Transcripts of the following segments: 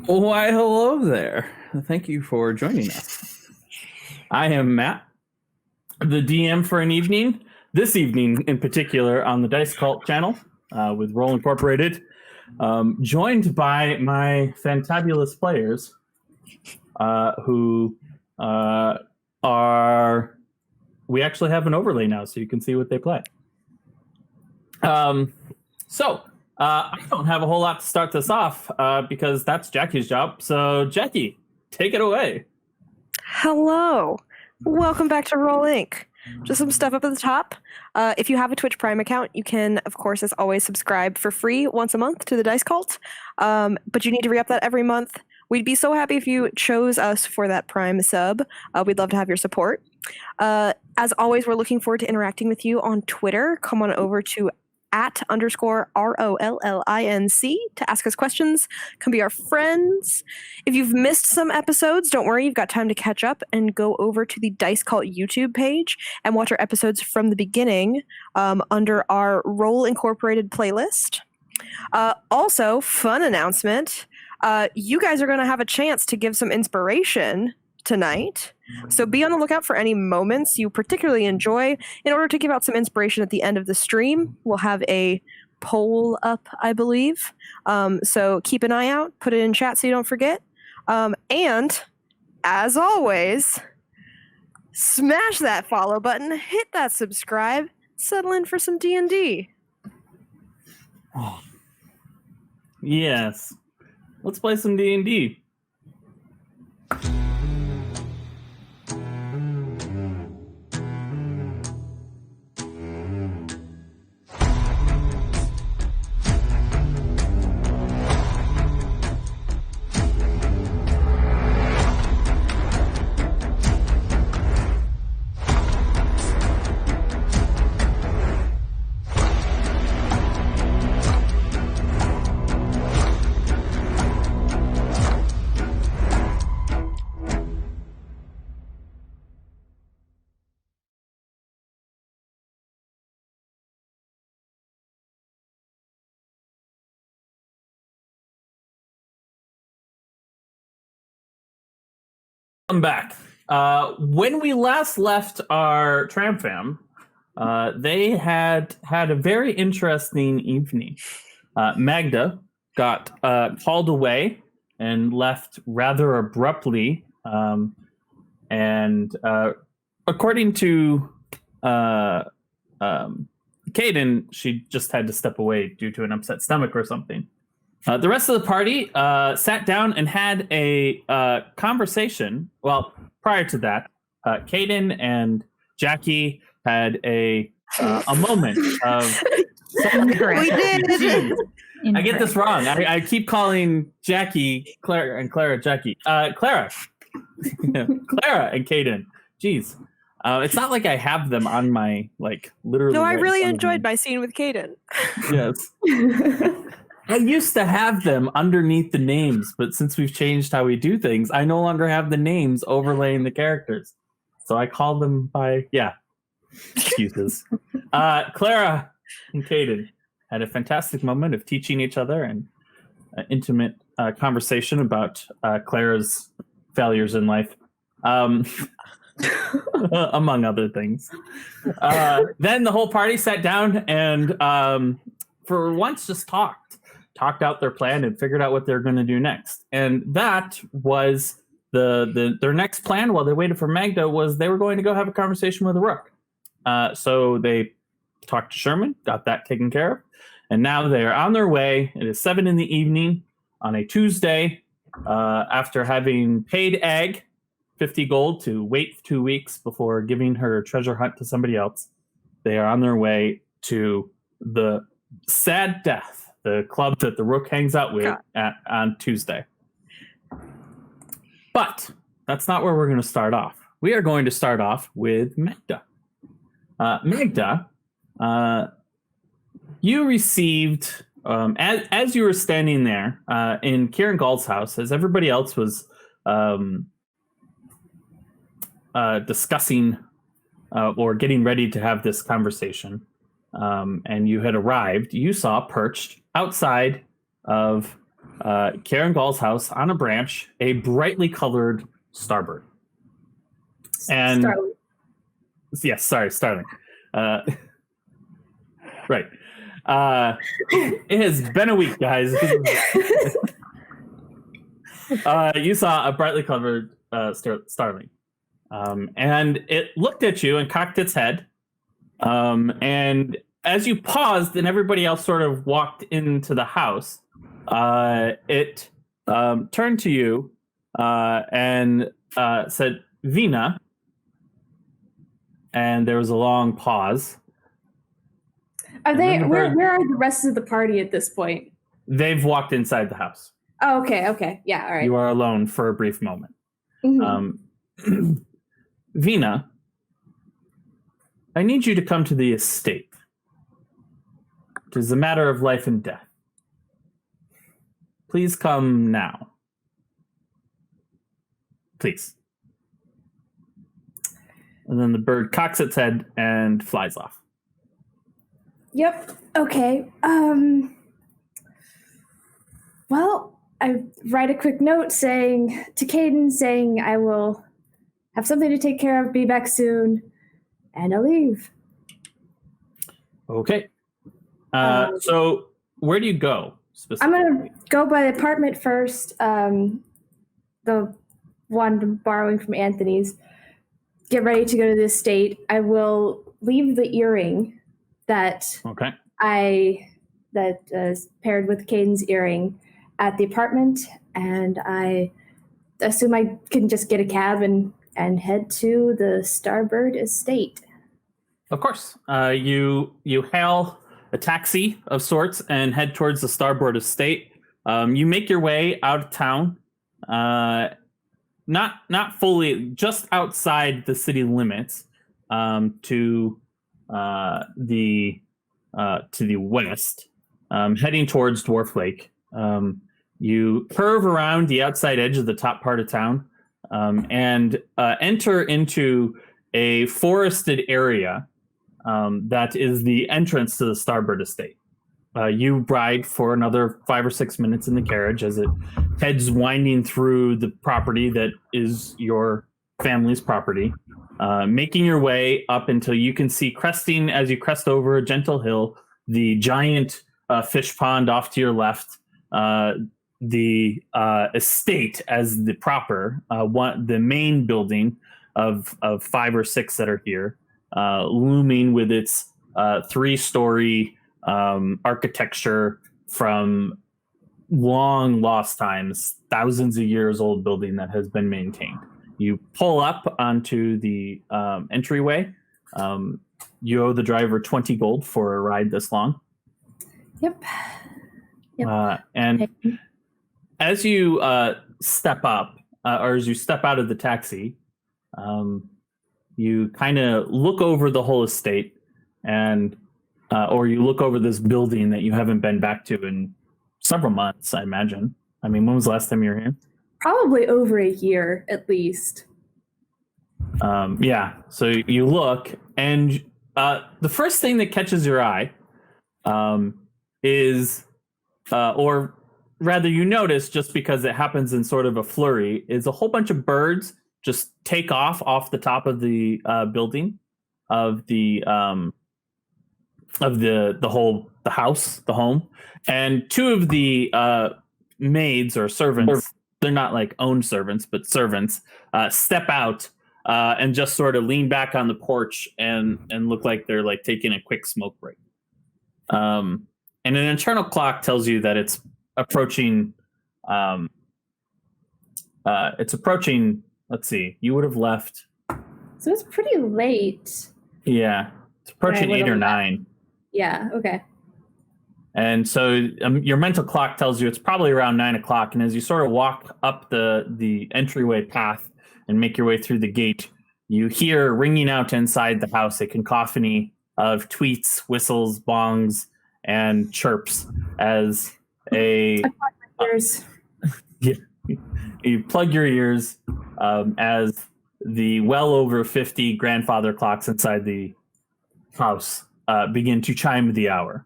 Why, hello there. Thank you for joining us. I am Matt, the DM for an evening, this evening in particular on the Dice Cult channel with Roll Incorporated, joined by my fantabulous players who are... We actually have an overlay now, so you can see what they play. I don't have a whole lot to start this off because that's Jackie's job. So, Jackie, take it away. Hello. Welcome back to Roll Inc. Just some stuff up at the top. If you have a Twitch Prime account, you can, of course, as always, subscribe for free once a month to the Dice Cult. But you need to re-up that every month. We'd be so happy if you chose us for that Prime sub. We'd love to have your support. As always, we're looking forward to interacting with you on Twitter. Come on over to @_ROLLINC to ask us questions. Come be our friends. If you've missed some episodes, don't worry, you've got time to catch up and go over to the Dice Cult YouTube page and watch our episodes from the beginning under our Roll Incorporated playlist. Also, fun announcement, you guys are going to have a chance to give some inspiration tonight. So be on the lookout for any moments you particularly enjoy. In order to give out some inspiration at the end of the stream, we'll have a poll up, I believe. So keep an eye out, put it in chat so you don't forget. And as always, smash that follow button, hit that subscribe, settle in for some D&D. Oh. Yes. Let's play some D&D. I'm back. When we last left our Tram Fam, they had a very interesting evening. Magda got called away and left rather abruptly. And according to Caden, she just had to step away due to an upset stomach or something. The rest of the party sat down and had a conversation. Well, prior to that, Caden and Jackie had a moment of... We did! I get this wrong. I keep calling Jackie Clara and Clara Jackie. Clara. Clara and Caden. Jeez. It's not like I have them on my, literally... No, I really enjoyed my scene with Caden. Yes. I used to have them underneath the names, but since we've changed how we do things, I no longer have the names overlaying the characters. So I call them by, excuses. Clara and Caden had a fantastic moment of teaching each other and an intimate conversation about Clara's failures in life, among other things. Then the whole party sat down and for once just talked out their plan and figured out what they're going to do next. And that was their next plan while they waited for Magda was they were going to go have a conversation with Rook. So they talked to Sherman, got that taken care of. And now they're on their way. It is 7 p.m. on a Tuesday after having paid Egg 50 gold to wait 2 weeks before giving her treasure hunt to somebody else. They are on their way to the Sad Death, the club that the Rook hangs out with on Tuesday. But that's not where we're going to start off. We are going to start off with Magda. Magda, you received, as you were standing there in Kieran Gall's house, as everybody else was discussing or getting ready to have this conversation, and you had arrived, you saw perched outside of Karen Gall's house on a branch a brightly colored starbird. And Starling. yes, sorry, starling. Right. It has been a week, guys. You saw a brightly colored starling. And it looked at you and cocked its head. And as you paused and everybody else sort of walked into the house, it turned to you and said, Vina. And there was a long pause. Are they? Where are the rest of the party at this point? They've walked inside the house. Oh, okay. Yeah, all right. You are alone for a brief moment. Mm-hmm. Vina, I need you to come to the estate. It is a matter of life and death. Please come now. Please. And then the bird cocks its head and flies off. Yep. Okay. Well, I write a quick note saying to Caden, saying I will have something to take care of, be back soon, and I'll leave. Okay. So where do you go I'm gonna go by the apartment first. The one I'm borrowing from Anthony's. Get ready to go to the estate. I will leave the earring that is paired with Caden's earring at the apartment, and I assume I can just get a cab and head to the Starbird estate. Of course. You hail a taxi of sorts and head towards the Starboard estate. You make your way out of town. Not fully, just outside the city limits, to the west, heading towards Dwarf Lake. You curve around the outside edge of the top part of town, and enter into a forested area that is the entrance to the Starboard estate. You ride for another 5 or 6 minutes in the carriage as it heads winding through the property that is your family's property, making your way up until you can see, cresting as you crest over a gentle hill, the giant fish pond off to your left, the estate as the proper, the main building of 5 or 6 that are here, looming with its 3-story architecture from long lost times, thousands of years old building that has been maintained. You pull up onto the entryway. You owe the driver 20 gold for a ride this long. Yep. And as you step up, or as you step out of the taxi, you kind of look over the whole estate, and or you look over this building that you haven't been back to in several months, I imagine. I mean, when was the last time you were here? Probably over a year, at least. Yeah. So you look, and the first thing that catches your eye is, or rather you notice, just because it happens in sort of a flurry, is a whole bunch of birds just take off the top of the building of the house, the home, and 2 of the maids or servants, they're not like owned servants, but servants, step out and just sort of lean back on the porch and look like they're like taking a quick smoke break. And an internal clock tells you that it's approaching. Let's see. You would have left. So it's pretty late. Yeah, it's approaching 8 or 9. Yeah. Okay. And so your mental clock tells you it's probably around 9 o'clock. And as you sort of walk up the entryway path and make your way through the gate, you hear ringing out inside the house a cacophony of tweets, whistles, bongs, and chirps as a. You plug your ears as the well over 50 grandfather clocks inside the house begin to chime the hour.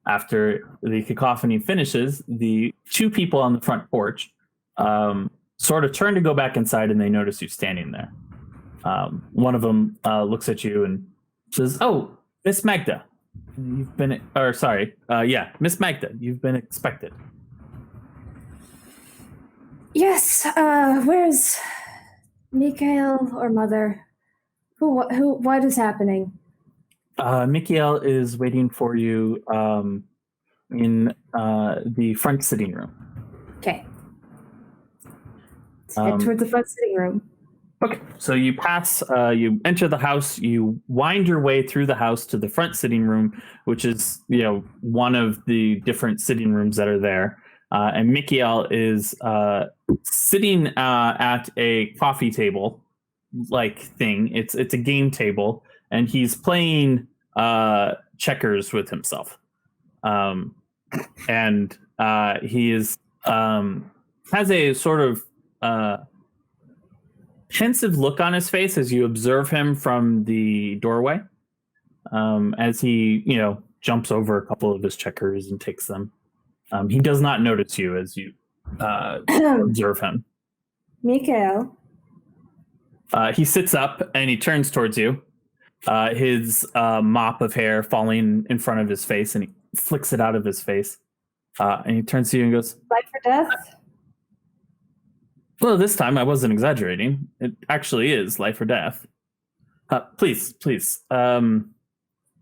After the cacophony finishes, the two people on the front porch sort of turn to go back inside, and they notice you standing there. One of them looks at you and says, "Oh, Miss Magda, you've been, or sorry, Miss Magda, you've been expected." Yes, where's Mikhail or Mother? What is happening? Mikhail is waiting for you in the front sitting room. Okay. Let's head toward the front sitting room. Okay, so you pass, you enter the house, you wind your way through the house to the front sitting room, which is, one of the different sitting rooms that are there. And Mikhail is sitting at a coffee table like thing. It's a game table, and he's playing checkers with himself. And he is has a sort of pensive look on his face as you observe him from the doorway. As he, jumps over a couple of his checkers and takes them. He does not notice you as you observe him. Mikhail. He sits up and he turns towards you. His mop of hair falling in front of his face, and he flicks it out of his face. And he turns to you and goes, "Life or death?" "Well, this time I wasn't exaggerating. It actually is life or death. Please. And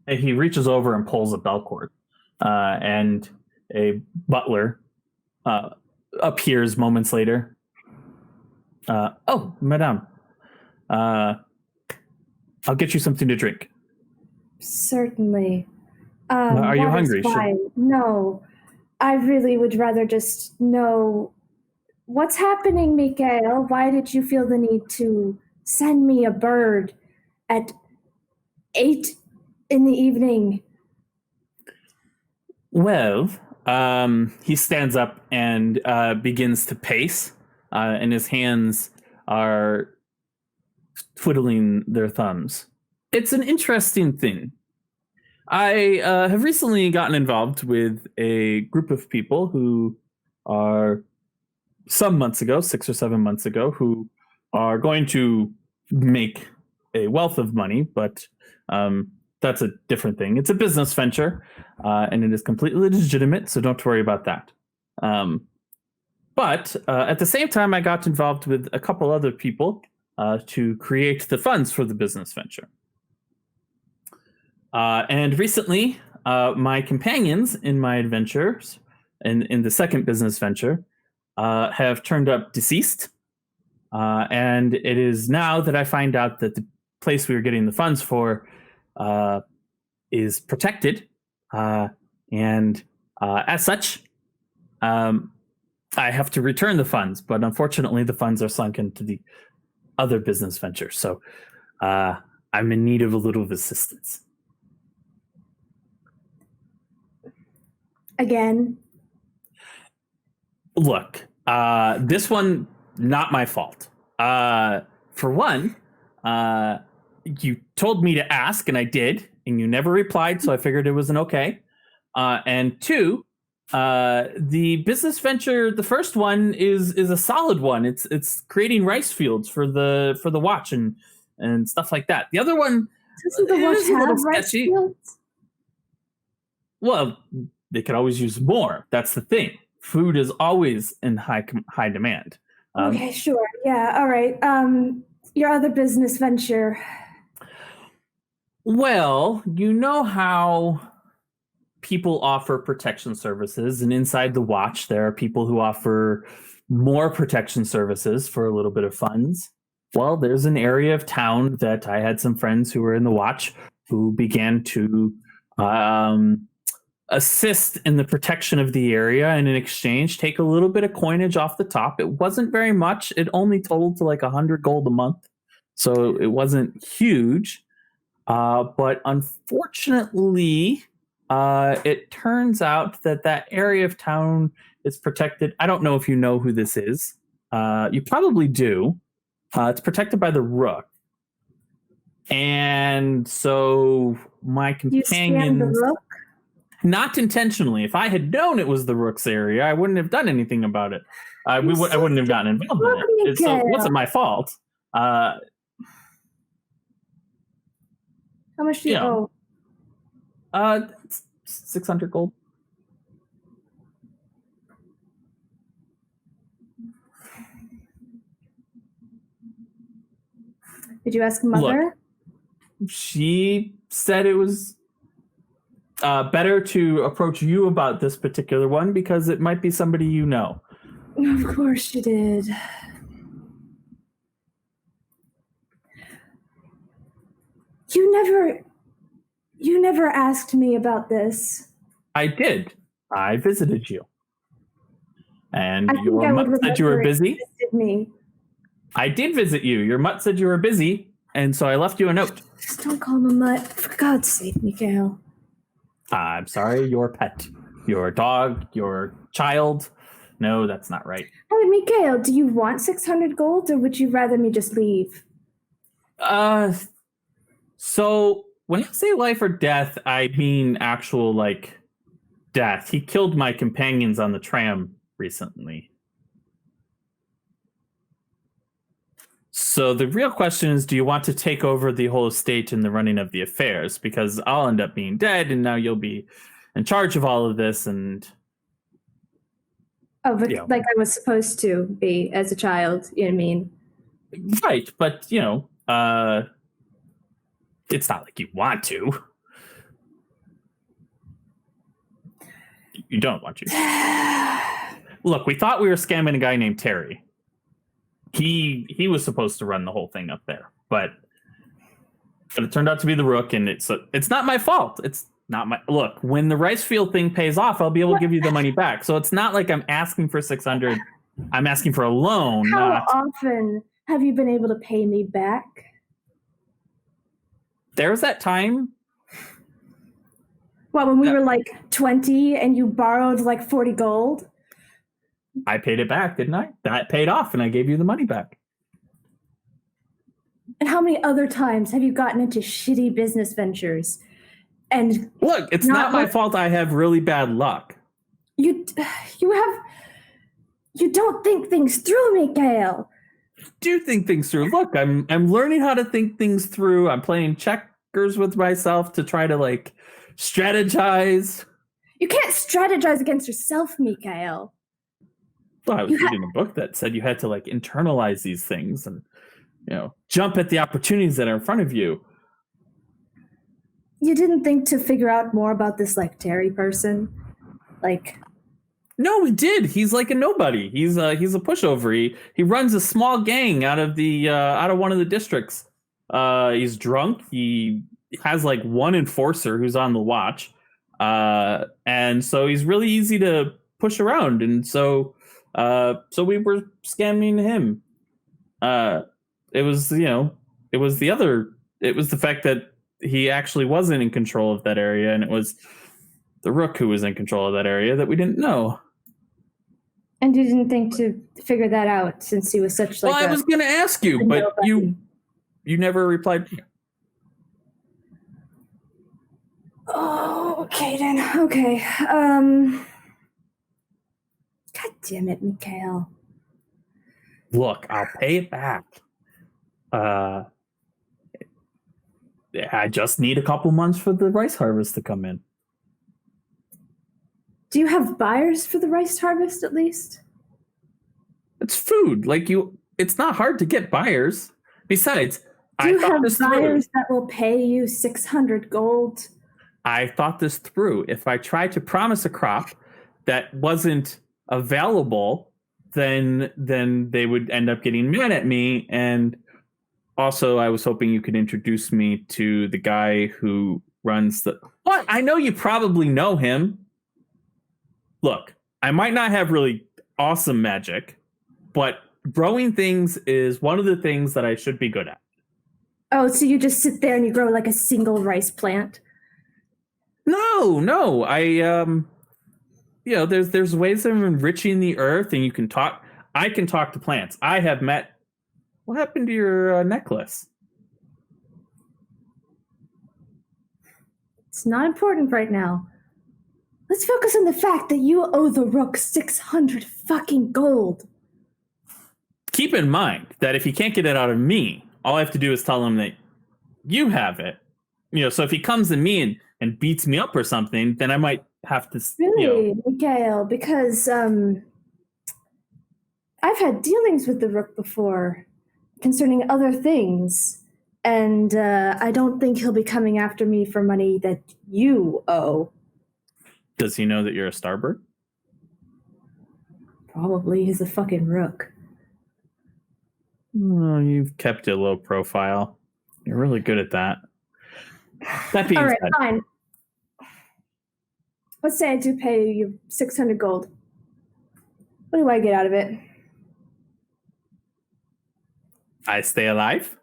he reaches over and pulls a bell cord. And a butler appears moments later. "Oh, madame. I'll get you something to drink." Certainly. Are you hungry? No, I really would rather just know what's happening, Mikhail. Why did you feel the need to send me a bird at 8 in the evening? Well, he stands up and begins to pace, and his hands are twiddling their thumbs. "It's an interesting thing. I have recently gotten involved with a group of people who are some months ago, 6 or 7 months ago, who are going to make a wealth of money, but that's a different thing. It's a business venture, and it is completely legitimate, so don't worry about that. But at the same time, I got involved with a couple other people to create the funds for the business venture. And recently, my companions in my adventures, in the second business venture, have turned up deceased. And it is now that I find out that the place we were getting the funds for is protected. And as such, I have to return the funds. But unfortunately, the funds are sunk into the other business venture. So I'm in need of a little assistance. Again? Look, this one, not my fault. For one, you told me to ask, and I did, and you never replied, so I figured it was an okay. And two, the business venture, the first one is a solid one. It's creating rice fields for the watch and stuff like that. The other one Doesn't the watch have rice fields? Well, they could always use more. That's the thing. Food is always in high demand. Okay, sure. Yeah, all right. Your other business venture. Well, you know how people offer protection services, and inside the watch, there are people who offer more protection services for a little bit of funds. Well, there's an area of town that I had some friends who were in the watch who began to assist in the protection of the area, and in exchange take a little bit of coinage off the top. It wasn't very much. It only totaled to like 100 gold a month, so it wasn't huge. But unfortunately, it turns out that area of town is protected. I don't know if you know who this is. You probably do. It's protected by the Rook. And so my You scammed the companions, rook? not intentionally. If I had known it was the Rook's area, I wouldn't have done anything about it. I wouldn't have gotten involved in it. So it wasn't my fault. How much do you Yeah. owe? 600 gold. Did you ask Mother? She said it was better to approach you about this particular one because it might be somebody you know. Of course she did. You never asked me about this. I did. I visited you. And I think your I would mutt said you were remember it busy. existed me. I did visit you. Your mutt said you were busy, and so I left you a note. Just don't call him a mutt. For God's sake, Mikhail. I'm sorry, your pet, your dog, your child. No, that's not right. Hey, Mikhail, do you want 600 gold, or would you rather me just leave? So when I say life or death, I mean actual, like, death. He killed my companions on the tram recently. So the real question is, do you want to take over the whole estate and the running of the affairs? Because I'll end up being dead, and now you'll be in charge of all of this, and... Oh, but Yeah. like I was supposed to be as a child, you know what I mean? Right, but, you know, it's not like you want to. You don't want to. Look, we thought we were scamming a guy named Terry. He was supposed to run the whole thing up there, but it turned out to be the Rook, and it's not my fault. It's not my look. When the rice field thing pays off, I'll be able to give you the money back. So it's not like I'm asking for 600. I'm asking for a loan. How often have you been able to pay me back? There was that time. Well, when we were like 20 and you borrowed like 40 gold? I paid it back, didn't I? That paid off, and I gave you the money back. And how many other times have you gotten into shitty business ventures? And look, it's not my fault I have really bad luck. You don't think things through, Mikhail. Do think things through. Look, I'm learning how to think things through. I'm playing checkers with myself to try to like strategize. You can't strategize against yourself, Mikhail. Well, I was reading a book that said you had to like internalize these things and, you know, jump at the opportunities that are in front of you. You didn't think to figure out more about this like Terry person? Like, no, we did. He's like a nobody. He's a pushover. He runs a small gang out of one of the districts. He's drunk. He has like one enforcer who's on the watch. And so he's really easy to push around. And so we were scamming him. It was the fact that he actually wasn't in control of that area, and it was the Rook who was in control of that area that we didn't know. And you didn't think to figure that out since he was such like. Well, I was going to ask you, but you never replied. Oh, okay then. Okay. God damn it, Mikhail. Look, I'll pay it back. I just need a couple months for the rice harvest to come in. Do you have buyers for the rice harvest at least? It's food. Like it's not hard to get buyers. Besides, do you have buyers that will pay you 600 gold? I thought this through. If I tried to promise a crop that wasn't available, then they would end up getting mad at me. And also, I was hoping you could introduce me to the guy who runs the... What? I know you probably know him. Look, I might not have really awesome magic, but growing things is one of the things that I should be good at. Oh, so you just sit there and you grow like a single rice plant? No. There's ways of enriching the earth, and you can talk. I can talk to plants. I have met... What happened to your necklace? It's not important right now. Let's focus on the fact that you owe the Rook 600 fucking gold. Keep in mind that if he can't get it out of me, all I have to do is tell him that you have it. So if he comes to me and beats me up or something, then I might have to... Really, Mikhail, because I've had dealings with the Rook before concerning other things, and I don't think he'll be coming after me for money that you owe. Does he know that you're a Starbird? Probably. He's a fucking Rook. Oh, you've kept a low profile. You're really good at that. That being All right, said, fine. Let's say I do pay you 600 gold. What do I get out of it? I stay alive.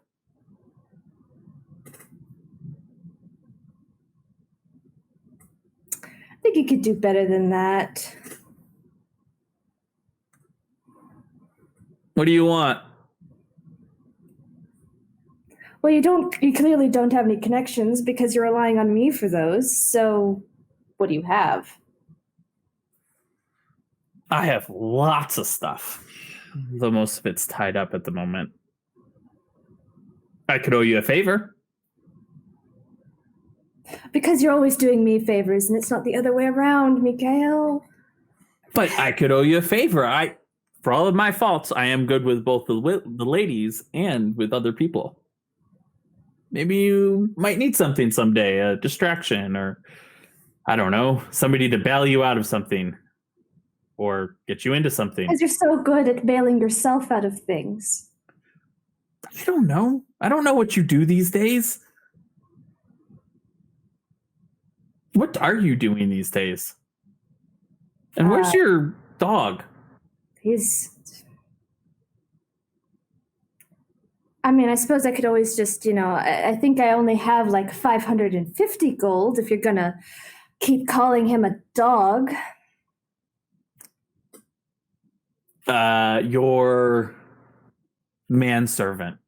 I think you could do better than that. What do you want? Well, you clearly don't have any connections because you're relying on me for those. So what do you have? I have lots of stuff, though most of it's tied up at the moment. I could owe you a favor. Because you're always doing me favors, and it's not the other way around, Mikhail. But I could owe you a favor. For all of my faults, I am good with both the ladies and with other people. Maybe you might need something someday, a distraction, or I don't know, somebody to bail you out of something or get you into something. Because you're so good at bailing yourself out of things. I don't know. I don't know what you do these days. What are you doing these days? And where's your dog? I suppose I could always just, I think I only have like 550 gold if you're gonna keep calling him a dog. Your manservant.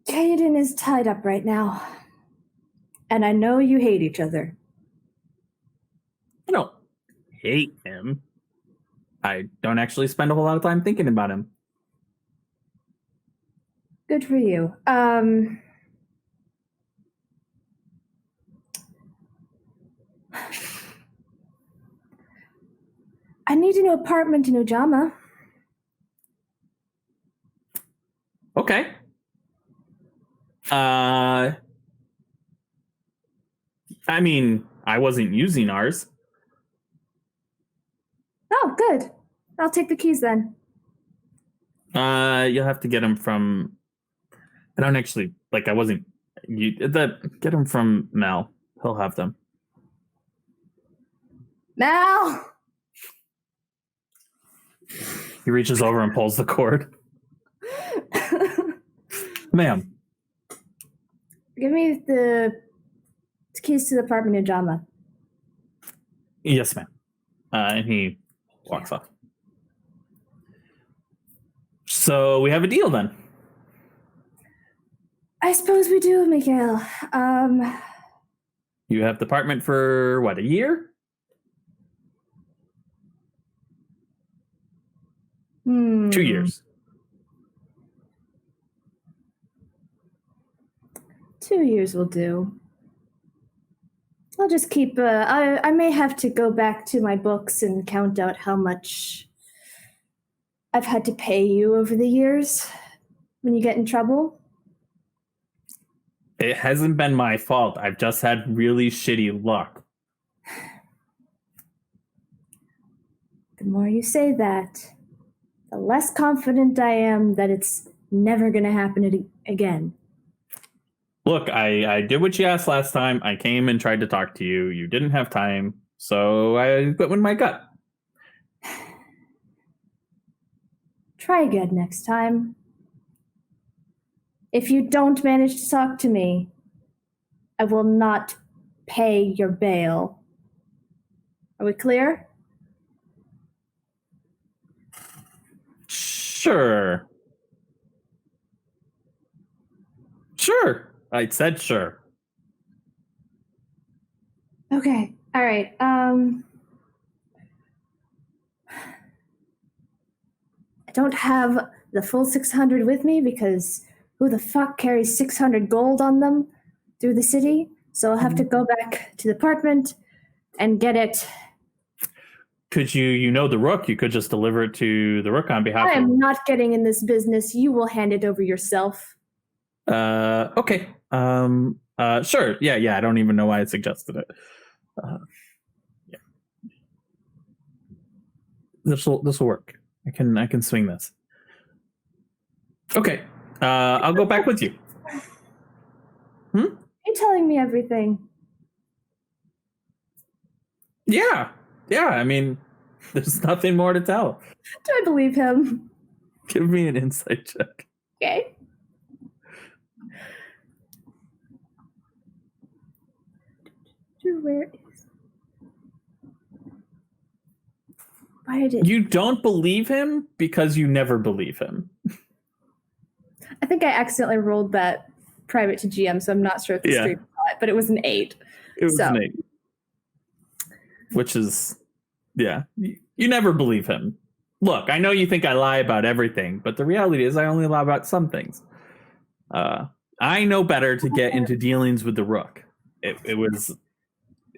Caden is tied up right now. And I know you hate each other. I don't hate him. I don't actually spend a whole lot of time thinking about him. Good for you. I need a new apartment in Ujama. Okay. I wasn't using ours. Oh, good. I'll take the keys then. You'll have to get them from... I don't actually... Get them from Mel. He'll have them. Mal! He reaches over and pulls the cord. Ma'am. Give me the keys to the apartment in Ujama. Yes, ma'am. And he walks off. So we have a deal then. I suppose we do, Mikhail. You have the apartment for, what, a year? 2 years. 2 years will do. I'll just keep... I may have to go back to my books and count out how much I've had to pay you over the years when you get in trouble. It hasn't been my fault. I've just had really shitty luck. The more you say that, the less confident I am that it's never going to happen again. Look, I did what you asked last time. I came and tried to talk to you. You didn't have time, so I went with my gut. Try again next time. If you don't manage to talk to me, I will not pay your bail. Are we clear? Sure. Sure. I said sure. Okay. All right. I don't have the full 600 with me because who the fuck carries 600 gold on them through the city? So I'll have to go back to the apartment and get it. Could you know the Rook? You could just deliver it to the Rook on behalf I of. am not getting in this business. You will hand it over yourself. Okay. Sure. Yeah. I don't even know why I suggested it. Yeah. This will work. I can swing this. Okay. I'll go back with you. Are you telling me everything? Yeah. I mean, there's nothing more to tell. Do I believe him? Give me an insight check. Okay. Where is? Why did it? You don't believe him because you never believe him. I think I accidentally rolled that private to GM, so I'm not sure if the stream saw it, but it was an 8. It was an 8. Which is, yeah, you never believe him. Look, I know you think I lie about everything, but the reality is I only lie about some things. I know better to get into dealings with the Rook. It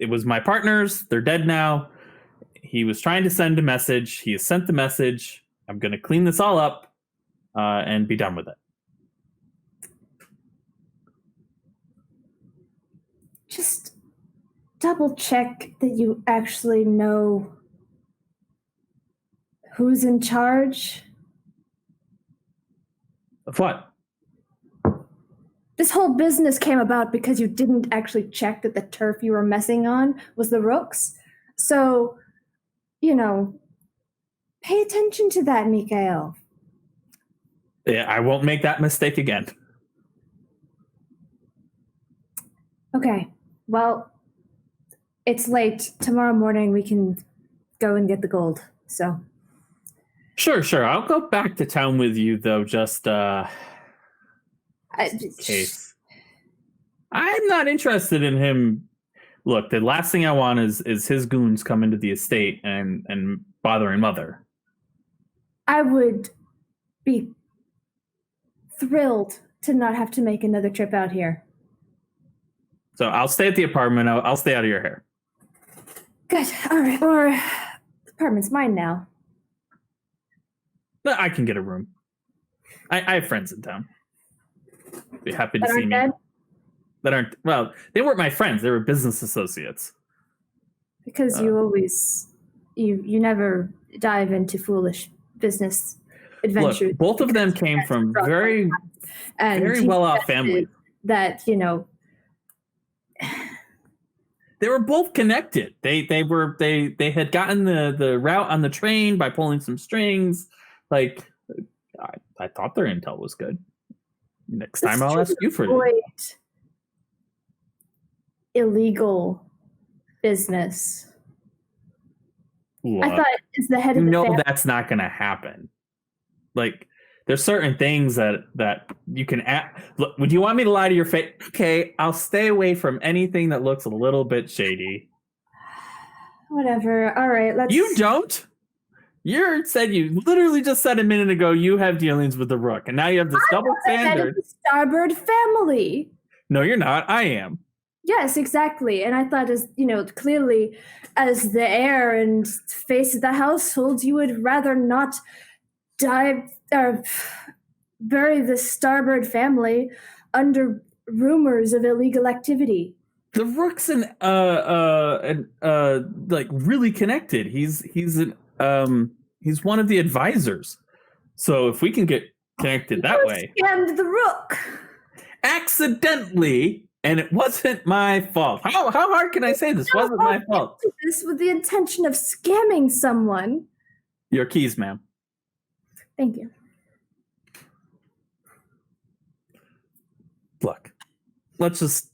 was my partners. They're dead now. He was trying to send a message. He has sent the message. I'm going to clean this all up and be done with it. Just double check that you actually know who's in charge. Of what? This whole business came about because you didn't actually check that the turf you were messing on was the Rooks. So, pay attention to that, Mikhail. Yeah, I won't make that mistake again. Okay, well, it's late. Tomorrow morning we can go and get the gold, so. Sure. I'll go back to town with you, though, just in case. I'm not interested in him. Look, the last thing I want is his goons come into the estate and bothering Mother. I would be thrilled to not have to make another trip out here. So I'll stay at the apartment. I'll stay out of your hair. Good. All right. Or the apartment's mine now. I can get a room. I have friends in town. Be happy to That see aren't me. dead? That aren't, well, they weren't my friends. They were business associates. Because you always, you never dive into foolish business adventures. Look, both of them came from very well-off families. That, They were both connected. They had gotten the route on the train by pulling some strings. Like, I thought their intel was good. Next time I'll ask you for it. Illegal business. Look, I thought as the head of the family. That's not going to happen. Like, there's certain things that you can look. Would you want me to lie to your face? Okay, I'll stay away from anything that looks a little bit shady. Whatever. All right, let's. You don't. You literally just said a minute ago you have dealings with the Rook, and now you have this double standard. Head of the Starboard family. No, you're not. I am. Yes, exactly. And I thought, as clearly, as the heir and face of the household, you would rather not dive or bury the Starboard family under rumors of illegal activity. The Rook's like really connected. He's one of the advisors. So if we can get connected that way, scammed the Rook accidentally, and it wasn't my fault. How hard can I say this wasn't my fault? This with the intention of scamming someone. Your keys, ma'am. Thank you. Look, let's just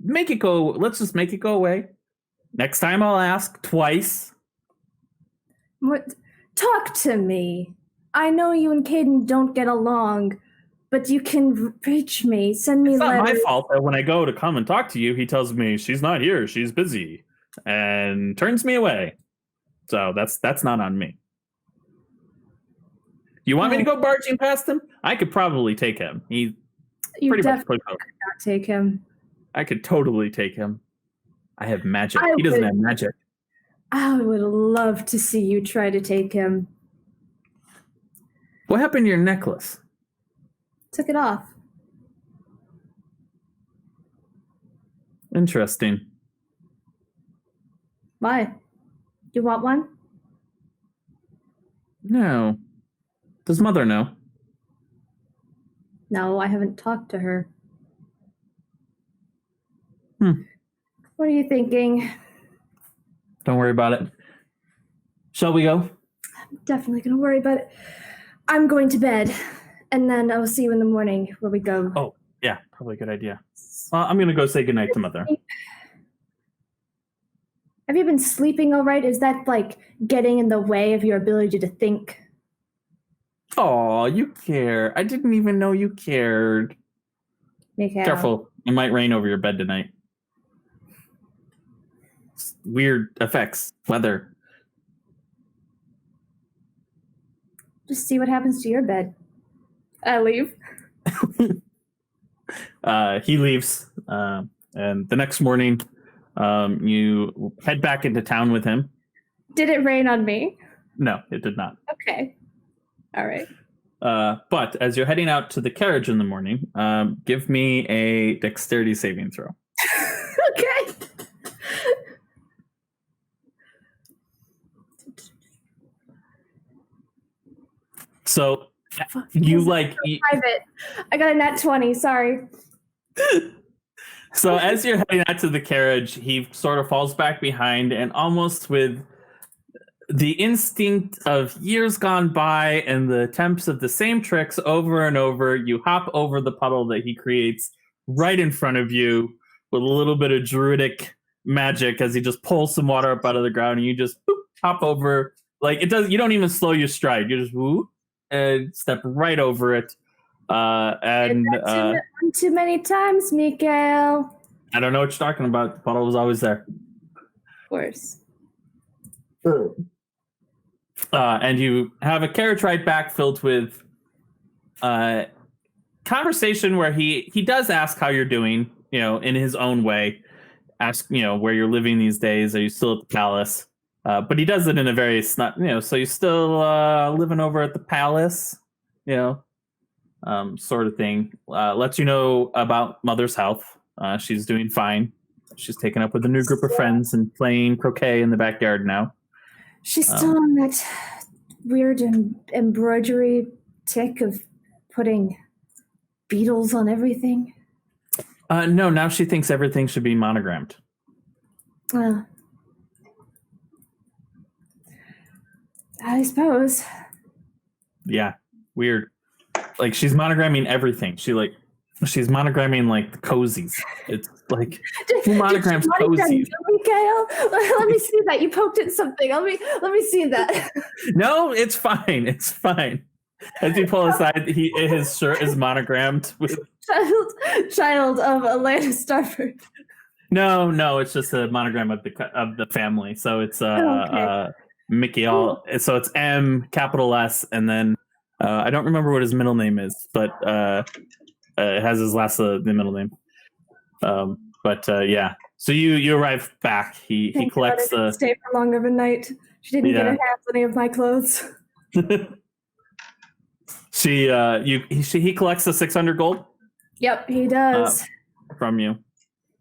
make it go. Let's just make it go away. Next time I'll ask twice. Talk to me. I know you and Caden don't get along, but you can reach me. Send me It's not letters. my fault that when I go to come and talk to you, he tells me she's not here, she's busy, and turns me away. So that's not on me. You want me to go barging past him? I could probably take him. He You pretty much definitely pushed over. could not take him. I could totally take him. I have magic. I He doesn't would- have magic. I would love to see you try to take him. What happened to your necklace? Took it off. Interesting. Why? You want one? No. Does Mother know? No, I haven't talked to her. What are you thinking? Don't worry about it. Shall we go? I'm definitely going to worry about it. I'm going to bed, and then I'll see you in the morning where we go. Oh, yeah, probably a good idea. Well, I'm going to go say goodnight to Mother. Have you been sleeping all right? Is that like getting in the way of your ability to think? Oh, you care. I didn't even know you cared. Mikhail? Careful. It might rain over your bed tonight. Weird effects. Weather. Just see what happens to your bed. I leave. He leaves. And the next morning, you head back into town with him. Did it rain on me? No, it did not. Okay. All right. But as you're heading out to the carriage in the morning, give me a dexterity saving throw. Okay. So you like Private. I got a nat 20. Sorry. so as you're heading out to the carriage, he sort of falls back behind, and almost with the instinct of years gone by and the attempts of the same tricks over and over, you hop over the puddle that he creates right in front of you with a little bit of druidic magic as he just pulls some water up out of the ground, and you just boop, hop over. Like it does, you don't even slow your stride. You just whoop and step right over it. Too many times, Mikhail. I don't know what you're talking about. The puddle was always there. Of course. And you have a carriage ride back filled with conversation where he does ask how you're doing, in his own way. Ask, where you're living these days. Are you still at the palace? But he does it in a very snot, so you're still living over at the palace, sort of thing. Lets you know about Mother's health. She's doing fine. She's taken up with a new group of friends and playing croquet in the backyard now. She's still on that weird embroidery tick of putting beetles on everything. No, now she thinks everything should be monogrammed. I suppose. Yeah, weird. Like she's monogramming everything. She's monogramming like the cozies. It's like who monograms cozies? Mikhail, let me see that. You poked at something. Let me see that. No, it's fine. It's fine. As you pull aside, his shirt is monogrammed with child of Atlanta Starford. No, it's just a monogram of the family. So it's Mikhail. So it's M capital S, and then I don't remember what his middle name is, but it has his last the middle name. Yeah. So you arrive back. He collects the. Stay for longer of a night. She didn't get her hands on any of my clothes. He collects the 600 gold. Yep, he does. From you.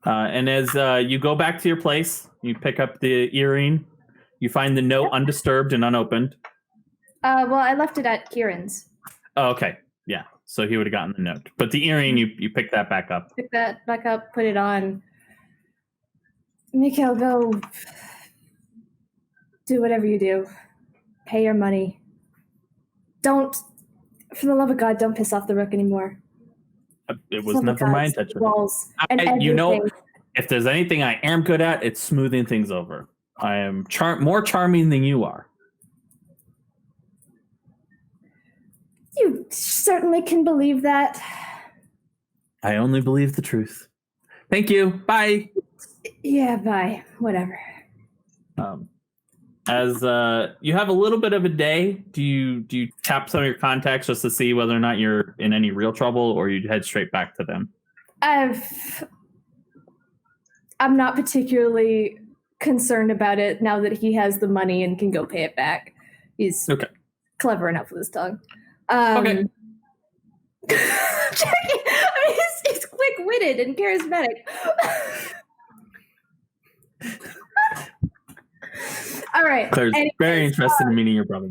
And as you go back to your place, you pick up the earring. You find the note undisturbed and unopened. Well, I left it at Kieran's. Oh, okay. Yeah. So he would have gotten the note. But the earring, you pick that back up. Pick that back up, put it on. Mikhail, go do whatever you do. Pay your money. Don't, for the love of God, don't piss off the Rook anymore. It was never my intention. Walls and if there's anything I am good at, it's smoothing things over. I am more charming than you are. You certainly can believe that. I only believe the truth. Thank you. Bye. Yeah, bye. Whatever. As you have a little bit of a day, do you tap some of your contacts just to see whether or not you're in any real trouble, or you head straight back to them? I'm not particularly concerned about it now that he has the money and can go pay it back. He's clever enough with his tongue. Okay. I mean, he's quick-witted and charismatic. All right. Claire's very interested in meeting your brother.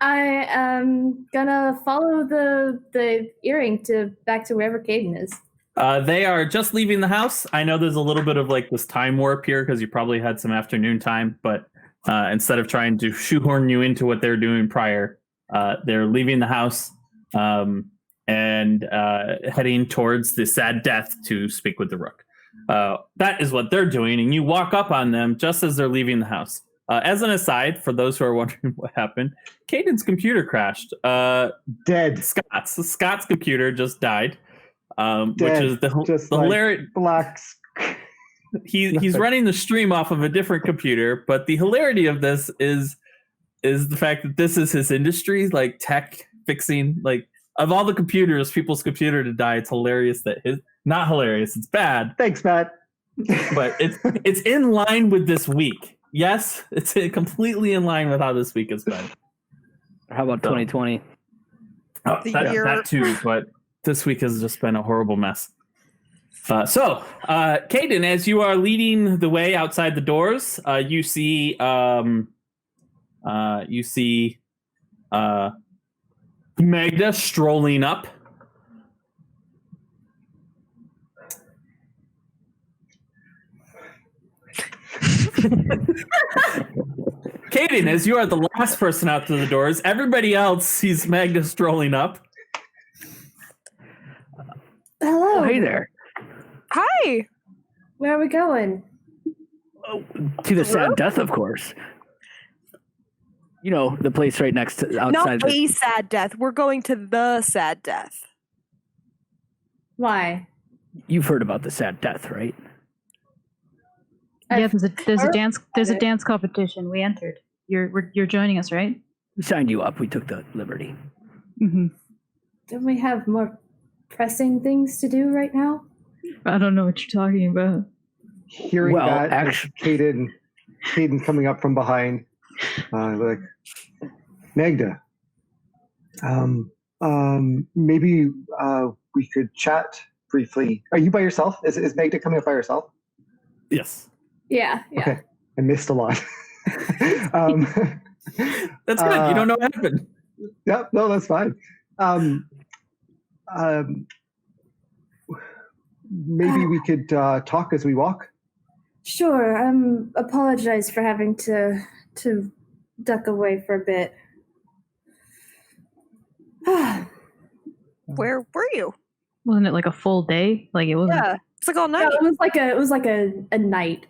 I am gonna follow the earring back to wherever Caden is. They are just leaving the house. I know there's a little bit of like this time warp here because you probably had some afternoon time, but instead of trying to shoehorn you into what they're doing prior, they're leaving the house and heading towards the sad death to speak with the Rook. That is what they're doing, and you walk up on them just as they're leaving the house. As an aside, for those who are wondering what happened, Caden's computer crashed. Dead. Scott's computer just died, Dead. Which is the hilarious. Blacks. He's running the stream off of a different computer, but the hilarity of this is the fact that this is his industry, like tech fixing. Like, of all the computers, people's computer to die, it's hilarious that his. Not hilarious. It's bad. Thanks, Matt. But it's in line with this week. Yes, it's completely in line with how this week has been. How about 2020? Oh, that too, but this week has just been a horrible mess. Caden, as you are leading the way outside the doors, you see Magda strolling up. Caden, as you are the last person out through the doors, everybody else sees Magda strolling up. Hello. Oh, hey there. Hi. Where are we going? To the sad death, of course. You know, the place right next to outside. Not a sad death. We're going to the sad death. Why? You've heard about the sad death, right? Yeah, there's a dance competition. We entered. You're joining us, right? We signed you up. We took the liberty. Mm-hmm. Don't we have more pressing things to do right now? I don't know what you're talking about. Hearing that, Caden coming up from behind, like, Magda, maybe we could chat briefly. Are you by yourself? Is Magda coming up by herself? Yes. Yeah. Okay, I missed a lot. That's good. You don't know what happened. Yep. No, that's fine. Maybe we could talk as we walk. Sure. Apologize for having to duck away for a bit. Where were you? Wasn't it like a full day? Like it wasn't. Yeah, it's like all night. No, it was like a night.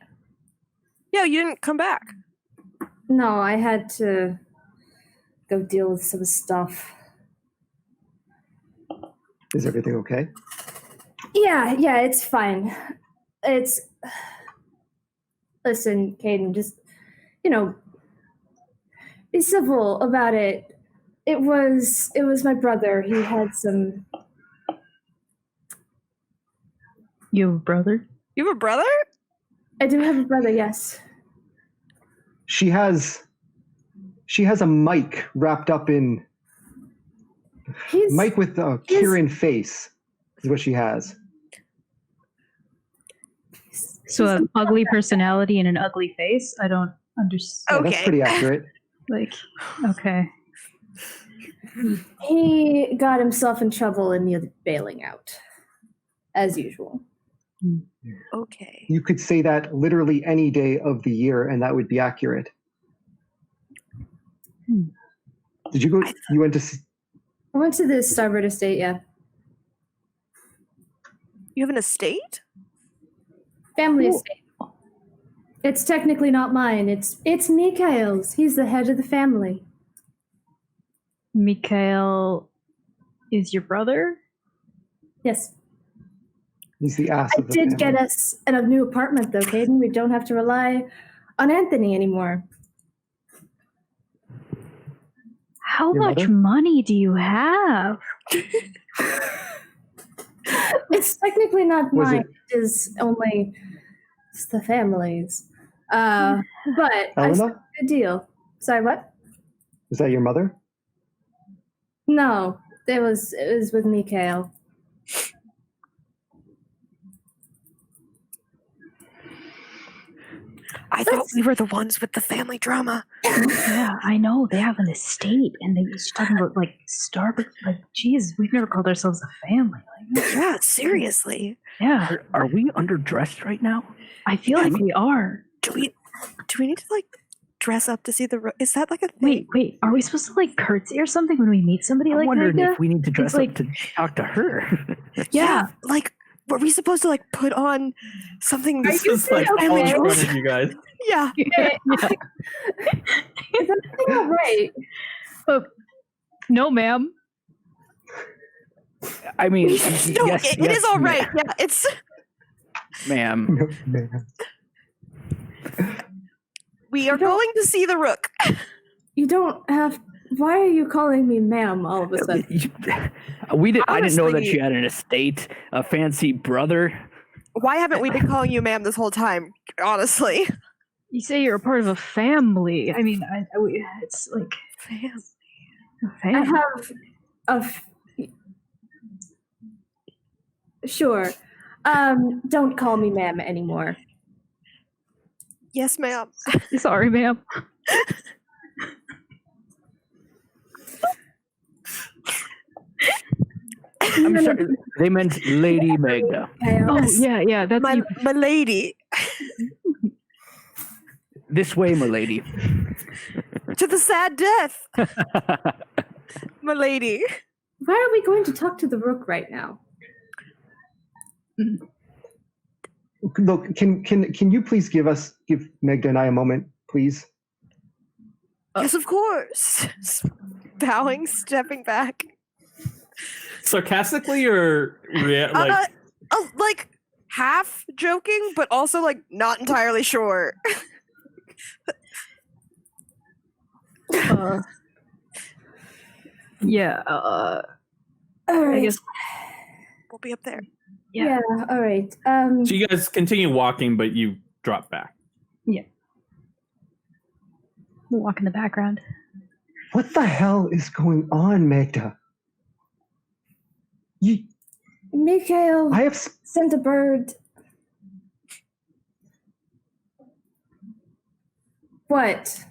Yeah, you didn't come back. No, I had to go deal with some stuff. Is everything okay? Yeah, it's fine. Listen, Caden, just, be civil about it. It was my brother. He had some... You have a brother? You have a brother? I do have a brother, yes. She has a mic wrapped up in... mic with a Kieran face is what she has. So an ugly personality and an ugly face? I don't understand. Yeah, that's pretty accurate. Like, okay. He got himself in trouble and nearly bailing out, as usual. Okay. You could say that literally any day of the year, and that would be accurate. Did you go? You went to? I went to the Starboard Estate, yeah. You have an estate? Family estate. It's technically not mine. It's Mikhail's. He's the head of the family. Mikhail is your brother? Yes. He's the ass I of the did family. get us a new apartment, though, Caden. We don't have to rely on Anthony anymore. How Your much mother? money do you have? It's technically not Was mine. it- It is only it's the family's. But I Elena? said a good deal. Sorry, what? Is that your mother? No, it was with Mikhail. I thought we were the ones with the family drama. Yeah, I know. They have an estate, and she's talking about, like, Starbucks. Like, geez, we've never called ourselves a family. Like, Yeah, seriously. yeah, Are we underdressed right now? I feel like we are. Do we need to like dress up to see the? Is that like a thing? Wait. Are we supposed to like curtsy or something when we meet somebody I'm like wondering Magda? if we need to dress like- up to talk to her. Yeah, like were we supposed to like put on something? This is like all okay? in front of you guys. Yeah. Is everything all right? No, ma'am. I mean, No, yes, it is all right. ma'am. Yeah, it's. Ma'am. We are going to see the Rook. You don't have. Why are you calling me ma'am all of a sudden? I didn't know that Honestly- she had an estate, a fancy brother. Why haven't we been calling you ma'am this whole time? Honestly. You say you're a part of a family. I mean, it's like a I family. have Sure. Don't call me ma'am anymore. Yes, ma'am. Sorry, ma'am. I'm sorry. They meant Lady Magda. Oh, yeah. That's My lady. This way, my lady. To the sad death. My lady. Why are we going to talk to the Rook right now? Look, can you please give Magda and I a moment, please? Yes, of course. Bowing, stepping back. Sarcastically or like Like half joking, but also like not entirely sure. yeah. All right. I guess. We'll be up there. Yeah. All right. so you guys continue walking, but you drop back. We'll walk in the background. What the hell is going on, Magda? Mikhail I have sent a bird. What?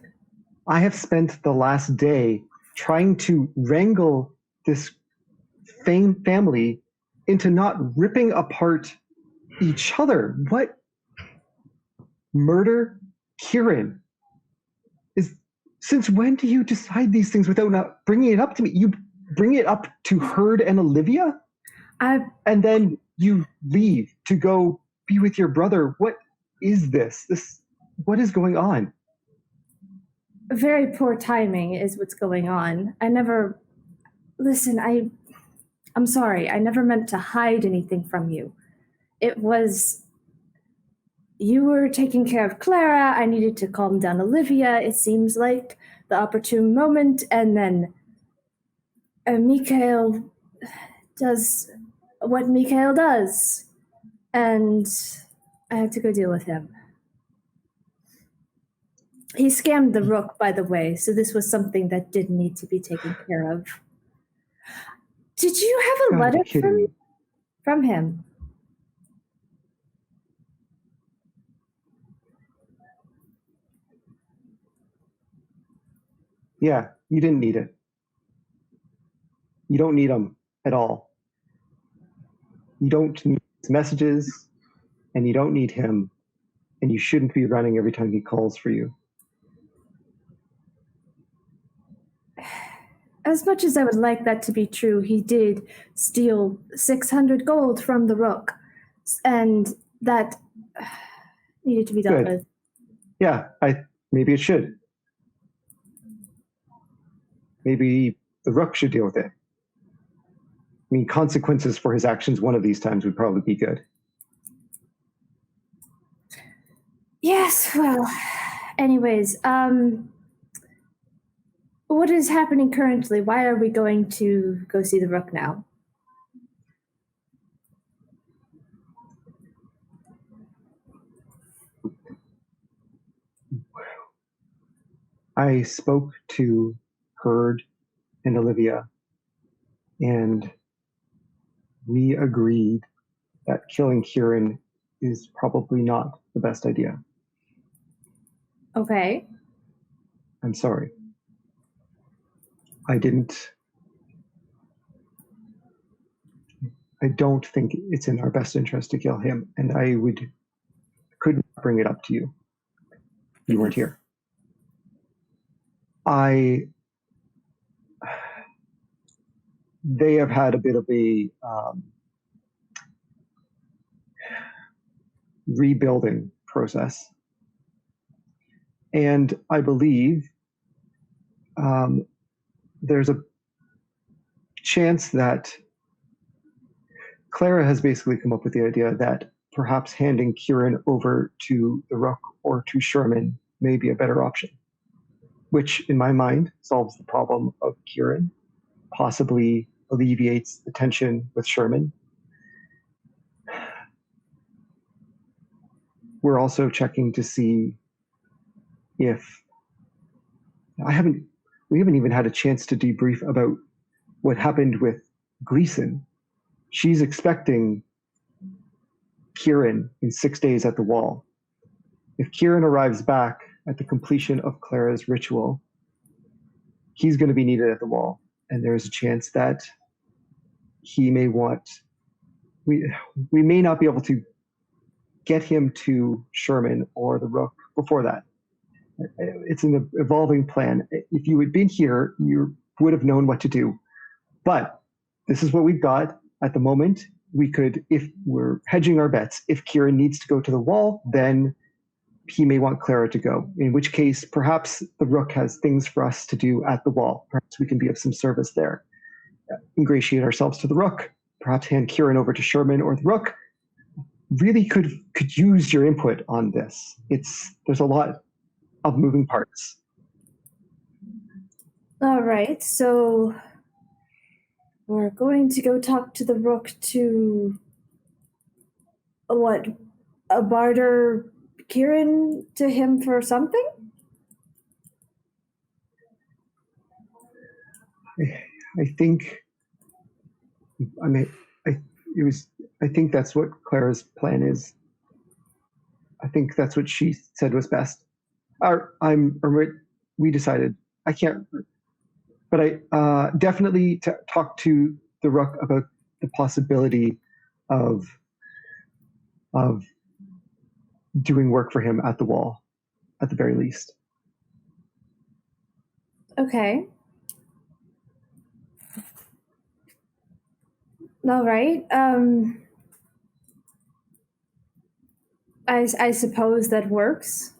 I have spent the last day trying to wrangle this family into not ripping apart each other. What? Murder? Kieran. Since when do you decide these things without not bringing it up to me? You bring it up to Hurd and Olivia, and then you leave to go be with your brother. What is this? What is going on? Very poor timing is what's going on. Listen, I'm sorry. I never meant to hide anything from you. It was, you were taking care of Clara. I needed to calm down Olivia. It seems like the opportune moment. And then Mikhail does what Mikhail does. And I had to go deal with him. He scammed the Rook, by the way, so this was something that did need to be taken care of. Did you have a Gotta be letter kidding me. from him? Yeah, you didn't need it. You don't need them at all. You don't need his messages, and you don't need him, and you shouldn't be running every time he calls for you. As much as I would like that to be true, he did steal 600 gold from the Rook, and that needed to be dealt Good. with. Yeah, maybe it should. Maybe the Rook should deal with it. I mean, consequences for his actions one of these times would probably be good. Yes, well, anyways, what is happening currently? Why are we going to go see the Rook now? I spoke to Herd and Olivia, and we agreed that killing Kieran is probably not the best idea. Okay. I'm sorry. I don't think it's in our best interest to kill him, and I couldn't bring it up to you. You weren't here. They have had a bit of a rebuilding process. And I believe there's a chance that Clara has basically come up with the idea that perhaps handing Kieran over to the Rook or to Sherman may be a better option, which in my mind solves the problem of Kieran, possibly alleviates the tension with Sherman. We're also checking to see if we haven't even had a chance to debrief about what happened with Gleason. She's expecting Kieran in 6 days at the wall. If Kieran arrives back at the completion of Clara's ritual, he's going to be needed at the wall. And there's a chance that he may want, we may not be able to get him to Sherman or the Rook before that. It's an evolving plan. If you had been here, you would have known what to do. But this is what we've got at the moment. We could, if we're hedging our bets, if Kieran needs to go to the wall, then he may want Clara to go, in which case perhaps the Rook has things for us to do at the wall. Perhaps we can be of some service there. Ingratiate ourselves to the Rook, perhaps hand Kieran over to Sherman or the Rook. Really could use your input on this. There's a lot of moving parts. All right, so we're going to go talk to the Rook to barter Kieran to him for something? I think that's what Clara's plan is. I think that's what she said was best. We decided. I can't, but I definitely talk to the Rook about the possibility of doing work for him at the wall, at the very least. Okay. All right. I suppose that works.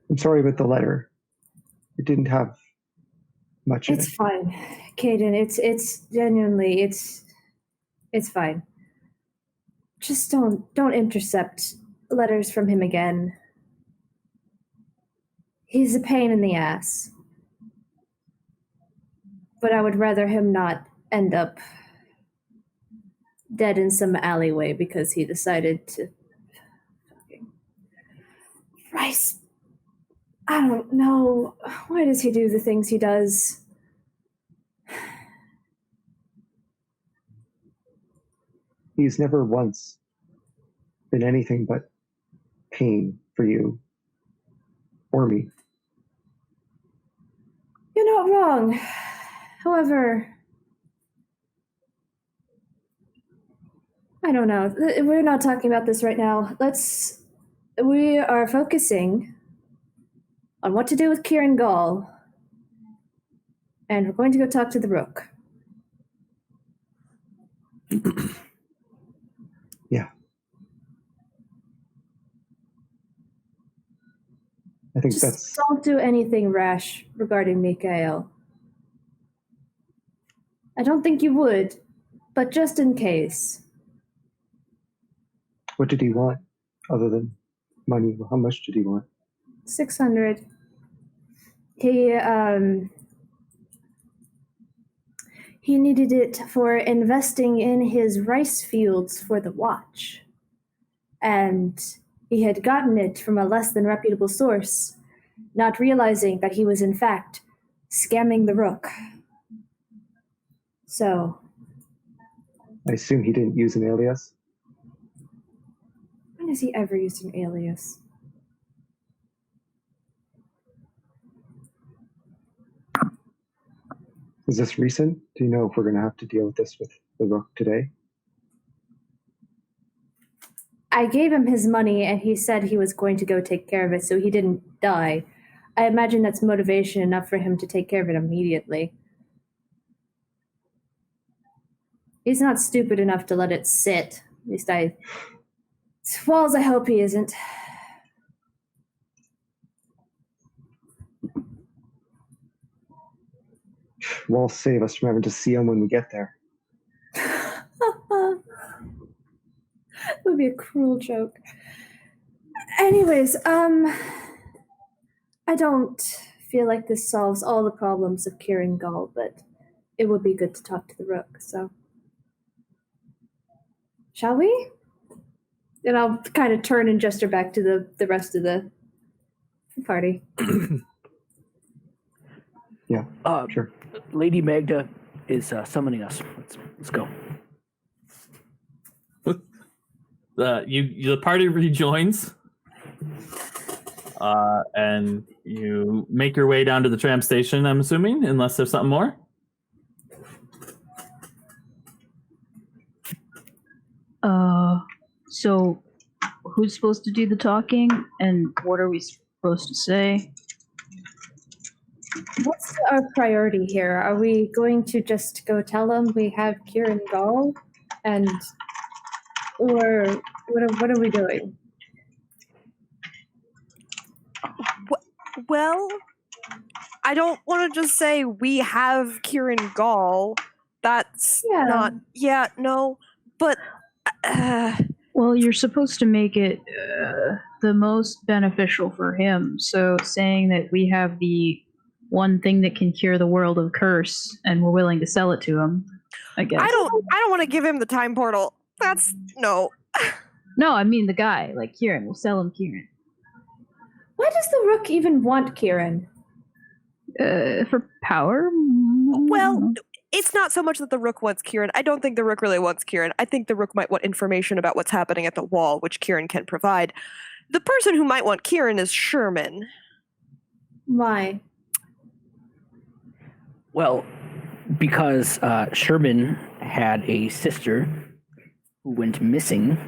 I'm sorry about the letter. It didn't have much in it. It's fine, Caden. It's genuinely it's fine. Just don't intercept letters from him again. He's a pain in the ass. But I would rather him not end up dead in some alleyway because he decided to Rice. I don't know. Why does he do the things he does? He's never once been anything but pain for you or me. You're not wrong. However, I don't know. We're not talking about this right now. We are focusing on what to do with Kieran Gall. And we're going to go talk to the Rook. Yeah. I think Just don't do anything rash regarding Mikhail. I don't think you would, but just in case. What did he want other than money? How much did he want? 600. He needed it for investing in his rice fields for the watch. And he had gotten it from a less than reputable source, not realizing that he was in fact scamming the Rook. So, I assume he didn't use an alias. when has he ever used an alias? Is this recent? Do you know if we're going to have to deal with this with the Rook today? I gave him his money and he said he was going to go take care of it, so he didn't die. I imagine that's motivation enough for him to take care of it immediately. He's not stupid enough to let it sit. At least Walls, I hope he isn't. Wall save us from having to see him when we get there. That would be a cruel joke. Anyways, I don't feel like this solves all the problems of Kieran Gall, but it would be good to talk to the Rook, so. Shall we? And I'll kind of turn and gesture back to the rest of the party. Yeah, sure. Lady Magda is summoning us. Let's go. The party rejoins, and you make your way down to the tram station. I'm assuming, unless there's something more. So who's supposed to do the talking, and what are we supposed to say? What's our priority here? Are we going to just go tell them we have Kieran Gall, or what are we doing? Well, I don't want to just say we have Kieran Gall. That's not. Yeah, no, but. Well, you're supposed to make it the most beneficial for him. So saying that we have the one thing that can cure the world of curse, and we're willing to sell it to him, I guess. I don't want to give him the time portal. That's no. No, I mean the guy, like Kieran. We'll sell him Kieran. Why does the Rook even want Kieran? For power? Well, it's not so much that the Rook wants Kieran. I don't think the Rook really wants Kieran. I think the Rook might want information about what's happening at the wall, which Kieran can provide. The person who might want Kieran is Sherman. Why? Well, because Sherman had a sister who went missing,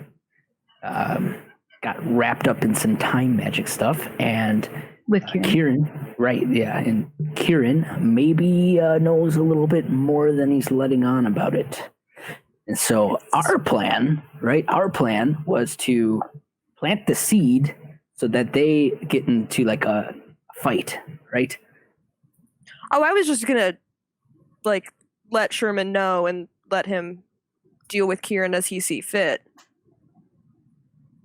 got wrapped up in some time magic stuff, and With Kieran, right, yeah, and Kieran maybe knows a little bit more than he's letting on about it. And so our plan was to plant the seed so that they get into like a fight, right? Oh, I was just gonna, let Sherman know and let him deal with Kieran as he see fit.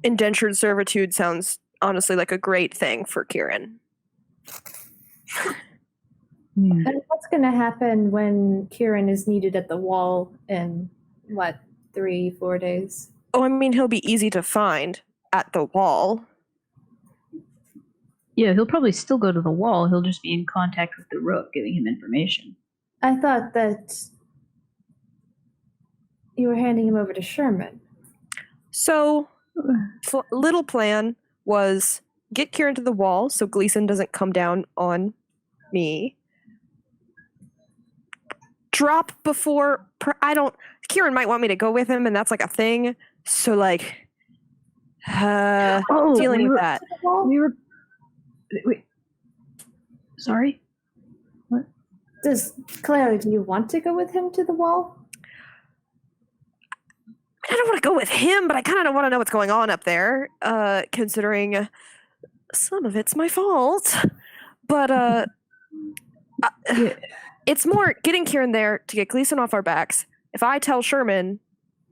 Indentured servitude sounds honestly like a great thing for Kieran. And what's going to happen when Kieran is needed at the wall in, 3-4 days? Oh, I mean, he'll be easy to find at the wall. Yeah, he'll probably still go to the wall. He'll just be in contact with the Rook, giving him information. I thought that you were handing him over to Sherman. So, little plan was get Kieran to the wall so Gleason doesn't come down on me. Drop before Kieran might want me to go with him, and that's like a thing. So dealing with that. Wait. Sorry? What? Claire, do you want to go with him to the wall? I don't want to go with him, but I kind of want to know what's going on up there, considering some of it's my fault. But it's more getting Kieran there to get Gleason off our backs. If I tell Sherman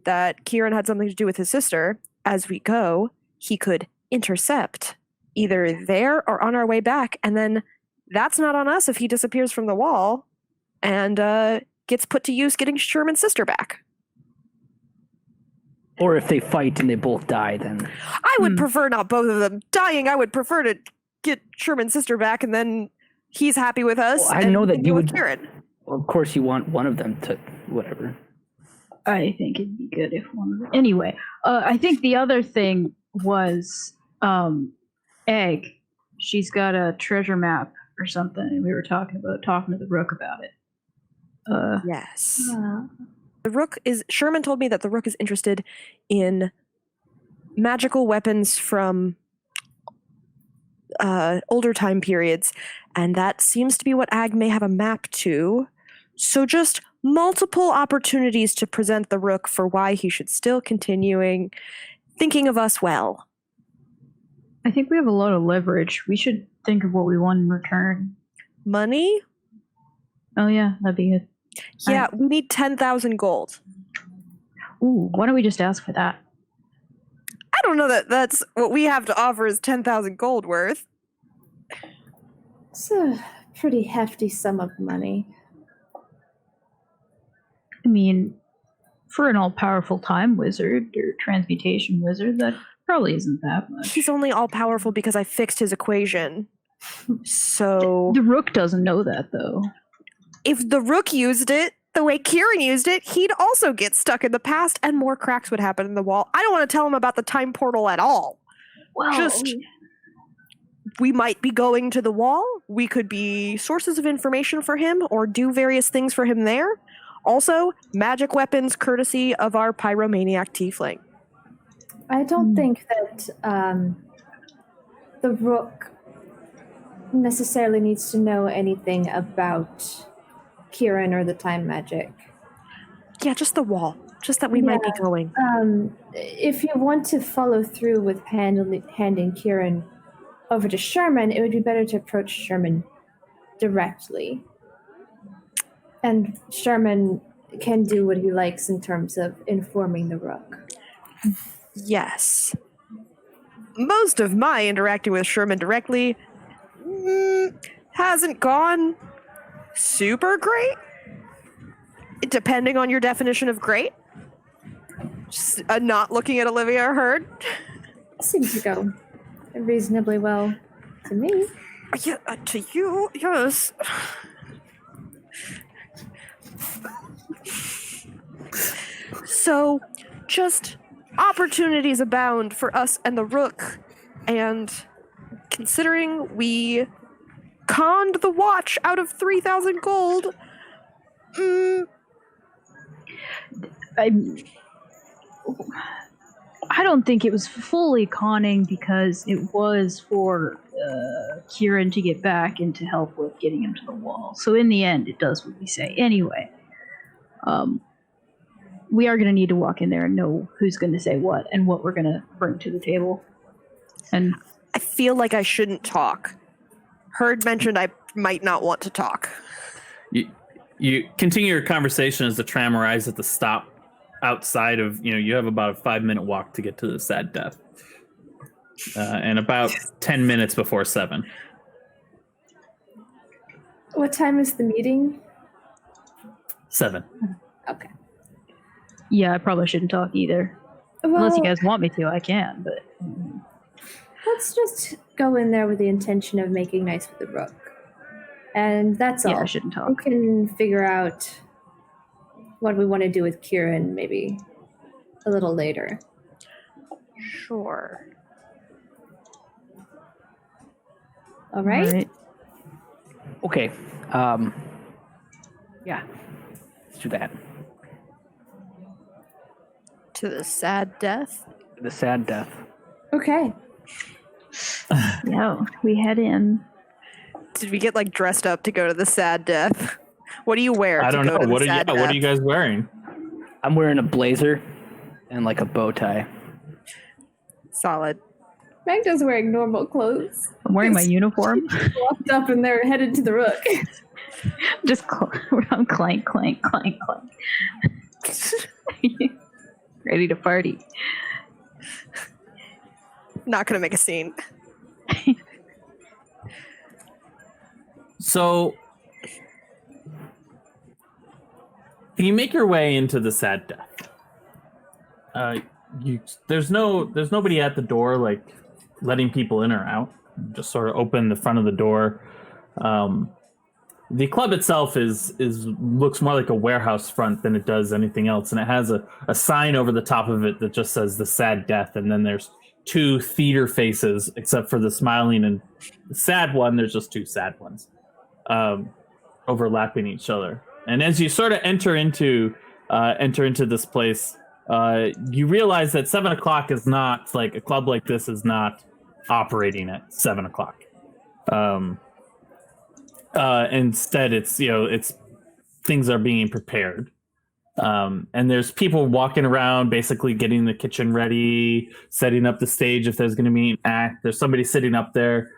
that Kieran had something to do with his sister, as we go, he could intercept either there or on our way back, and then that's not on us if he disappears from the wall and gets put to use getting Sherman's sister back. Or if they fight and they both die, then I would prefer not both of them dying. I would prefer to get Sherman's sister back, and then he's happy with us. Well, I know that you would. Kieran. Well, of course, you want one of them to whatever. I think it'd be good if one of them. Anyway, I think the other thing was Egg. She's got a treasure map or something, and we were talking to the Rook about it. Yes. The Rook is. Sherman told me that the Rook is interested in magical weapons from older time periods, and that seems to be what Ag may have a map to. So just multiple opportunities to present the Rook for why he should still continuing thinking of us well. I think we have a lot of leverage. We should think of what we want in return. Money? Oh yeah, that'd be good. Yeah, we need 10,000 gold. Ooh, why don't we just ask for that? I don't know that that's what we have to offer is 10,000 gold worth. It's a pretty hefty sum of money. I mean, for an all-powerful time wizard or transmutation wizard, that probably isn't that much. He's only all-powerful because I fixed his equation. So... The Rook doesn't know that, though. If the Rook used it the way Kieran used it, he'd also get stuck in the past and more cracks would happen in the wall. I don't want to tell him about the time portal at all. Well, just we might be going to the wall. We could be sources of information for him or do various things for him there. Also, magic weapons courtesy of our pyromaniac tiefling. I don't think that the Rook necessarily needs to know anything about Kieran or the time magic. Yeah, just the wall. Just that we might be going. If you want to follow through with handing Kieran over to Sherman, it would be better to approach Sherman directly. And Sherman can do what he likes in terms of informing the Rook. Yes. Most of my interacting with Sherman directly hasn't gone super great, depending on your definition of great. Just not looking at Olivia or Heard. Seems to go reasonably well to me. Yeah, to you, yes. So, just opportunities abound for us and the Rook, and considering we conned the watch out of 3,000 gold, I don't think it was fully conning because it was for Kieran to get back and to help with getting him to the wall. So in the end, it does what we say. Anyway, we are going to need to walk in there and know who's going to say what and what we're going to bring to the table. And I feel like I shouldn't talk. Heard mentioned I might not want to talk. You continue your conversation as the tram arrives at the stop outside of, you have about a 5-minute walk to get to the sad death. And about 10 minutes before 7. What time is the meeting? 7. Okay. yeah, I probably shouldn't talk either. Well, Unless you guys want me to, I can, but... let's just go in there with the intention of making nice with the Rook. And that's all. Yeah, I shouldn't talk. We can figure out what we want to do with Kieran maybe a little later. Sure. All right? Okay. Yeah. Let's do that. To the sad death? The sad death. Okay. Yeah, we head in. Did we get dressed up to go to the sad death? What do you wear? I don't know. To What the are sad what are death? you guys wearing? I'm wearing a blazer And like a bow tie. Solid. Magda's wearing normal clothes. I'm wearing my uniform. Walked up and they're headed to the rook. Just around clank, clank, clank, clank. Ready to party. Not gonna make a scene. So you make your way into the sad death. There's nobody at the door like letting people in or out. You just sort of open the front of the door. The club itself looks more like a warehouse front than it does anything else, and it has a sign over the top of it that just says the sad death, and then there's two theater faces, except for the smiling and the sad one. There's just two sad ones overlapping each other. And as you sort of enter into this place, you realize that 7 o'clock is not like a club like this is not operating at 7 o'clock. Instead, it's things are being prepared. And there's people walking around, basically getting the kitchen ready, setting up the stage if there's going to be an act. There's somebody sitting up there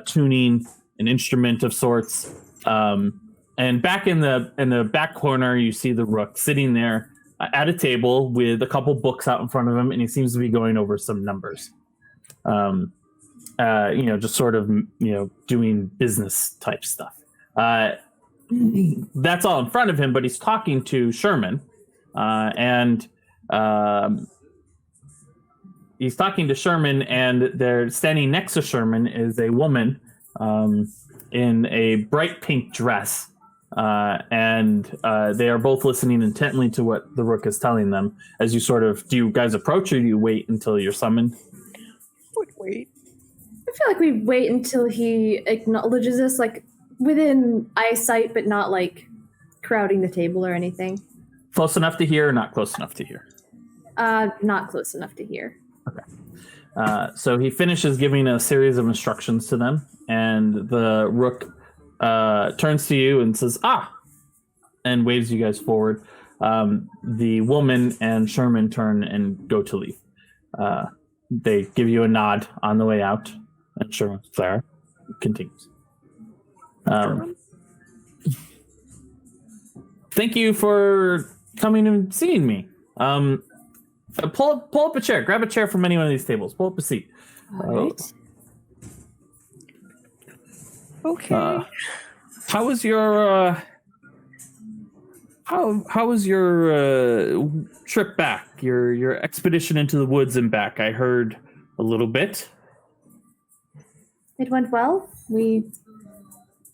tuning an instrument of sorts. And back in the back corner, you see the rook sitting there at a table with a couple books out in front of him, and he seems to be going over some numbers. Just sort of doing business type stuff. That's all in front of him, but he's talking to Sherman, and he's talking to Sherman, and they're standing next to Sherman is a woman in a bright pink dress, and they are both listening intently to what the rook is telling them. As you do you guys approach, or do you wait until you're summoned? Wait. I feel like we wait until he acknowledges us, like within eyesight, but not like crowding the table or anything. Close enough to hear, or not close enough to hear? Not close enough to hear. Okay. So he finishes giving a series of instructions to them, and the rook turns to you and says, "Ah," and waves you guys forward. The woman and Sherman turn and go to leave. They give you a nod on the way out, and Sherman, Clara, continues. Thank you for coming and seeing me. Pull up a chair. Grab a chair from any one of these tables. Pull up a seat. All right. Okay. How was your how was your trip back? Your expedition into the woods and back? I heard a little bit. It went well. We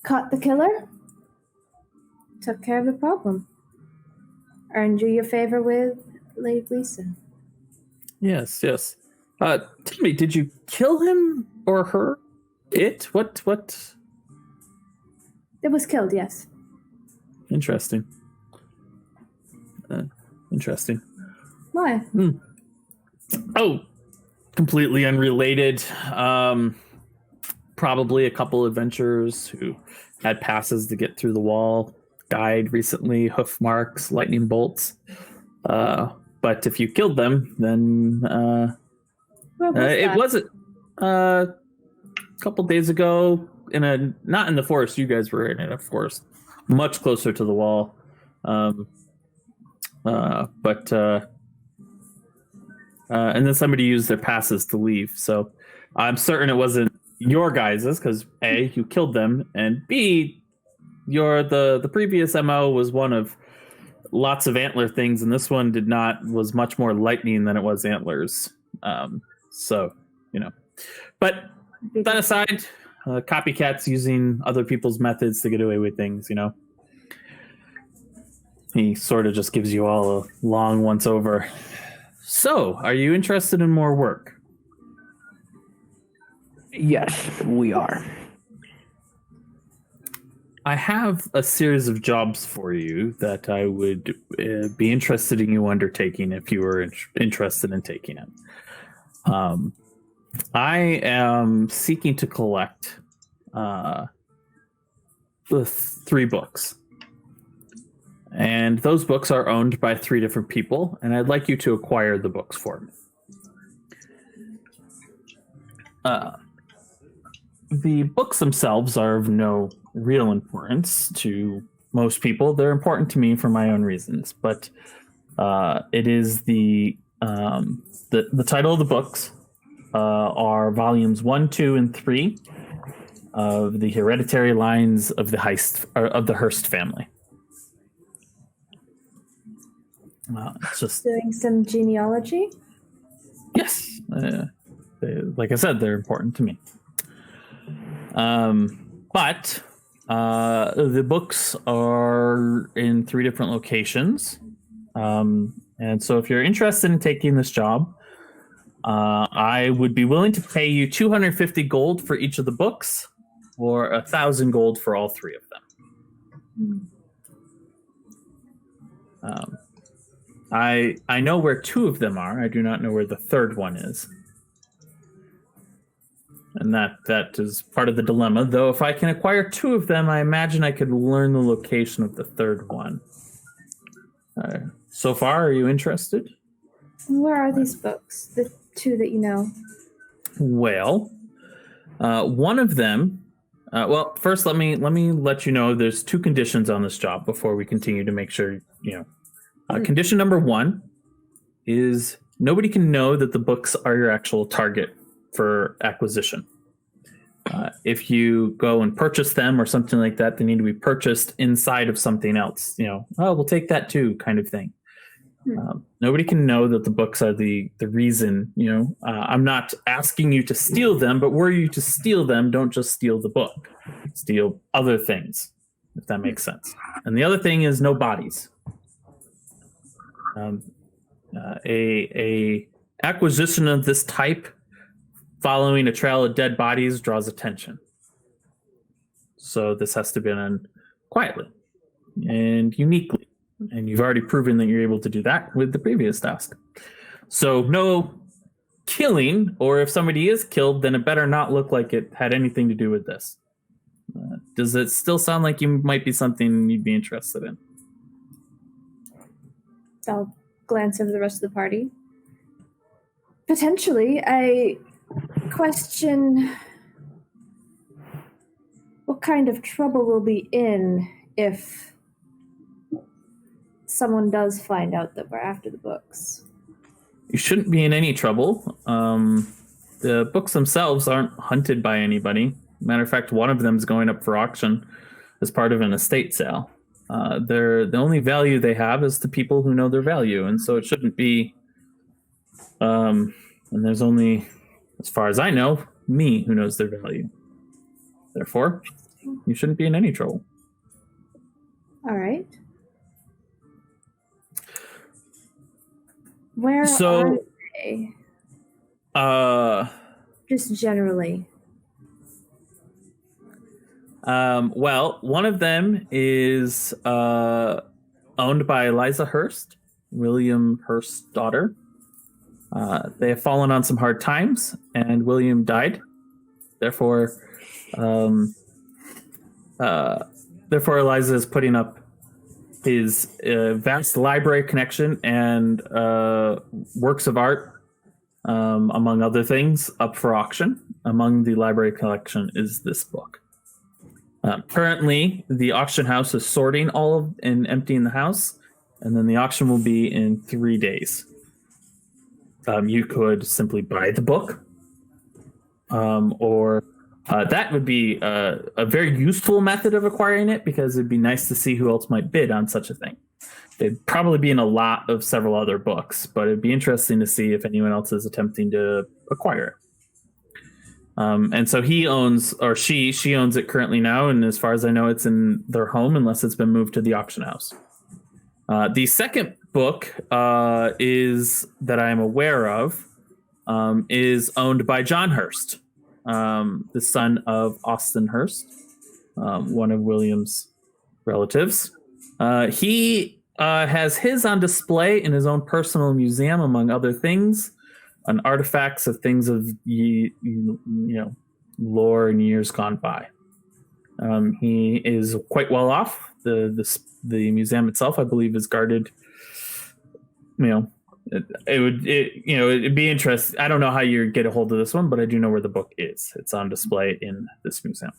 caught the killer. Took care of the problem. Earned you your favor with Lady Lisa. Yes. Tell me, did you kill him or her? It? What? It was killed, yes. Interesting. Interesting. Why? Oh, completely unrelated. Probably a couple adventurers who had passes to get through the wall died recently, hoof marks, lightning bolts. But if you killed them, then it wasn't a couple days ago not in the forest. You guys were in a forest much closer to the wall. And then somebody used their passes to leave. So I'm certain it wasn't your guys's, because A, you killed them, and B, the previous MO was one of lots of antler things, and this one was much more lightning than it was antlers. But that aside, copycats using other people's methods to get away with things, He sort of just gives you all a long once over. So, are you interested in more work? Yes, we are. I have a series of jobs for you that I would be interested in you undertaking if you were interested in taking it. I am seeking to collect the 3 books. And those books are owned by 3 different people, and I'd like you to acquire the books for me. The books themselves are of no real importance to most people. They're important to me for my own reasons, but it is the title of the books are volumes 1, 2, and 3 of the hereditary lines of the Hearst family. It's just Doing some genealogy? yes. Like I said, they're important to me. But the books are in 3 different locations. And so if you're interested in taking this job, I would be willing to pay you 250 gold for each of the books, or 1,000 gold for all 3 of them. I know where 2 of them are. I do not know where the 3rd one is. And that is part of the dilemma. Though if I can acquire 2 of them, I imagine I could learn the location of the 3rd one. So far, are you interested? Where are these books? The 2 that you know? Well, one of them. Well, first let me let you know there's 2 conditions on this job before we continue to make sure you know. Condition number 1 is nobody can know that the books are your actual target for acquisition. If you go and purchase them or something like that, they need to be purchased inside of something else. We'll take that too, kind of thing. Nobody can know that the books are the reason. I'm not asking you to steal them, but were you to steal them, don't just steal the book. Steal other things, if that makes sense. And the other thing is no bodies. A acquisition of this type following a trail of dead bodies draws attention. So this has to be done quietly and uniquely. And you've already proven that you're able to do that with the previous task. So no killing, or if somebody is killed, then it better not look like it had anything to do with this. Does it still sound like you might be something you'd be interested in? I'll glance over the rest of the party. Potentially. I question what kind of trouble we'll be in if someone does find out that we're after the books. You shouldn't be in any trouble. The books themselves aren't hunted by anybody. Matter of fact, one of them is going up for auction as part of an estate sale. The only value they have is to people who know their value, and so it shouldn't be. And there's only, as far as I know, me who knows their value. Therefore, you shouldn't be in any trouble. All right. Where are they? Just generally. Well, one of them is owned by Eliza Hearst, William Hearst's daughter. They have fallen on some hard times, and William died. Therefore, Eliza is putting up his vast library collection and works of art, among other things, up for auction. Among the library collection is this book. Currently, the auction house is sorting all of and emptying the house, and then the auction will be in 3 days. You could simply buy the book, or that would be a very useful method of acquiring it, because it'd be nice to see who else might bid on such a thing. It'd probably be in a lot of several other books, but it'd be interesting to see if anyone else is attempting to acquire it. And so he owns, or she owns it currently now, and as far as I know, it's in their home unless it's been moved to the auction house. The second book is that I am aware of is owned by John Hearst, the son of Austin Hearst, one of William's relatives. He has his on display in his own personal museum, among other things, on artifacts of things of lore and years gone by. He is quite well off. The museum itself, I believe, is guarded. It'd be interesting. I don't know how you get a hold of this one, but I do know where the book is. It's on display in this museum.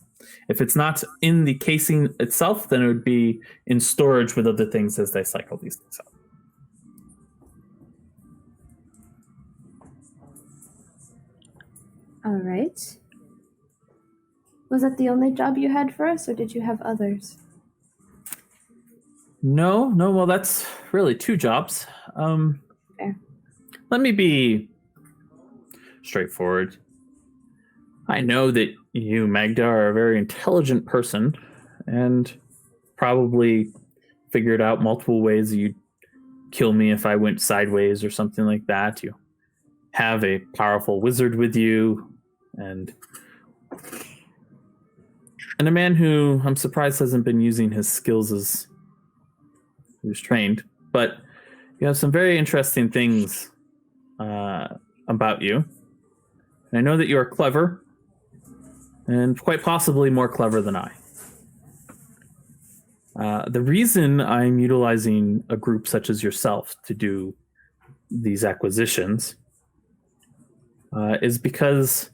If it's not in the casing itself, then it would be in storage with other things as they cycle these things out. All right. Was that the only job you had for us, or did you have others? No. Well, that's really 2 jobs. Fair. Let me be straightforward. I know that you, Magda, are a very intelligent person and probably figured out multiple ways you'd kill me if I went sideways or something like that. You have a powerful wizard with you and a man who I'm surprised hasn't been using his skills as he was trained. But you have some very interesting things about you. And I know that you're clever, and quite possibly more clever than I. The reason I'm utilizing a group such as yourself to do these acquisitions is because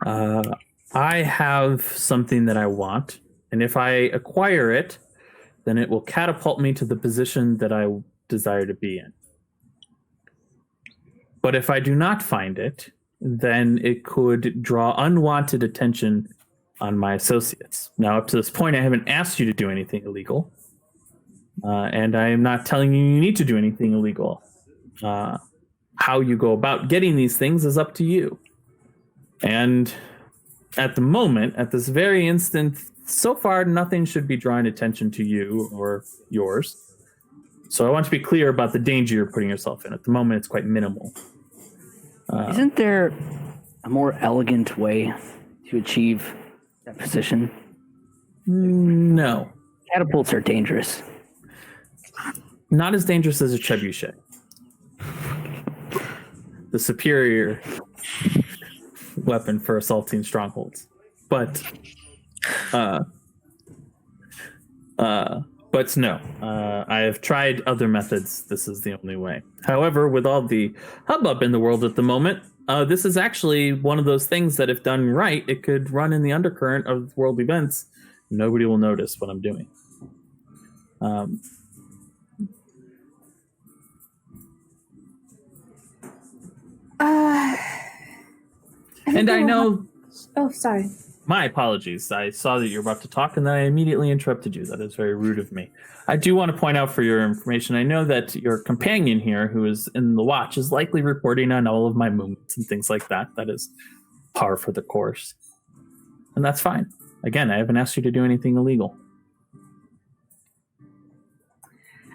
I have something that I want, and if I acquire it, then it will catapult me to the position that I desire to be in. But if I do not find it, then it could draw unwanted attention on my associates. Now, up to this point, I haven't asked you to do anything illegal, and I am not telling you need to do anything illegal. How you go about getting these things is up to you. And at the moment, at this very instant, so far, nothing should be drawing attention to you or yours. So I want to be clear about the danger you're putting yourself in. At the moment, it's quite minimal. Isn't there a more elegant way to achieve that position? No. Catapults are dangerous. Not as dangerous as a trebuchet. The superior weapon for assaulting strongholds. But no, I have tried other methods. This is the only way. However, with all the hubbub in the world at the moment, this is actually one of those things that if done right, it could run in the undercurrent of world events. Nobody will notice what I'm doing. And I know... Oh, sorry. My apologies. I saw that you were about to talk and then I immediately interrupted you. That is very rude of me. I do want to point out for your information, I know that your companion here, who is in the watch, is likely reporting on all of my movements and things like that. That is par for the course. And that's fine. Again, I haven't asked you to do anything illegal.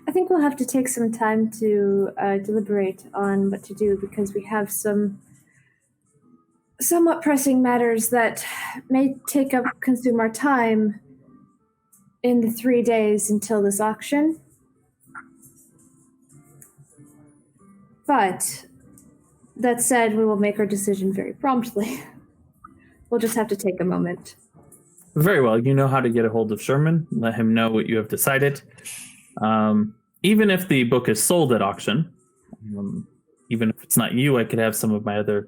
I think we'll have to take some time to deliberate on what to do because we have some somewhat pressing matters that may consume our time in the 3 days until this auction. But that said, we will make our decision very promptly. We'll just have to take a moment. Very well. You know how to get a hold of Sherman. Let him know what you have decided. Even if the book is sold at auction, even if it's not you, I could have some of my other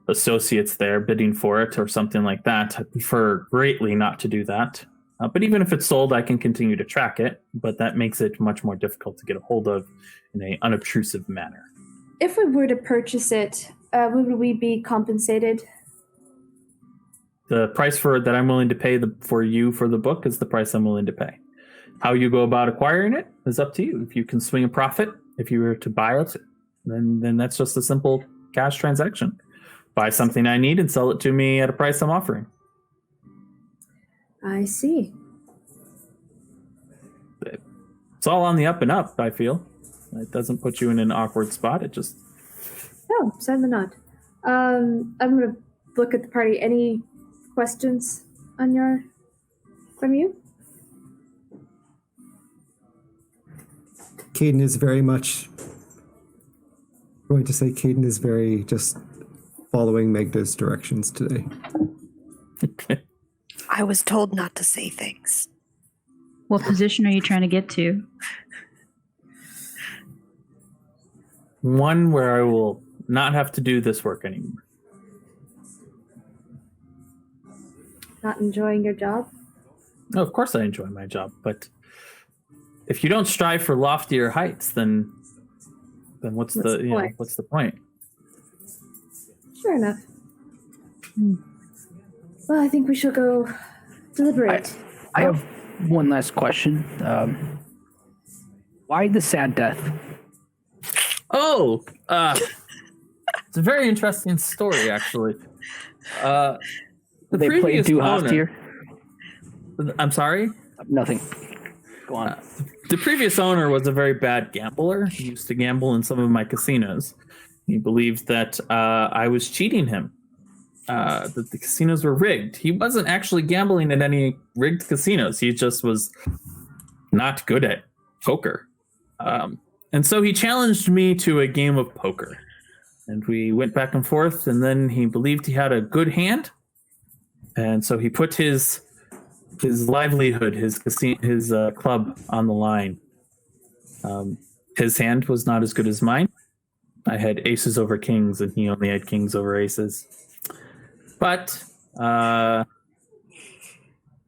associates there bidding for it or something like that. I prefer greatly not to do that. But even if it's sold, I can continue to track it, but that makes it much more difficult to get a hold of in an unobtrusive manner. If we were to purchase it, would we be compensated? The price that I'm willing to pay for you for the book is the price I'm willing to pay. How you go about acquiring it is up to you. If you can swing a profit, if you were to buy it, then that's just a simple cash transaction. Buy something I need and sell it to me at a price I'm offering. I see. It's all on the up and up, I feel. It doesn't put you in an awkward spot. It just... No, certainly not. I'm going to look at the party. Any questions from you? Caden is very much going to say Caden is very just following Magda's directions today. Okay. I I was told not to say things. What position are you trying to get to? One where I will not have to do this work anymore. Not enjoying your job? No, of course I enjoy my job, but if you don't strive for loftier heights, then what's the point? Sure enough. Well, I think we shall go deliberate. I have one last question. Why the sad death? Oh, it's a very interesting story, actually. They played too hot here. I'm sorry? Nothing. Go on. The previous owner was a very bad gambler. He used to gamble in some of my casinos. He believed that I was cheating him, that the casinos were rigged. He wasn't actually gambling at any rigged casinos. He just was not good at poker. And so he challenged me to a game of poker. And we went back and forth, and then he believed he had a good hand. And so he put his livelihood, his club on the line. His hand was not as good as mine. I had aces over kings, and he only had kings over aces. But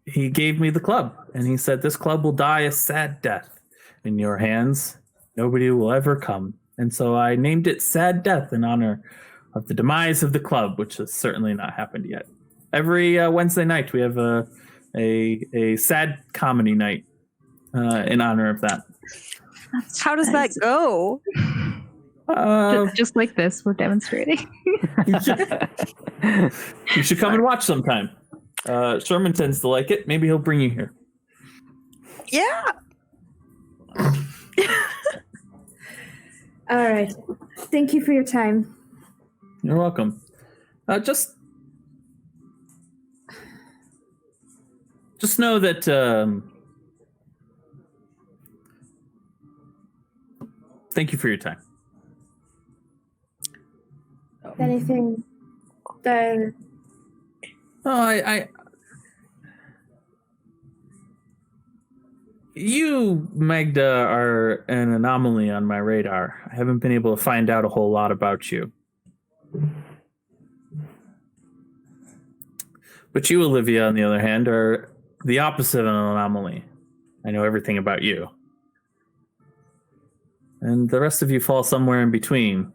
he gave me the club, and he said, "This club will die a sad death in your hands. Nobody will ever come." And so I named it Sad Death in honor of the demise of the club, which has certainly not happened yet. Every Wednesday night, we have a sad comedy night in honor of that. How does that go? Just like this, we're demonstrating. You should come and watch sometime. Sherman tends to like it. Maybe he'll bring you here. Yeah. All right. Thank you for your time. You're welcome. Just know that thank you for your time. Anything that... Oh, you, Magda, are an anomaly on my radar. I haven't been able to find out a whole lot about you. But you, Olivia, on the other hand, are the opposite of an anomaly. I know everything about you. And the rest of you fall somewhere in between.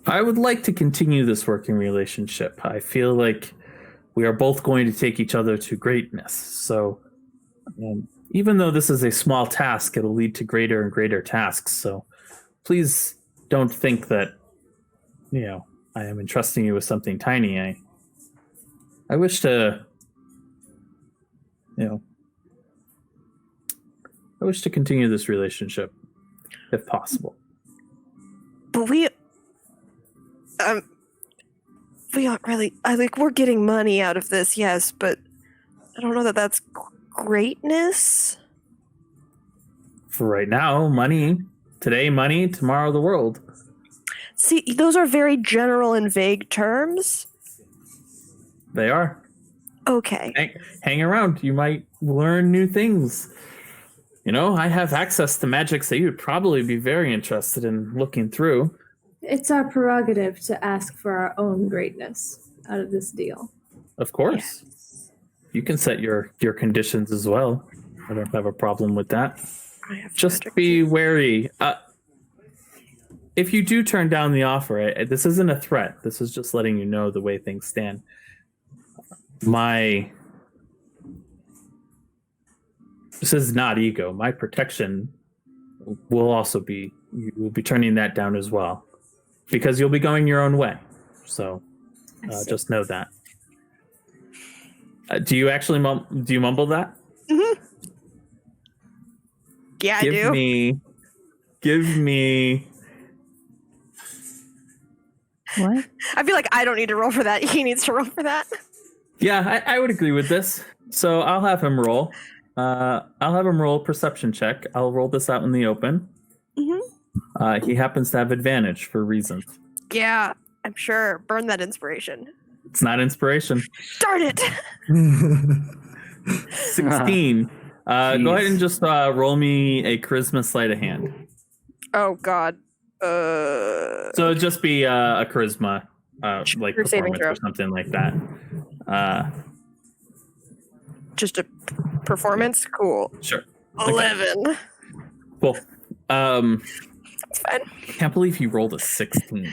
I would like to continue this working relationship. I feel like we are both going to take each other to greatness. So even though this is a small task, it'll lead to greater and greater tasks. So please don't think that, I am entrusting you with something tiny. I wish to, I wish to continue this relationship if possible. But we aren't really. We're getting money out of this, yes, but I don't know that that's greatness. For right now, money. Today, money. Tomorrow, the world. See, those are very general and vague terms. They are. Okay. Hang around. You might learn new things. I have access to magics that you would probably be very interested in looking through. It's our prerogative to ask for our own greatness out of this deal. Of course. Yes. You can set your conditions as well. I don't have a problem with that. Just be wary. If you do turn down the offer, this isn't a threat. This is just letting you know the way things stand. This is not ego. My protection will also be, you will be turning that down as well. Because you'll be going your own way. So just know that. Do you actually mumble that? Mm-hmm. Yeah, I do. Give me. What? I feel like I don't need to roll for that. He needs to roll for that. Yeah, I would agree with this. So I'll have him roll. I'll have him roll a perception check. I'll roll this out in the open. Mm-hmm. He happens to have advantage for reasons. Yeah, I'm sure. Burn that inspiration. It's not inspiration. Darn it! 16. Go ahead and just roll me a charisma sleight of hand. Oh God. So it'd just be a charisma, like Your saving performance or something like that. Just a performance? Cool. Sure. 11. Okay. Cool. That's fine. I can't believe he rolled a 16.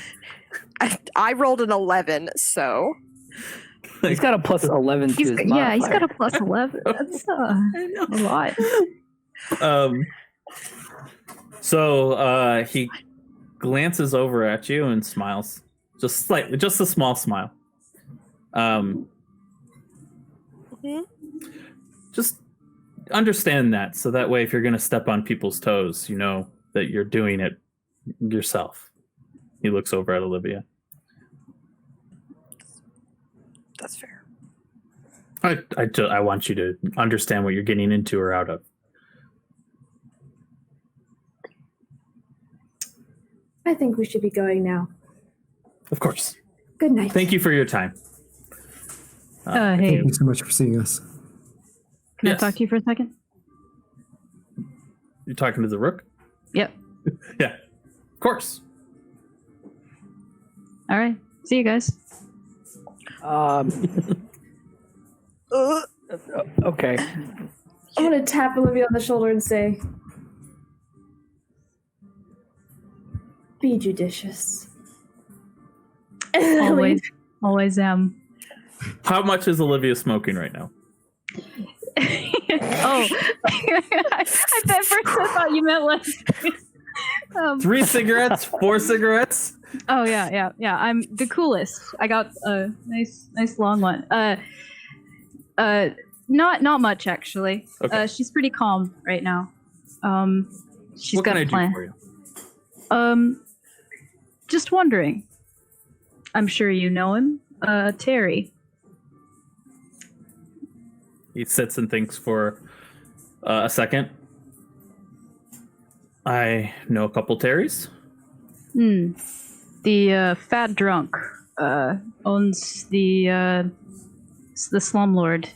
I rolled an 11, so. He's got a plus 11 to his modifier. He's got a plus 11. That's a lot. So he glances over at you and smiles. Just slightly, just a small smile. Just understand that, so that way if you're going to step on people's toes, you know that you're doing it yourself. He looks over at Olivia. That's fair. I want you to understand what you're getting into or out of. I think we should be going now. Of course. Good night. Thank you for your time. Hey, Thank you so much for seeing us. can Yes. I talk to you for a second? You're talking to the rook? Yep. Yeah. Of course. All right. See you guys. Okay. I'm going to tap Olivia on the shoulder and say, be judicious. Always am. How much is Olivia smoking right now? Oh, I bet first I thought you meant like 3 cigarettes? 4 cigarettes? Oh yeah. I'm the coolest. I got a nice long one. Not much actually. Okay. She's pretty calm right now. She's What got can I a plan. do for you? Just wondering. I'm sure you know him, Terry. He sits and thinks for a second. I know a couple Terrys. The fat drunk owns the slumlord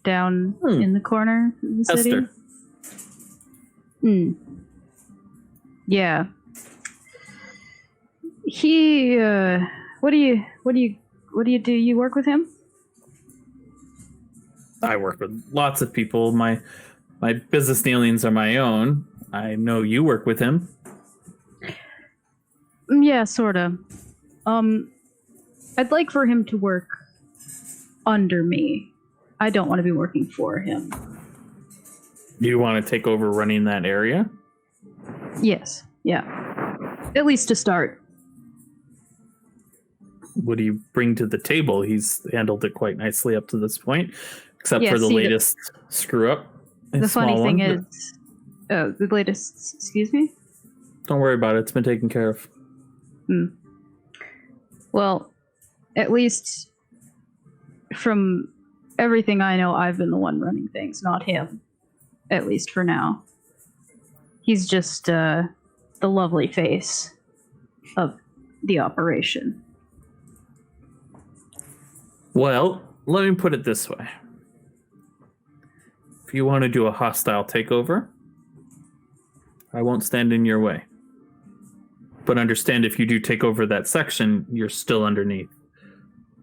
down in the corner of the city. Esther. Yeah. He what do you do? You work with him? I work with lots of people. My business dealings are my own. I know you work with him. Yeah, sorta. I'd like for him to work under me. I don't want to be working for him. Do you want to take over running that area? Yes. Yeah. At least to start. What do you bring to the table? He's handled it quite nicely up to this point, except Yeah, for the see, latest screw up. The funny thing is, the latest. Excuse me. Don't worry about it. It's been taken care of. Well, at least from everything I know, I've been the one running things, not him. At least for now. He's just the lovely face of the operation. Well, let me put it this way. If you want to do a hostile takeover, I won't stand in your way. But understand, if you do take over that section, you're still underneath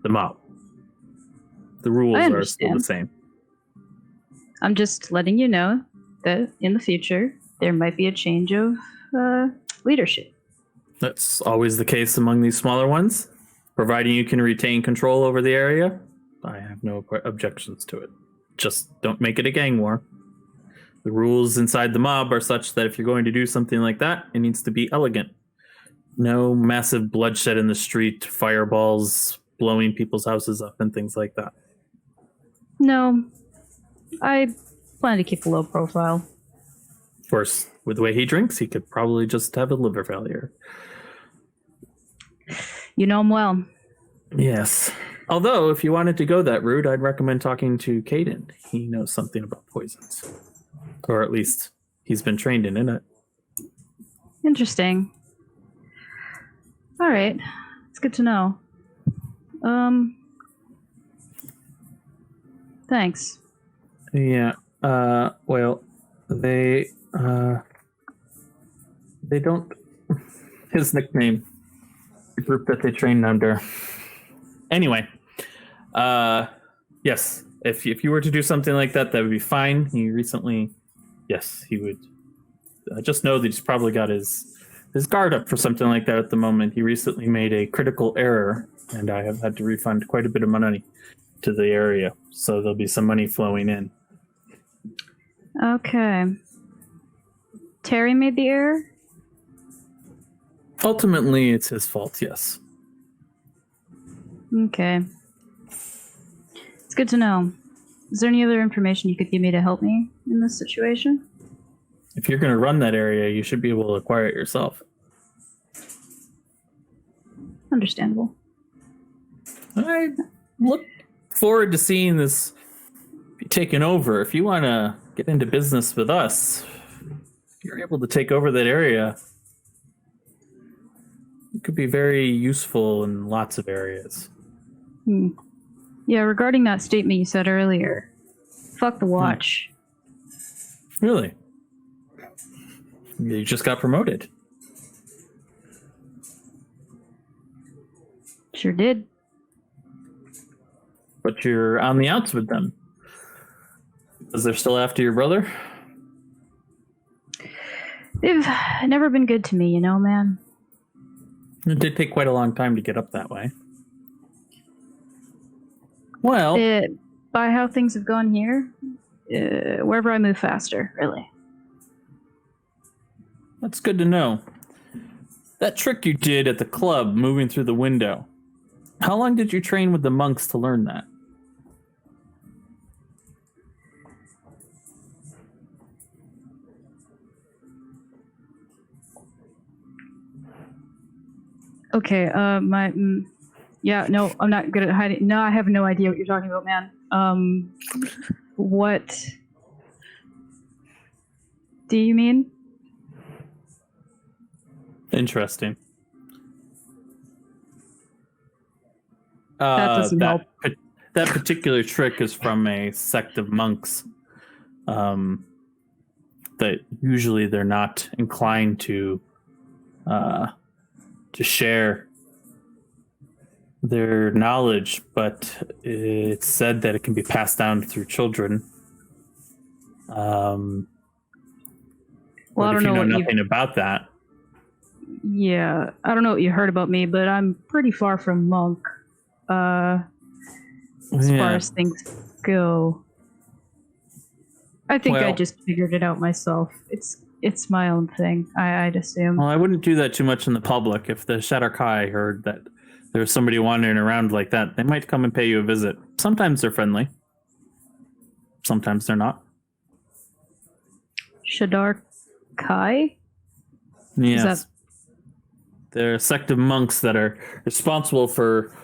the mob. The rules are still the same. I'm just letting you know that in the future, there might be a change of leadership. That's always the case among these smaller ones. Providing you can retain control over the area, I have no objections to it. Just don't make it a gang war. The rules inside the mob are such that if you're going to do something like that, it needs to be elegant. No massive bloodshed in the street, fireballs blowing people's houses up and things like that. No, I plan to keep a low profile. Of course, with the way he drinks, he could probably just have a liver failure. You know him well. Yes. Although, if you wanted to go that route, I'd recommend talking to Caden. He knows something about poisons. Or at least, he's been trained in it. Interesting. All right. It's good to know. Thanks. Yeah. Well, they don't. His nickname, the group that they trained under. Anyway, yes. If you were to do something like that, that would be fine. He recently, yes, he would. Just know that he's probably got his guard up for something like that at the moment. He recently made a critical error, and I have had to refund quite a bit of money to the area, so there'll be some money flowing in. Okay. Terry made the error? Ultimately, it's his fault, yes. Okay. It's good to know. Is there any other information you could give me to help me in this situation? If you're going to run that area, you should be able to acquire it yourself. Understandable. I look forward to seeing this be taken over. If you want to get into business with us, if you're able to take over that area, it could be very useful in lots of areas. Yeah, regarding that statement you said earlier, fuck the watch. Really? You just got promoted. Sure did. But you're on the outs with them. Because they're still after your brother? They've never been good to me, you know, man. It did take quite a long time to get up that way. Well, by how things have gone here, wherever I move faster, really. that's good to know. That trick you did at the club, moving through the window, how long did you train with the monks to learn that? Okay, yeah, no, I'm not good at hiding. No, I have no idea what you're talking about, man. What do you mean? Interesting. That doesn't help. That particular trick is from a sect of monks that usually they're not inclined to share their knowledge, but it's said that it can be passed down through children. Well, I don't if you know know what nothing about that. Yeah, I don't know what you heard about me, but I'm pretty far from monk. As far as things go. I think I just figured it out myself. It's my own thing, I'd assume. Well, I wouldn't do that too much in the public. If the Shadar-kai heard that there's somebody wandering around like that, they might come and pay you a visit. Sometimes they're friendly. Sometimes they're not. Shadar-kai? Yes. They're a sect of monks that are responsible for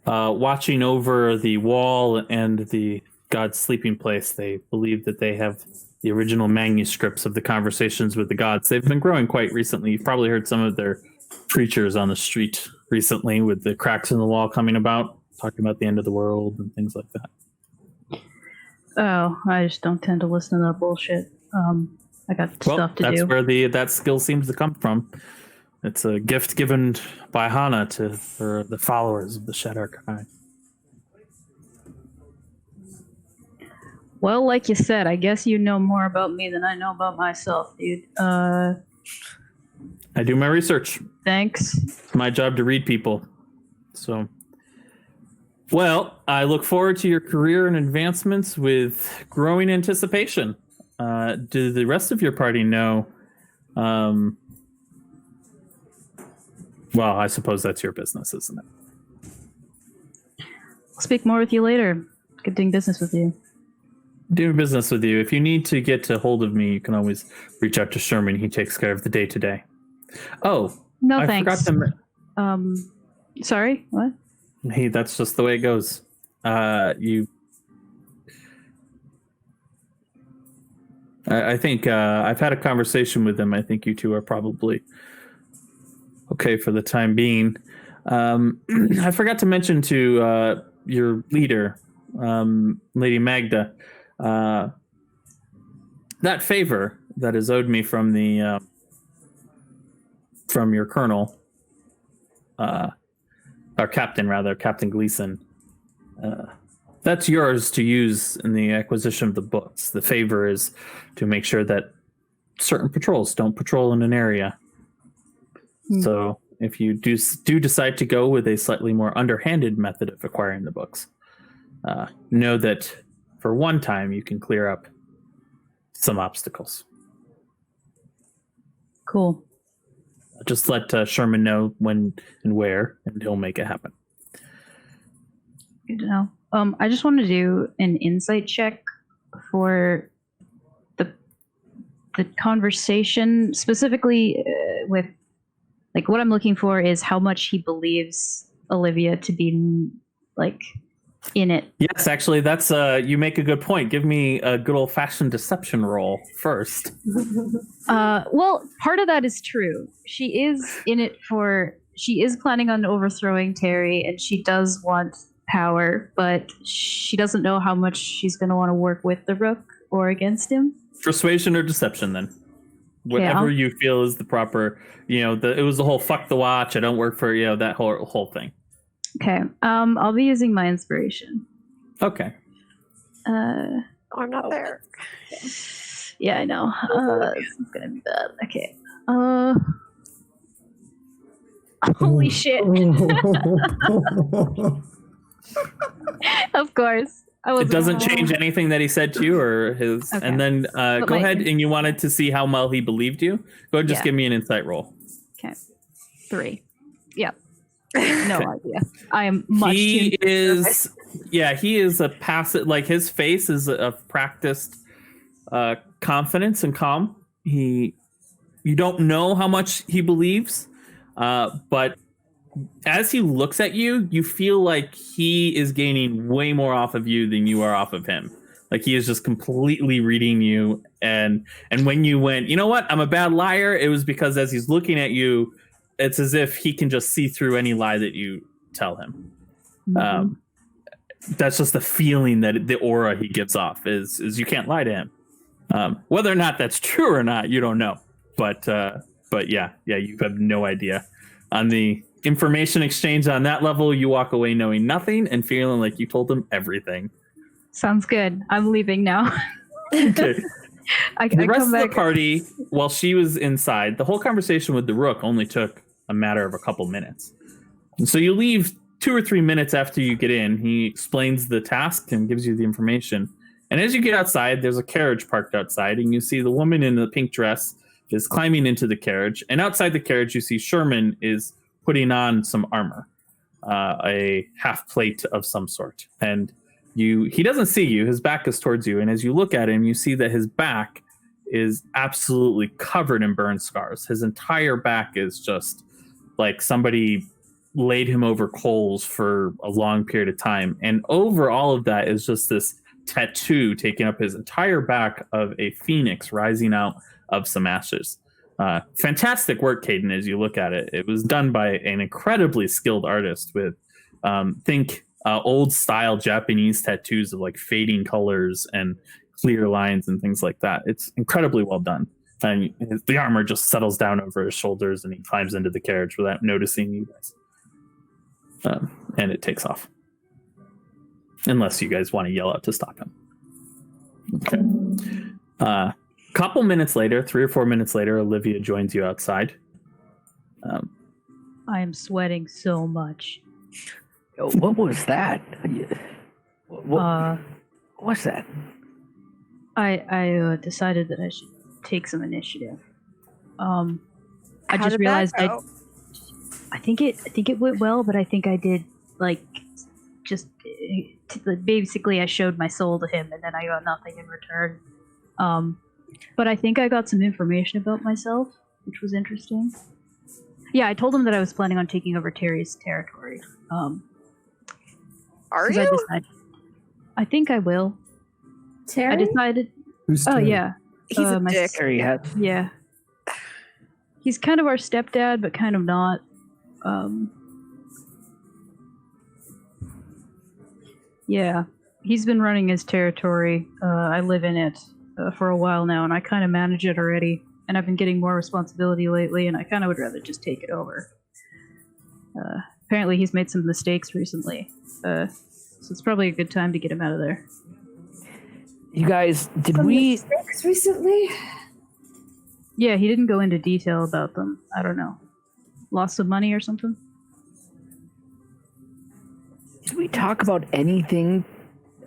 watching over the wall and the god's sleeping place. They believe that they have the original manuscripts of the conversations with the gods. They've been growing quite recently. You've probably heard some of their preachers on the street recently with the cracks in the wall coming about, talking about the end of the world and things like that. Oh, I just don't tend to listen to that bullshit. I got stuff to do. That's where that skill seems to come from. It's a gift given by Hana for the followers of the Shadar-kai. Well, like you said, I guess you know more about me than I know about myself, dude. I do my research. Thanks. It's my job to read people. So, well, I look forward to your career and advancements with growing anticipation. Do the rest of your party know? Well, I suppose that's your business, isn't it? I'll speak more with you later. Good doing business with you. Doing business with you. If you need to get a hold of me, you can always reach out to Sherman. He takes care of the day-to-day. Oh, no, I thanks. Forgot to sorry, what? Hey, that's just the way it goes. I think I've had a conversation with them. I think you two are probably okay for the time being. I forgot to mention to your leader, Lady Magda, that favor that is owed me from the from your colonel, or captain rather, Captain Gleason. That's yours to use in the acquisition of the books. The favor is to make sure that certain patrols don't patrol in an area. So if you do decide to go with a slightly more underhanded method of acquiring the books, know that for one time you can clear up some obstacles. Cool. Just let Sherman know when and where, and he'll make it happen. Good to know. I just want to do an insight check for the conversation, specifically with, like, what I'm looking for is how much he believes Olivia to be, like, in it. Yes, actually, that's you make a good point. Give me a good old-fashioned deception roll first. Well, part of that is true. She is in it for. She is planning on overthrowing Terry, and she does want power, but she doesn't know how much she's going to want to work with the Rook or against him. Persuasion or deception, then. Whatever you feel is the proper. It was the whole "fuck the watch." I don't work for that whole thing. Okay. I'll be using my inspiration. Okay. I'm not there. Okay. Yeah, I know. This is gonna be bad. Okay. Holy shit. Of course. It doesn't change anything that he said to you or his. Okay. And then go ahead, and you wanted to see how well he believed you. Go ahead and just give me an insight roll. Okay. 3. Yep. No idea. I am much he is a passive, like his face is a practiced confidence and calm. You don't know how much he believes, but as he looks at you, you feel like he is gaining way more off of you than you are off of him. Like he is just completely reading you. And when you went, you know what, I'm a bad liar, it was because as he's looking at you, it's as if he can just see through any lie that you tell him. Mm-hmm. That's just the feeling that the aura he gives off is you can't lie to him. Whether or not that's true or not, you don't know. But yeah, you have no idea. On the information exchange on that level, you walk away knowing nothing and feeling like you told him everything. Sounds good. I'm leaving now. Okay. The rest of the party, while she was inside, the whole conversation with the Rook only took a matter of a couple minutes. And so you leave 2 or 3 minutes after you get in. He explains the task and gives you the information. And as you get outside, there's a carriage parked outside, and you see the woman in the pink dress is climbing into the carriage. And outside the carriage, you see Sherman is putting on some armor, a half plate of some sort. And he doesn't see you. His back is towards you. And as you look at him, you see that his back is absolutely covered in burn scars. His entire back is just like somebody laid him over coals for a long period of time. And over all of that is just this tattoo taking up his entire back of a phoenix rising out of some ashes. Fantastic work, Caden, as you look at it. It was done by an incredibly skilled artist with, old style Japanese tattoos of like fading colors and clear lines and things like that. It's incredibly well done. And the armor just settles down over his shoulders and he climbs into the carriage without noticing you guys. And it takes off. Unless you guys want to yell out to stop him. Okay. Couple minutes later, 3 or 4 minutes later, Olivia joins you outside. I am sweating so much. What was that? What's that? I decided that I should take some initiative. I just realized I think it went well, but I think I did basically I showed my soul to him and then I got nothing in return. But I think I got some information about myself, which was interesting. Yeah, I told him that I was planning on taking over Terry's territory. Are you? I think I will. Terry? I decided. Who's Terry? Oh yeah, He's a dick. Terry has. Yeah. He's kind of our stepdad, but kind of not. Yeah. He's been running his territory. I live in it for a while now, and I kind of manage it already. And I've been getting more responsibility lately, and I kind of would rather just take it over. Apparently, he's made some mistakes recently, so it's probably a good time to get him out of there. You guys, did Some we? mistakes recently? Yeah, he didn't go into detail about them. I don't know. Lost some money or something? Did we talk about anything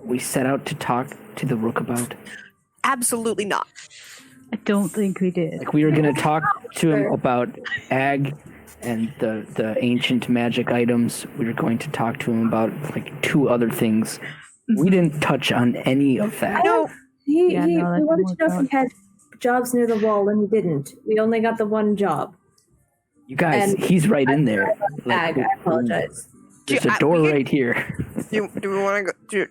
we set out to talk to the Rook about? Absolutely not. I don't think we did. Like we were going to talk to him about ag and the ancient magic items. We were going to talk to him about like 2 other things. We didn't touch on any of that. No, he Yeah, no, that we wanted didn't to know work if he had jobs near the wall, and he didn't. We only got the one job. You guys, And he's right in there. Ag, I apologize. There's a door right here. Do we want to go?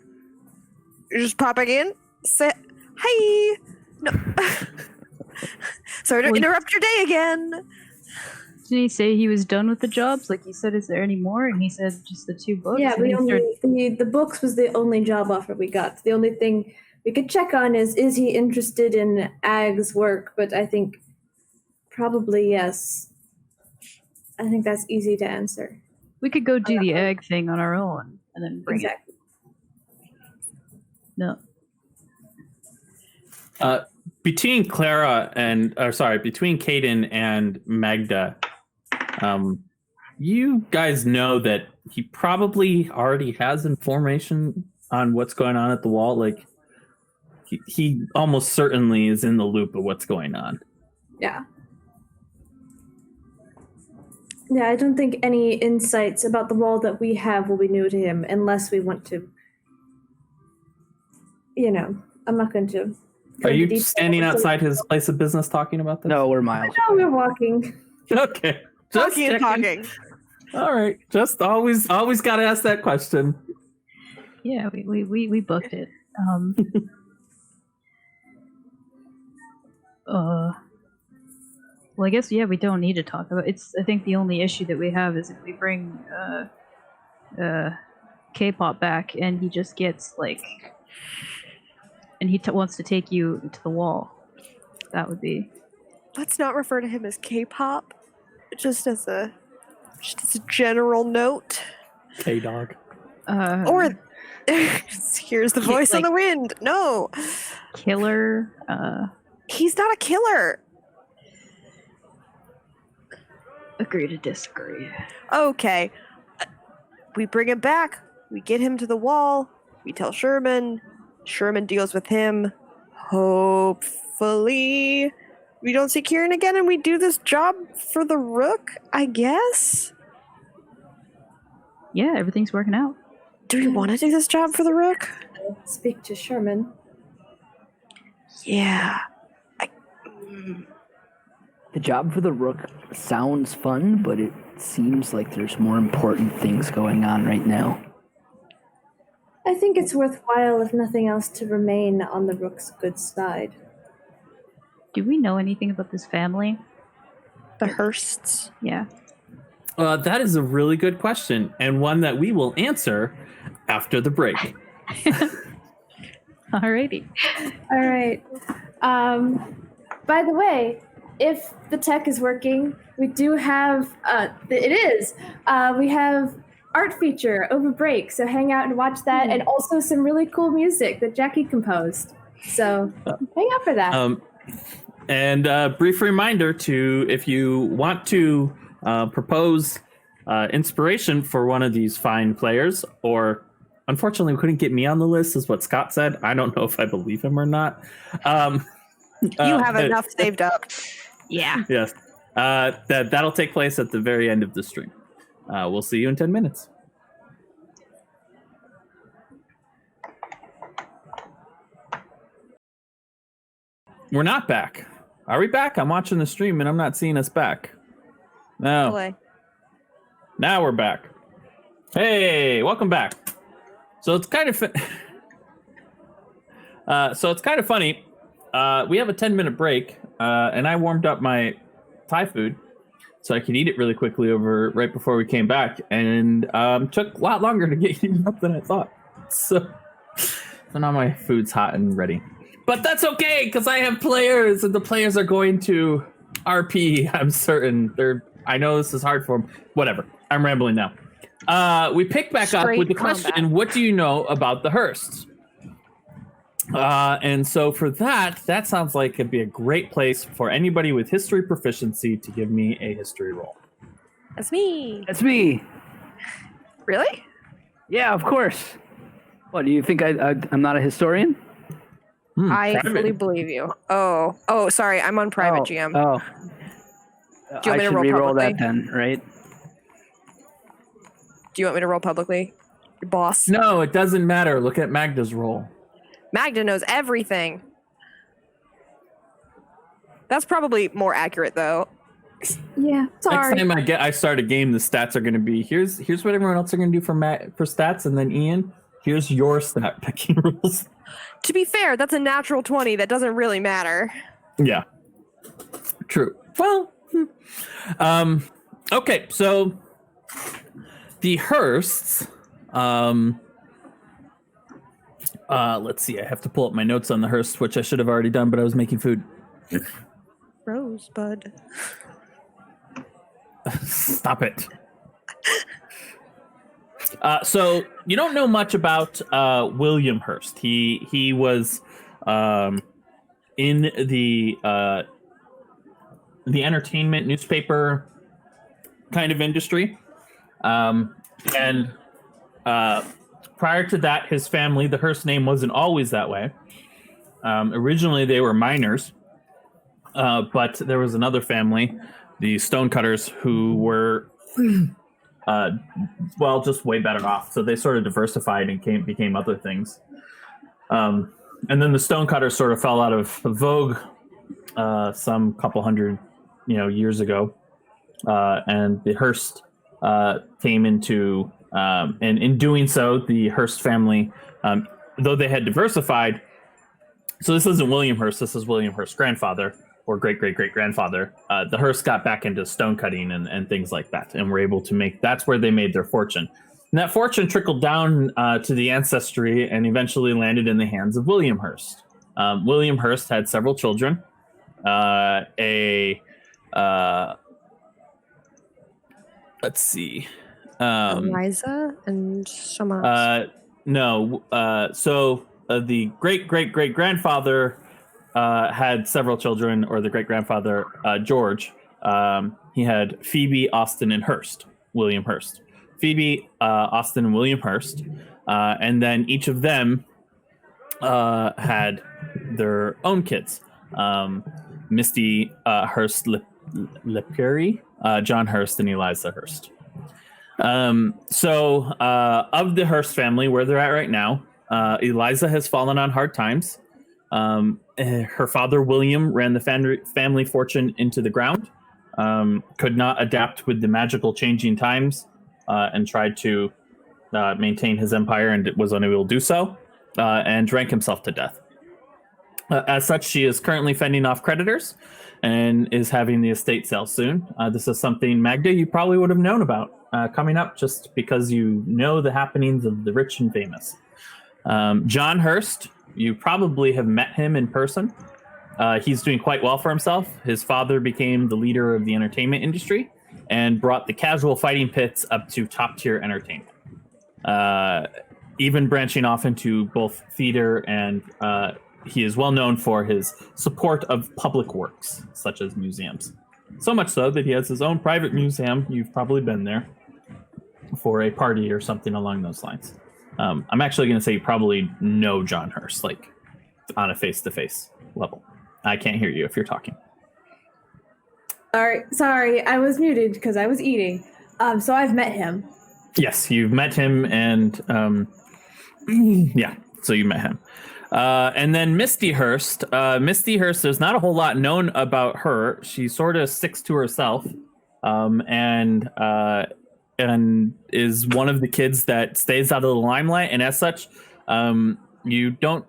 You're just popping in? Say hi. No. Sorry to interrupt your day again. Didn't he say he was done with the jobs? Like, he said, is there any more? And he said just the 2 books. Yeah, and we he only the books was the only job offer we got. The only thing we could check on is he interested in Ag's work? But I think probably yes. I think that's easy to answer. We could go do the egg thing on our own and then bring Exactly. it. No. Between between Caden and Magda, you guys know that he probably already has information on what's going on at the wall. Like, he almost certainly is in the loop of what's going on. Yeah. Yeah, I don't think any insights about the wall that we have will be new to him unless we want to. I'm not going to. Are you standing outside his place of business talking about this? No, we're miles. No, we're walking. Okay. Just Talking and checking. talking. All right. Just always got to ask that question. Yeah, we booked it. Well, I guess, yeah, we don't need to talk about it. I think the only issue that we have is if we bring K-pop back and he just gets, like, and he wants to take you to the wall. That would be... Let's not refer to him as K-pop, just as a general note. K-Dog. Or here's the voice on the wind. No. Killer. He's not a killer. Agree to disagree. Okay. We bring him back. We get him to the wall. We tell Sherman. Sherman deals with him. Hopefully, we don't see Kieran again and we do this job for the Rook, I guess? Yeah, everything's working out. Do we want to do this job for the Rook? Speak to Sherman. Yeah. The job for the Rook sounds fun, but it seems like there's more important things going on right now. I think it's worthwhile, if nothing else, to remain on the Rook's good side. Do we know anything about this family? The Hursts. Yeah. That is a really good question, and one that we will answer after the break. Alrighty. All right. By the way, if the tech is working, we do have, it is, we have art feature over break, so hang out and watch that, and also some really cool music that Jackie composed. So hang out for that. And a brief reminder to, if you want to propose inspiration for one of these fine players, or unfortunately we couldn't get me on the list, is what Scott said. I don't know if I believe him or not. You have enough saved up. Yeah. Yes. That'll take place at the very end of the stream. We'll see you in 10 minutes. We're not back. Are we back? I'm watching the stream and I'm not seeing us back. No. Boy. Now we're back. Hey, welcome back. So it's kind of funny. We have a 10-minute break, and I warmed up my Thai food so I could eat it really quickly right before we came back, and took a lot longer to get eaten up than I thought. So So now my food's hot and ready. But that's okay, because I have players, and the players are going to RP, I'm certain. I know this is hard for them. Whatever. I'm rambling now. We pick back up with the question, what do you know about the Hearsts? And so for that sounds like it'd be a great place for anybody with history proficiency to give me a history roll. That's me. That's me. Really? Yeah, of course. What, do you think I'm not a historian? I fully believe you. Oh, sorry. I'm on private GM. Oh. Do you want me to roll re-roll publicly? that then, right? Do you want me to roll publicly? Your boss. No, it doesn't matter. Look at Magda's roll. Magda knows everything. That's probably more accurate, though. Yeah, sorry. Next time I start a game, the stats are going to be here's what everyone else are going to do for stats, and then Ian, here's your stat picking rules. To be fair, that's a natural 20. That doesn't really matter. Yeah, true. Well, okay, so the Hearsts. Let's see. I have to pull up my notes on the Hearsts, which I should have already done, but I was making food. Rosebud. Stop it. So you don't know much about William Hearst. He was in the entertainment newspaper kind of industry, and prior to that, his family, the Hearst name wasn't always that way. Originally, they were miners, but there was another family, the Stonecutters, who were, just way better off. So they sort of diversified and became other things. And then the Stonecutters sort of fell out of vogue some couple hundred, years ago. And the Hearst came into, and in doing so, the Hearst family, though they had diversified, so this isn't William Hearst, this is William Hearst's grandfather, or great-great-great-grandfather. The Hearsts got back into stonecutting and things like that, and were able to that's where they made their fortune. And that fortune trickled down to the ancestry and eventually landed in the hands of William Hearst. William Hearst had several children. Let's see. Eliza and someone else. No. So the great-great-great-grandfather had several children, or the great-grandfather, George. He had Phoebe, Austin, and Hearst, William Hearst. Phoebe, Austin, and William Hearst. And then each of them had their own kids. Misty Hearst Leperi, John Hearst, and Eliza Hearst. So of the Hearst family, where they're at right now, Eliza has fallen on hard times. Her father, William, ran the family fortune into the ground, could not adapt with the magical changing times, and tried to maintain his empire and was unable to do so, and drank himself to death. As such, she is currently fending off creditors and is having the estate sale soon. This is something, Magda, you probably would have known about coming up, just because you know the happenings of the rich and famous. John Hearst, you probably have met him in person. He's doing quite well for himself. His father became the leader of the entertainment industry and brought the casual fighting pits up to top-tier entertainment. Even branching off into both theater and he is well known for his support of public works, such as museums. So much so that he has his own private museum. You've probably been there for a party or something along those lines. I'm actually going to say you probably know John Hearst, like on a face-to-face level. I can't hear you if you're talking. Sorry, I was muted because I was eating. So I've met him. Yes, you've met him, and yeah, so you met him. And then Misty Hearst. Misty Hearst, there's not a whole lot known about her. She sort of sticks to herself, and is one of the kids that stays out of the limelight. And as such, you don't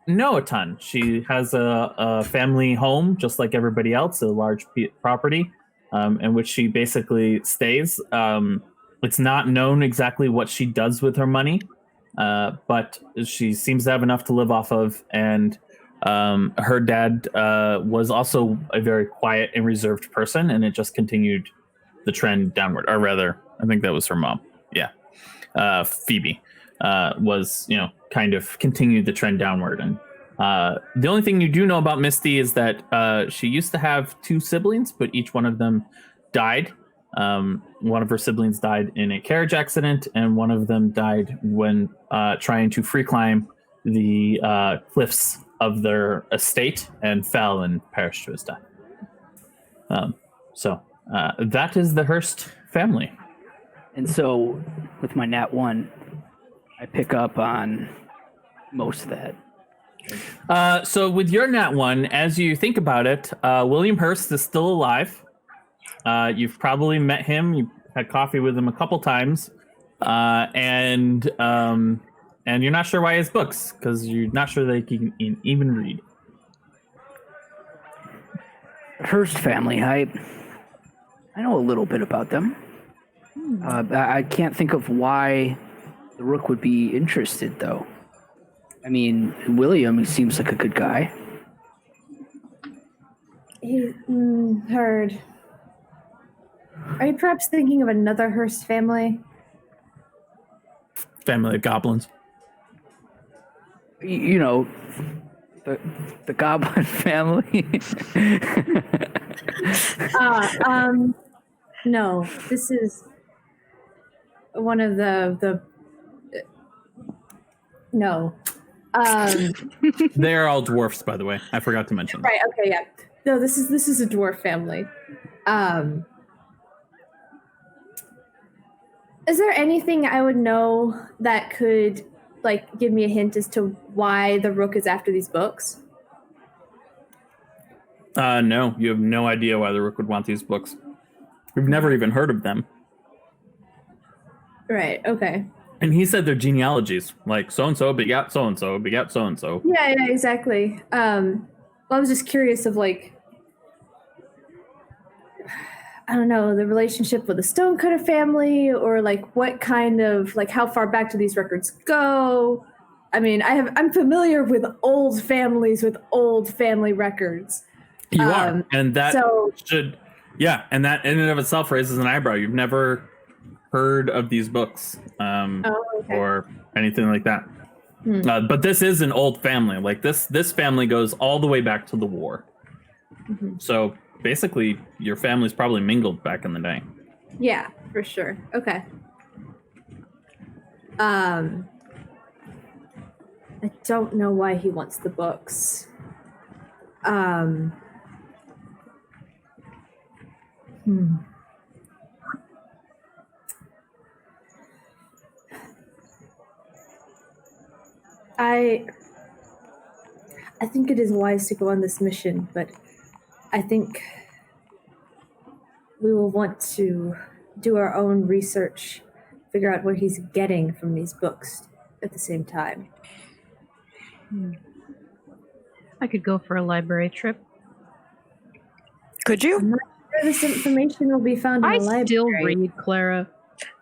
know a ton. She has a family home, just like everybody else, a large property, in which she basically stays. It's not known exactly what she does with her money. but she seems to have enough to live off of, and her dad was also a very quiet and reserved person, and it just continued the trend downward. Or rather, I think that was her mom. Yeah, Phoebe was, kind of continued the trend downward. And the only thing you do know about Misty is that she used to have 2 siblings, but each one of them died. One of her siblings died in a carriage accident, and one of them died when trying to free climb the cliffs of their estate and fell and perished to his death. So that is the Hearst family. And so, with my nat 1, I pick up on most of that. So with your nat 1, as you think about it, William Hearst is still alive. You've probably met him. You had coffee with him a couple times, and you're not sure why his books, because you're not sure they can even read. Hearst family, I know a little bit about them. I can't think of why the Rook would be interested, though. I mean, William, he seems like a good guy. Heard. Are you perhaps thinking of another Hearst family? Family of goblins. You know, the Goblin family. No, this is one of the no. They're all dwarfs, by the way. I forgot to mention. Right. Okay. Yeah. No. This is a dwarf family. Is there anything I would know that could give me a hint as to why the Rook is after these books? No, you have no idea why the Rook would want these books. We've never even heard of them. Right. Okay. And he said their genealogies, like so-and-so begat so-and-so begat so-and-so. Yeah, exactly. Well, I was just curious of I don't know, the relationship with the Stonecutter family, or what kind of, how far back do these records go? I mean, I'm familiar with old families with old family records. You are, and that should, yeah, and that in and of itself raises an eyebrow. You've never heard of these books, or anything like that. But this is an old family. This family goes all the way back to the war. Mm-hmm. So basically, your family's probably mingled back in the day. Yeah, for sure. Okay. I don't know why he wants the books. I think it is wise to go on this mission, but I think we will want to do our own research, figure out what he's getting from these books at the same time. I could go for a library trip. Could you? I'm not sure this information will be found in the library. I still read, Clara.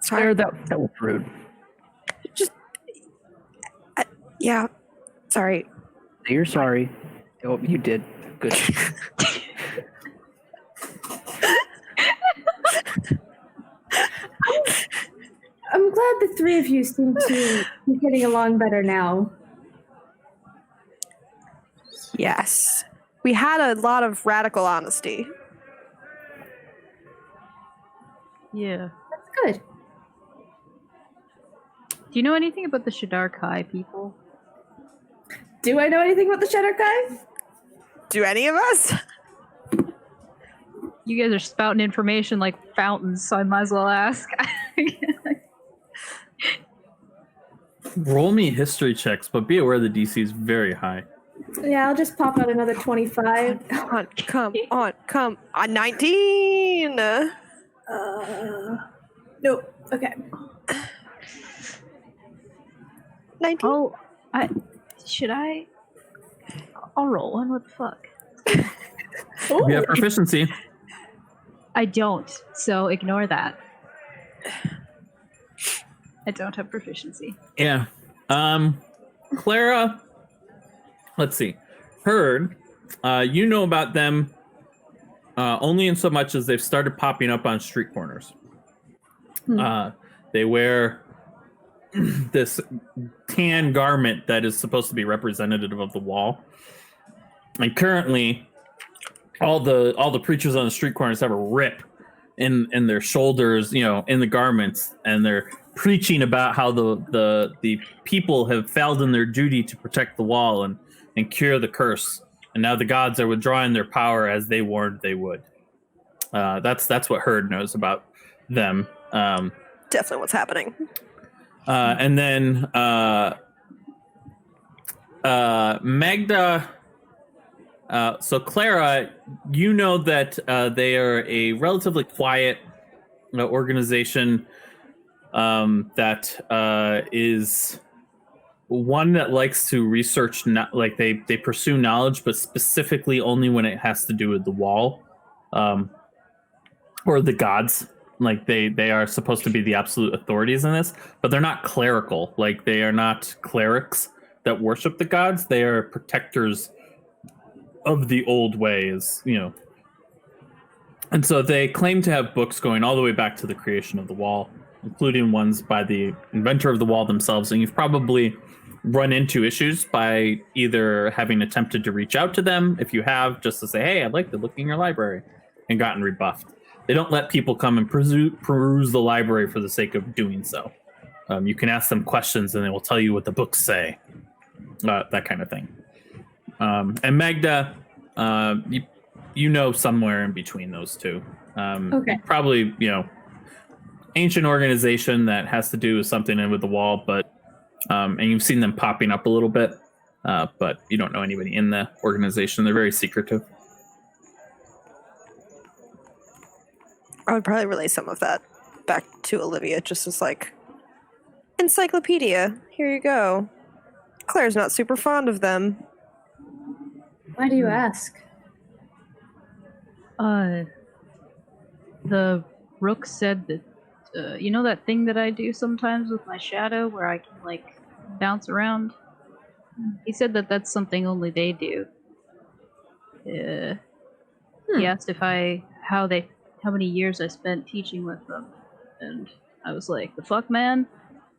Sorry, that was rude. Just, yeah, sorry. You're sorry. Oh, you did. Good. I'm glad the three of you seem to be getting along better now. Yes. We had a lot of radical honesty. Yeah. That's good. Do you know anything about the Shadar Kai people? Do I know anything about the Shadar Kai? Do any of us? You guys are spouting information like fountains, so I might as well ask. Roll me history checks, but be aware the DC is very high. Yeah, I'll just pop out another 25. Come on. 19! Nope. Okay. 19? Oh, should I? I'll roll one. What the fuck? You have proficiency. I don't, so ignore that. I don't have proficiency. Yeah. Clara, let's see. Heard, you know about them only in so much as they've started popping up on street corners. They wear this tan garment that is supposed to be representative of the wall. And currently, all the preachers on the street corners have a rip in their shoulders, in the garments, and they're preaching about how the people have failed in their duty to protect the wall and cure the curse. And now the gods are withdrawing their power as they warned they would. That's what Herd knows about them. Definitely what's happening. And then Magda. So Clara, you know that they are a relatively quiet organization that is one that likes to research, not like they pursue knowledge, but specifically only when it has to do with the wall or the gods. Like they are supposed to be the absolute authorities in this, but they're not clerical. Like they are not clerics that worship the gods. They are protectors of the old ways, And so they claim to have books going all the way back to the creation of the wall, including ones by the inventor of the wall themselves. And you've probably run into issues by either having attempted to reach out to them, if you have, just to say, hey, I'd like to look in your library, and gotten rebuffed. They don't let people come and peruse the library for the sake of doing so. You can ask them questions and they will tell you what the books say, that kind of thing. And Magda, you know somewhere in between those two. Okay. Probably, ancient organization that has to do with something with the wall, but and you've seen them popping up a little bit, but you don't know anybody in the organization. They're very secretive. I would probably relay some of that back to Olivia, just as like, encyclopedia, here you go. Claire's not super fond of them. Why do you ask? The Rook said that, that thing that I do sometimes with my shadow where I can, bounce around? He said that that's something only they do. He asked how many years I spent teaching with them, and I was like, the fuck, man?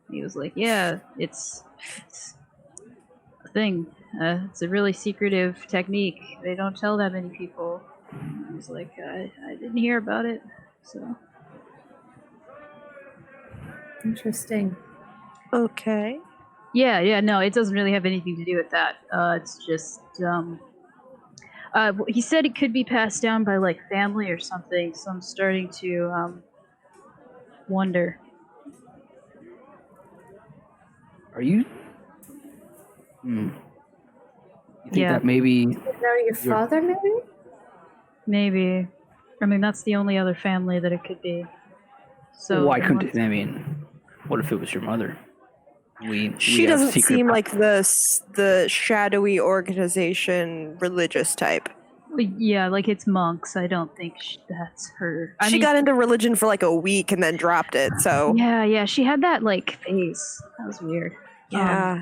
And he was like, yeah, it's a thing. It's a really secretive technique. They don't tell that many people. I was like, I didn't hear about it, so. Interesting. Okay. Yeah, no, it doesn't really have anything to do with that. It's just, he said it could be passed down by, family or something, so I'm starting to, wonder. Are you? You think that maybe... You know your father, maybe? Maybe. I mean, that's the only other family that it could be. So why couldn't... what if it was your mother? She doesn't seem like the shadowy organization religious type. Yeah, it's monks. I don't think that's her. She got into religion for a week and then dropped it, so... Yeah, she had that, face. That was weird. Yeah.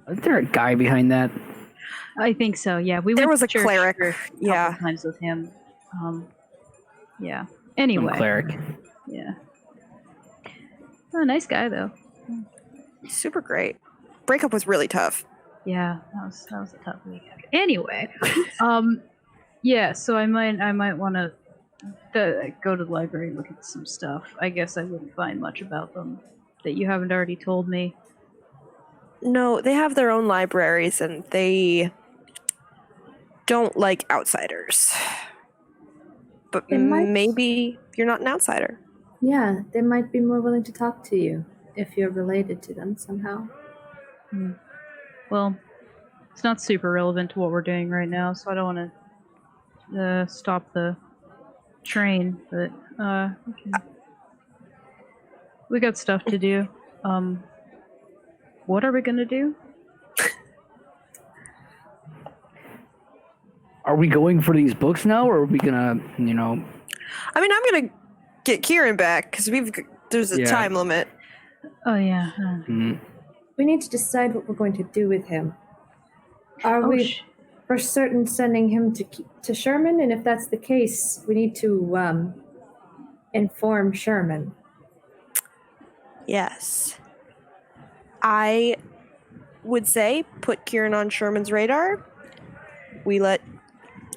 Is there a guy behind that? I think so, yeah. There was a church cleric, a couple times with him. Yeah. Anyway. Some cleric. Yeah. Oh, nice guy, though. Super great. Breakup was really tough. Yeah, that was a tough week. Anyway, yeah. So I might want to go to the library and look at some stuff. I guess I wouldn't find much about them that you haven't already told me. No, they have their own libraries and they don't like outsiders. But maybe you're not an outsider. Yeah, they might be more willing to talk to you if you're related to them somehow. Well, it's not super relevant to what we're doing right now, so I don't want to stop the train, but we got stuff to do. What are we gonna do? Are we going for these books now, or are we gonna, I mean, I'm gonna get Kieran back because there's a time limit. Oh yeah. we need to decide what we're going to do with him. Are Oh, we for certain sending him to Sherman? And if that's the case, we need to inform Sherman. Yes. I would say put Kieran on Sherman's radar. We let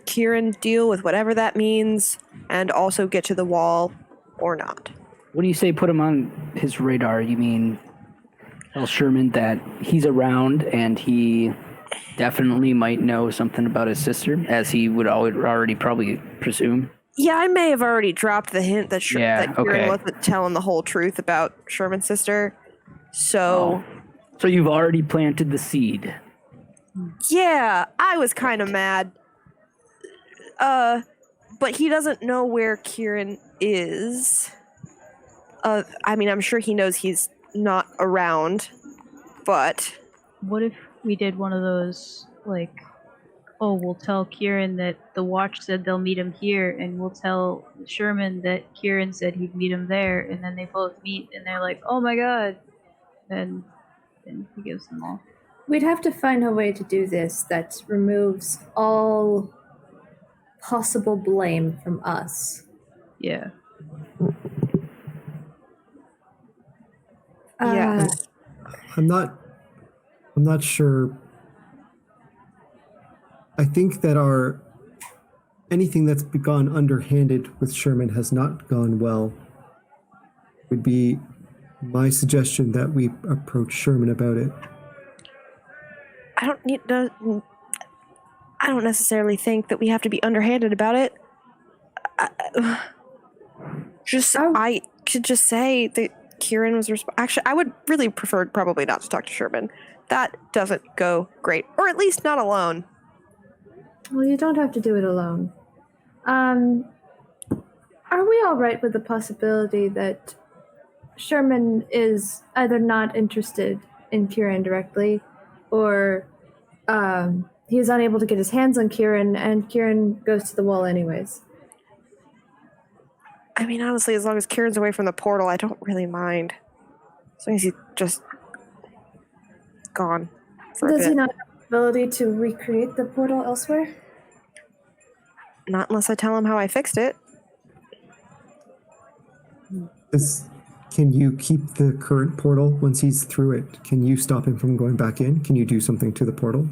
Kieran deal with whatever that means and also get to the wall or not. When you say put him on his radar, you mean tell Sherman that he's around and he definitely might know something about his sister, as he would already probably presume? Yeah, I may have already dropped the hint that, that Kieran okay. wasn't telling the whole truth about Sherman's sister. So... So you've already planted the seed. Yeah, I was kind of mad. But he doesn't know where Kieran is. I mean, I'm sure he knows he's not around, but... What if we did one of those, like, oh, we'll tell Kieran that the watch said they'll meet him here, and we'll tell Sherman that Kieran said he'd meet him there, and then they both meet, and they're like, oh my god. And he gives them all. We'd have to find a way to do this that removes all possible blame from us. Yeah. Yeah. I'm not sure. I think that anything that's gone underhanded with Sherman has not gone well. Would be my suggestion that we approach Sherman about it. I don't necessarily think that we have to be underhanded about it. I could just say that Kieran was actually, I would really prefer probably not to talk to Sherman. That doesn't go great, or at least not alone. Well, you don't have to do it alone. Are we all right with the possibility that Sherman is either not interested in Kieran directly, or he is unable to get his hands on Kieran, and Kieran goes to the wall anyways? I mean, honestly, as long as Kieran's away from the portal, I don't really mind. As long as he's just gone for a bit. Does he not have the ability to recreate the portal elsewhere? Not unless I tell him how I fixed it. Can you keep the current portal once he's through it? Can you stop him from going back in? Can you do something to the portal?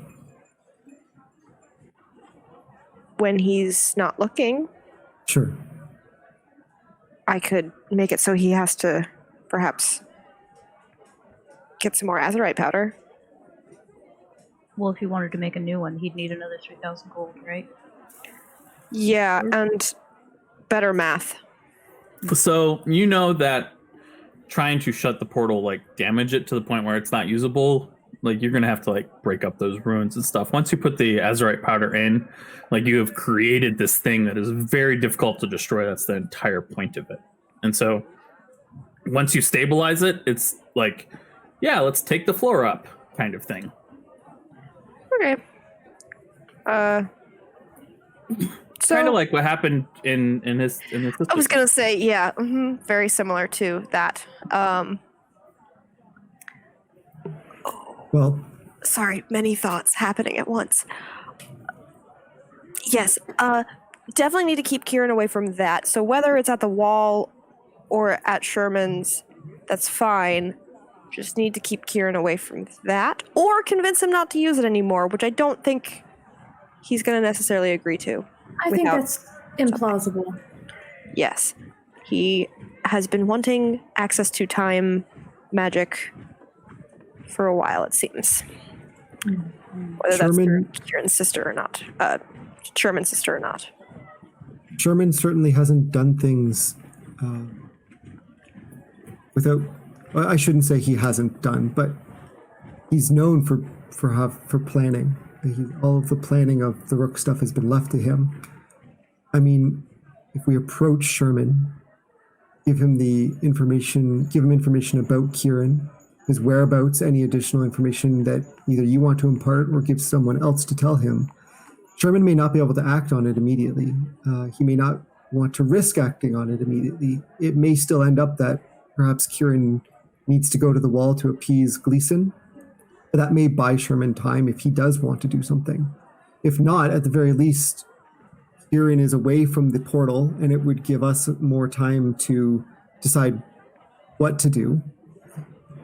When he's not looking, Sure. I could make it so he has to perhaps get some more azurite powder. Well, if he wanted to make a new one, he'd need another 3,000 gold, right? Yeah, and better math. So you know that trying to shut the portal, like damage it to the point where it's not usable, like you're gonna have to like break up those runes and stuff. Once you put the azurite powder in, like you have created this thing that is very difficult to destroy. That's the entire point of it. And so once you stabilize it, it's like, yeah, let's take the floor up kind of thing. Okay. So kind of like what happened in his I was gonna say, yeah, very similar to that. Well, Sorry, many thoughts happening at once. Yes, definitely need to keep Kieran away from that. So whether it's at the wall or at Sherman's, that's fine. Just need to keep Kieran away from that, or convince him not to use it anymore, which I don't think he's going to necessarily agree to. I think that's implausible. Yes. He has been wanting access to time magic for a while, it seems. Whether that's through Kieran's sister or not. Sherman's sister or not. Sherman certainly hasn't done things without... Well, I shouldn't say he hasn't done, but he's known for planning. All of the planning of the Rook stuff has been left to him. I mean, if we approach Sherman, give him information about Kieran, his whereabouts, any additional information that either you want to impart or give someone else to tell him, Sherman may not be able to act on it immediately. He may not want to risk acting on it immediately. It may still end up that perhaps Kieran needs to go to the wall to appease Gleason, that may buy Sherman time if he does want to do something. If not, at the very least, Kieran is away from the portal, and it would give us more time to decide what to do.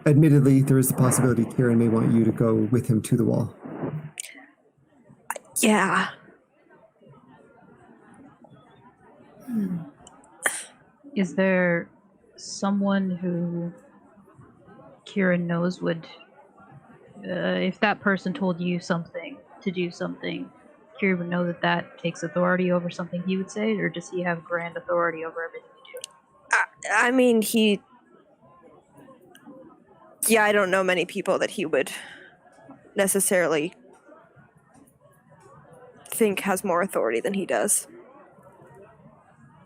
Admittedly, there is the possibility Kieran may want you to go with him to the wall. Yeah. Is there someone who Kieran knows would, if that person told you something to do something, Kieran would know that that takes authority over something he would say, or does he have grand authority over everything you do? I mean, I don't know many people that he would necessarily think has more authority than he does.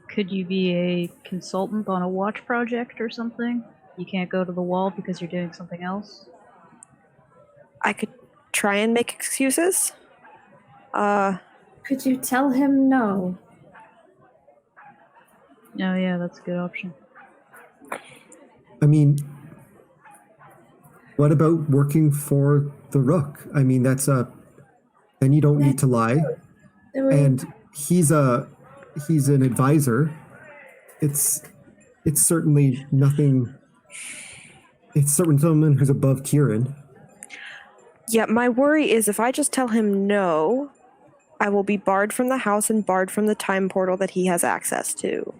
Could you be a consultant on a watch project or something? You can't go to the wall because you're doing something else? I could try and make excuses. Could you tell him no? Oh yeah, that's a good option. I mean, what about working for the Rook? I mean, then you don't need to lie. And he's an advisor. It's certainly nothing. It's certainly someone who's above Kieran. Yeah, my worry is if I just tell him no, I will be barred from the house and barred from the time portal that he has access to.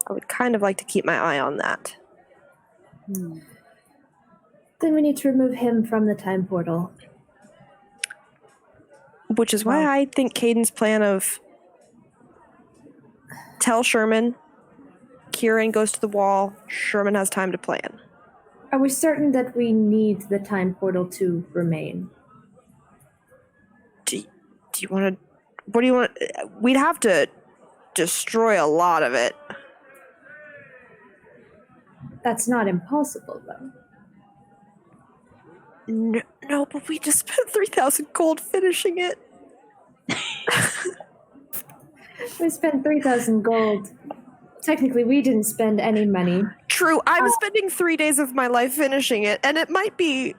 I would kind of like to keep my eye on that. Then we need to remove him from the time portal. Which is why I think Caden's plan of tell Sherman, Kieran goes to the wall, Sherman has time to plan. Are we certain that we need the time portal to remain? Do you want to... What do you want... We'd have to destroy a lot of it. That's not impossible, though. No, but we just spent 3,000 gold finishing it. We spent 3,000 gold. Technically, we didn't spend any money. True, I'm spending 3 days of my life finishing it, and it might be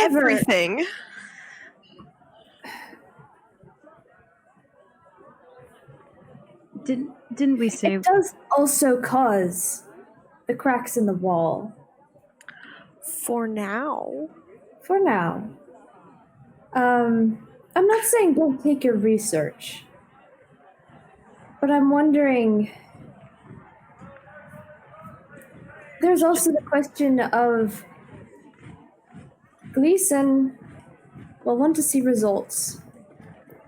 everything. Didn't we say... It does also cause the cracks in the wall. For now. For now. I'm not saying don't take your research. But I'm wondering... There's also the question of... Gleason will want to see results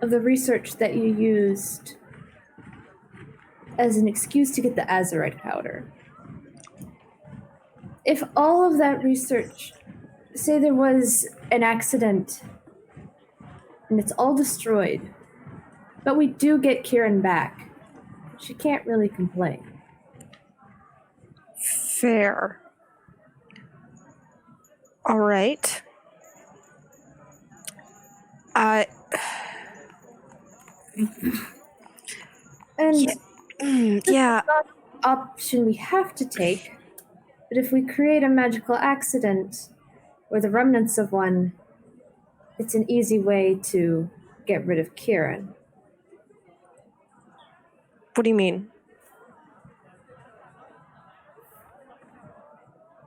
of the research that you used as an excuse to get the azurite powder. If all of that research, say there was an accident and it's all destroyed, but we do get Kieran back, she can't really complain. Fair. All right. And yeah. It's not an option we have to take, but if we create a magical accident or the remnants of one, it's an easy way to get rid of Kieran. What do you mean?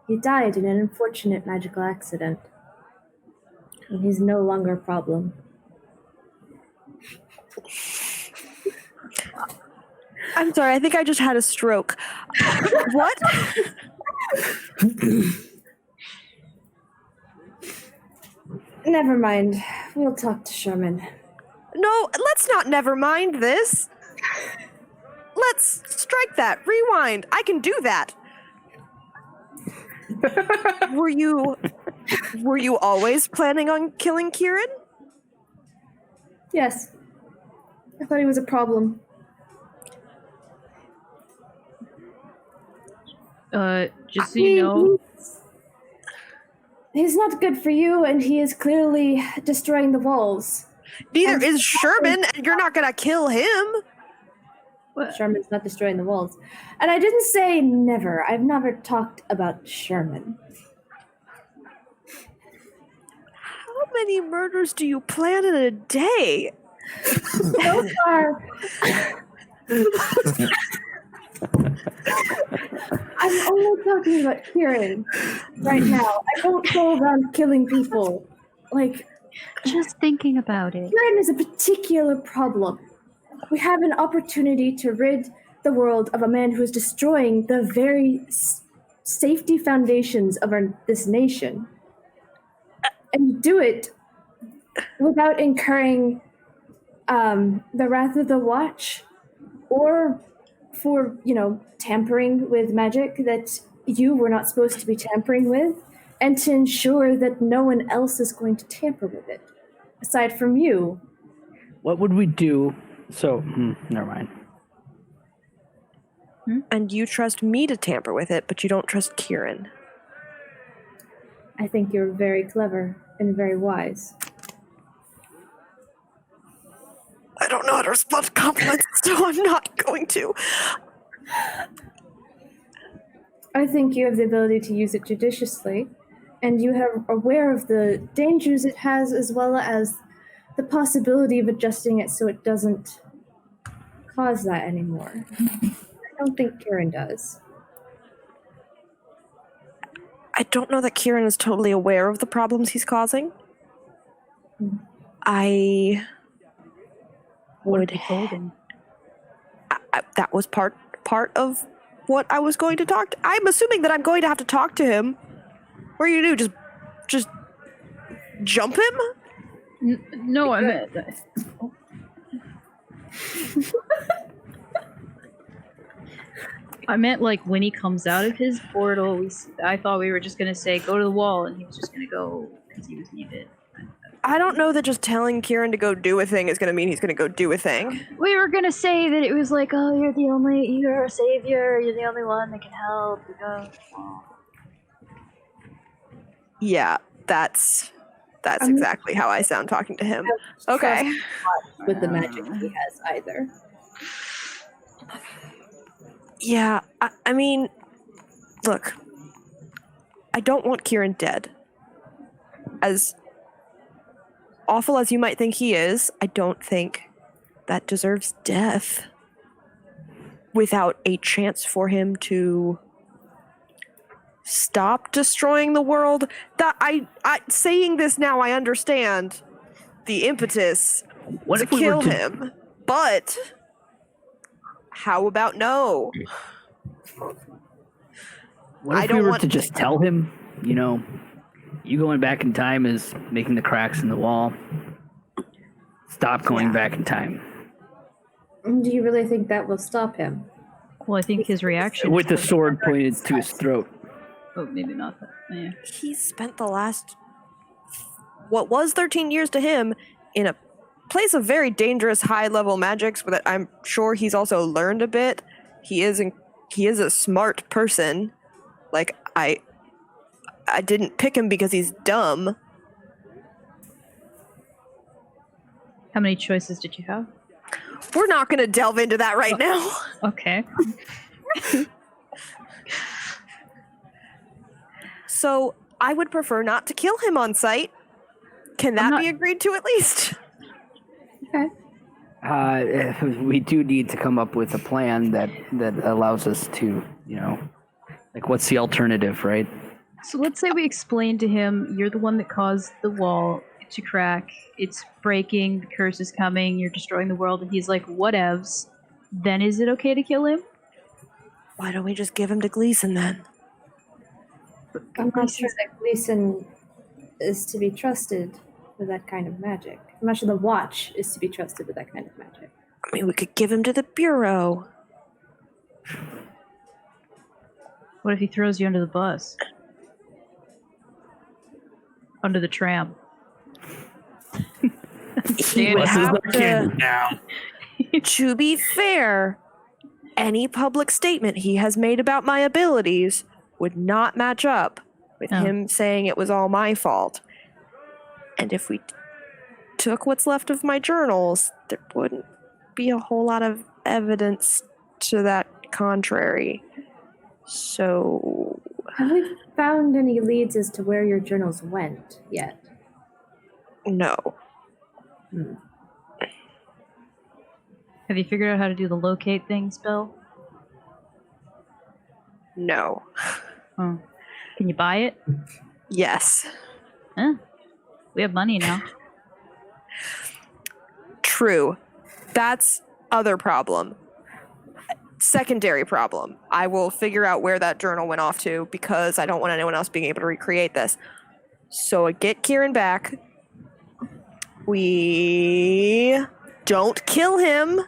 He died in an unfortunate magical accident, and he's no longer a problem. I'm sorry, I think I just had a stroke. What? Never mind. We'll talk to Sherman. No, let's not never mind this. Let's strike that. Rewind. I can do that. Were you always planning on killing Kieran? Yes. I thought he was a problem. Just so you know... He's not good for you, and he is clearly destroying the walls. Neither is Sherman, and you're not gonna kill him. What? Sherman's not destroying the walls. And I didn't say never. I've never talked about Sherman. many murders do you plan in a day? So far, I'm only talking about Kieran right now. I don't go around killing people. Like, Just thinking about it. Kieran is a particular problem. We have an opportunity to rid the world of a man who is destroying the very safety foundations of this nation. And do it without incurring the wrath of the Watch, or for, tampering with magic that you were not supposed to be tampering with, and to ensure that no one else is going to tamper with it, aside from you. What would we do? So, never mind. And you trust me to tamper with it, but you don't trust Kieran. I think you're very clever and very wise. I don't know how to respond to compliments, so I'm not going to. I think you have the ability to use it judiciously, and you are aware of the dangers it has, as well as the possibility of adjusting it so it doesn't cause that anymore. I don't think Kieran does. I don't know that Kieran is totally aware of the problems he's causing. I What if you told him? that was part of what I was going to talk to. I'm assuming that I'm going to have to talk to him. What are you gonna do? Just jump him? No, I meant. I meant like when he comes out of his portal. I thought we were just gonna say go to the wall, and he was just gonna go because he was needed. I don't know that just telling Kieran to go do a thing is going to mean he's going to go do a thing. We were gonna say that it was like, oh, you're a savior, you're the only one that can help. Yeah, that's exactly how I sound talking to him. Okay. With the magic he has either. Yeah, I mean, look, I don't want Kieran dead. As awful as you might think he is, I don't think that deserves death without a chance for him to stop destroying the world. That I saying this now, I understand the impetus to kill him, but how about no? What if we were to just tell him, you going back in time is making the cracks in the wall. Stop going back in time. Do you really think that will stop him? Well, I think his reaction with the sword pointed to his throat. Oh, maybe not. Yeah. He spent the last, what was 13 years to him, in a place of very dangerous high-level magics, but I'm sure he's also learned a bit. He is a smart person. Like, I didn't pick him because he's dumb. How many choices did you have? We're not going to delve into that right now. Okay. So, I would prefer not to kill him on sight. Can that be agreed to at least? Okay. We do need to come up with a plan that allows us to, what's the alternative, right? So let's say we explain to him, you're the one that caused the wall to crack. It's breaking. The curse is coming. You're destroying the world. And he's like, whatevs. Then is it okay to kill him? Why don't we just give him to Gleason then? I'm not sure that Gleason is to be trusted with that kind of magic. I'm not sure the Watch is to be trusted with that kind of magic. I mean, we could give him to the Bureau. What if he throws you under the bus? Under the tram? He would have to, now. To be fair, any public statement he has made about my abilities would not match up with him saying it was all my fault. And if we took what's left of my journals, there wouldn't be a whole lot of evidence to that contrary. So... Have we found any leads as to where your journals went yet? No. Have you figured out how to do the locate thing spell? No. Oh. Can you buy it? Yes. Huh? We have money now. True. That's other problem. Secondary problem. I will figure out where that journal went off to because I don't want anyone else being able to recreate this. So I get Kieran back. We don't kill him.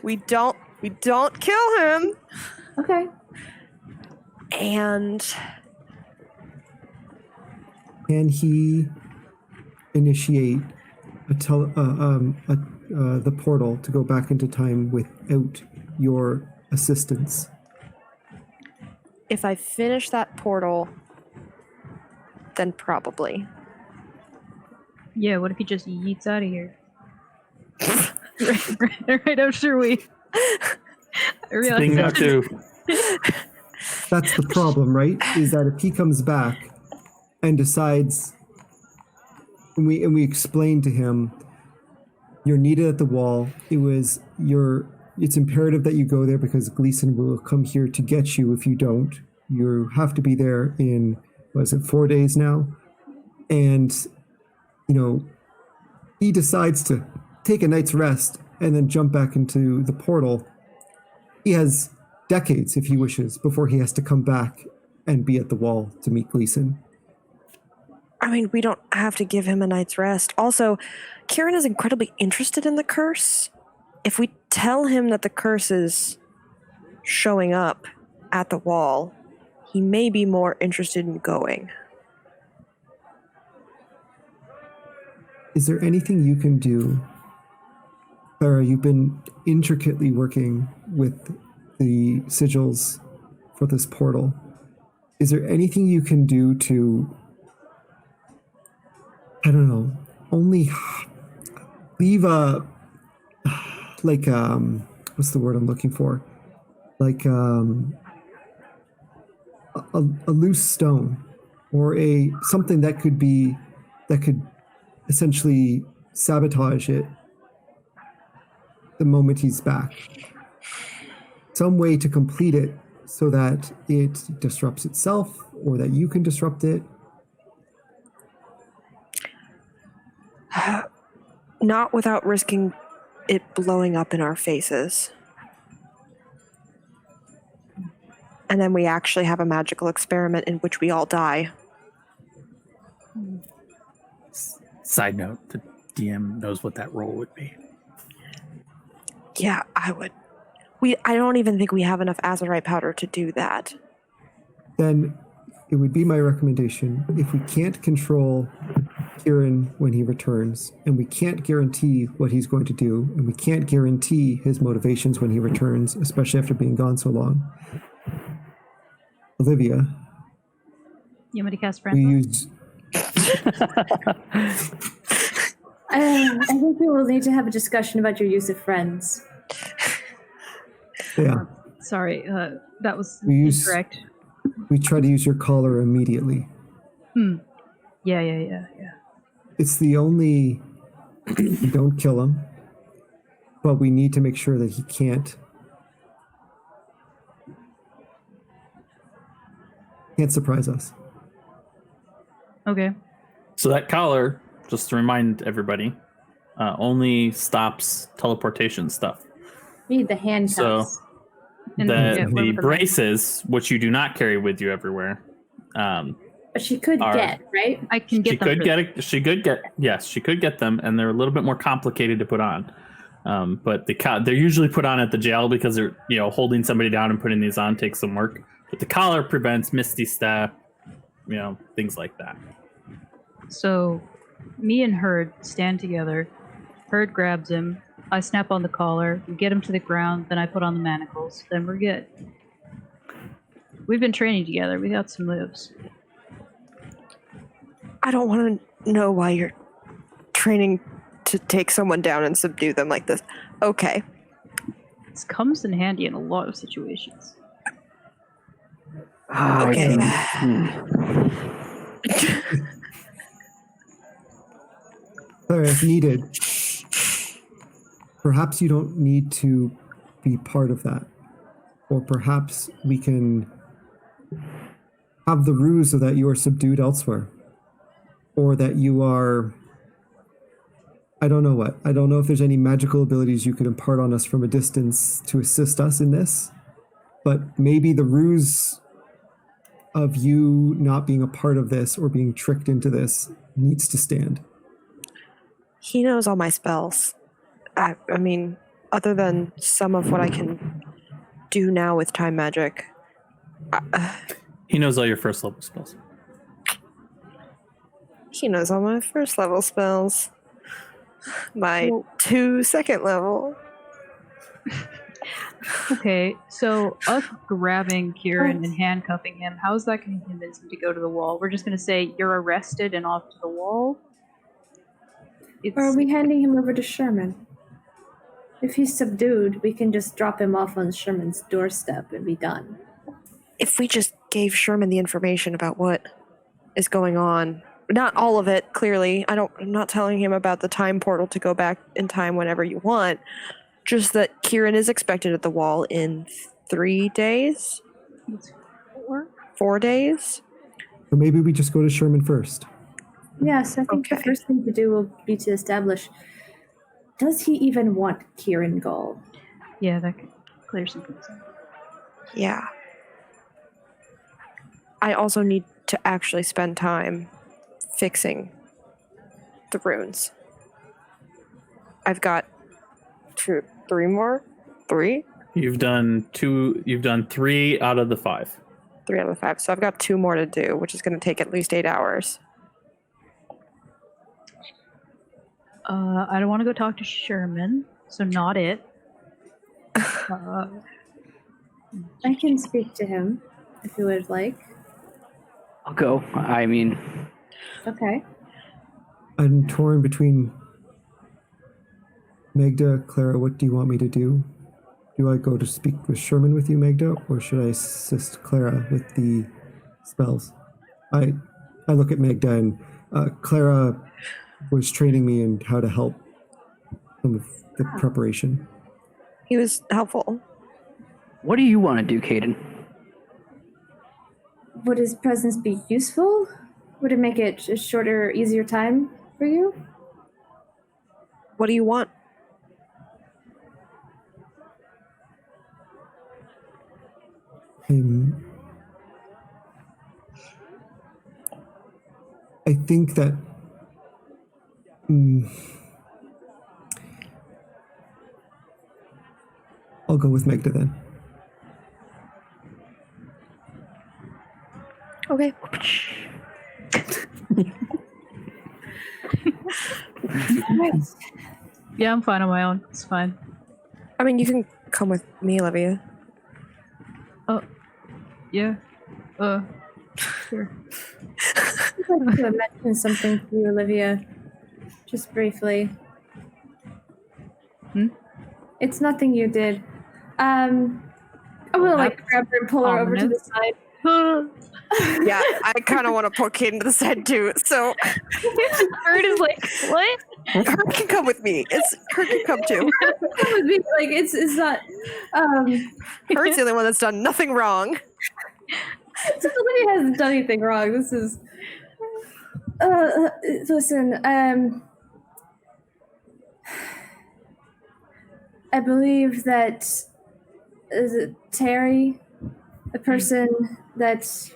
We don't kill him. Okay. And Can he initiate the portal to go back into time without your assistance? if I finish that portal, then probably. Yeah, what if he just yeets out of here? right after we... I realized Thing not to. That's the problem, right? Is that if he comes back and decides, and we explain to him, you're needed at the wall. It's imperative that you go there because Gleason will come here to get you if you don't. You have to be there in, 4 days now? And, he decides to take a night's rest and then jump back into the portal. He has decades, if he wishes, before he has to come back and be at the wall to meet Gleason. I mean, we don't have to give him a night's rest. Also, Kieran is incredibly interested in the curse. If we tell him that the curse is showing up at the wall, he may be more interested in going. Is there anything you can do? Clara, you've been intricately working with the sigils for this portal. Is there anything you can do to, I don't know, only leave what's the word I'm looking for? Like a loose stone or something that could essentially sabotage it the moment he's back. Some way to complete it so that it disrupts itself or that you can disrupt it. Not without risking it blowing up in our faces. And then we actually have a magical experiment in which we all die. Side note, the DM knows what that role would be. Yeah, I would. I don't even think we have enough azurite powder to do that. Then it would be my recommendation, if we can't control Kieran when he returns, and we can't guarantee what he's going to do, and we can't guarantee his motivations when he returns, especially after being gone so long. Olivia, You want me to cast we friend? use I think we will need to have a discussion about your use of friends. yeah. Sorry, that was We use- incorrect. We try to use your collar immediately. Yeah. It's the only. We don't kill him, but we need to make sure that he can't surprise us. Okay. So that collar, just to remind everybody, only stops teleportation stuff. We need the handcuffs. So And the one with braces, which you do not carry with you everywhere. But she could get, right? I can get She them. could for- get it. She could get them, and they're a little bit more complicated to put on. But they're usually put on at the jail because they're holding somebody down and putting these on takes some work. But the collar prevents misty step, things like that. So, me and Herd stand together. Herd grabs him. I snap on the collar. We get him to the ground. Then I put on the manacles. Then we're good. We've been training together. We got some moves. I don't want to know why you're training to take someone down and subdue them like this. Okay. This comes in handy in a lot of situations. Okay. Clara, if needed, perhaps you don't need to be part of that. Or perhaps we can have the ruse so that you are subdued elsewhere. Or that you are... I don't know what. I don't know if there's any magical abilities you could impart on us from a distance to assist us in this. But maybe the ruse of you not being a part of this or being tricked into this needs to stand. He knows all my spells. I mean, other than some of what I can do now with time magic. He knows all your first level spells. He knows all my first level spells. My 2 second level. Okay, so us grabbing Kieran and handcuffing him, how is that going to convince him to go to the wall? We're just going to say, you're arrested and off to the wall? Or are we handing him over to Sherman? If he's subdued, we can just drop him off on Sherman's doorstep and be done. If we just gave Sherman the information about what is going on, not all of it, clearly. I'm not telling him about the time portal to go back in time whenever you want. Just that Kieran is expected at the wall in 3 days? 4 days? So maybe we just go to Sherman first. Yes, I think the first thing to do will be to establish, does he even want Kieran Gall? Yeah, that could clear some things up. Yeah. I also need to actually spend time fixing the runes. I've got 3 more? 3? You've done 3 out of the 5. 3 out of the 5. So I've got 2 more to do, which is going to take at least 8 hours. I don't want to go talk to Sherman, so not it. I can speak to him if you would like. I'll go. I mean, Okay. I'm torn between Magda, Clara, what do you want me to do? Do I go to speak with Sherman with you, Magda, or should I assist Clara with the spells? I look at Magda, and Clara was training me in how to help some of the preparation. He was helpful. what do you want to do, Caden? Would his presence be useful? Would it make it a shorter, easier time for you? What do you want? I think that I'll go with Magda then. Okay. Yeah, I'm fine on my own. It's fine. I mean, you can come with me, Olivia. Oh, yeah. Sure. I'd like to mention something to you, Olivia. Just briefly. It's nothing you did. I will grab her and pull her over to the side. Yeah, I kind of want to poke Caden to the side too. So Bird is like, what? her can come with me. Her can come too. It's not. Her's the only one that's done nothing wrong. Since Olivia hasn't done anything wrong, this is. Listen. I believe that is it Terry, the person that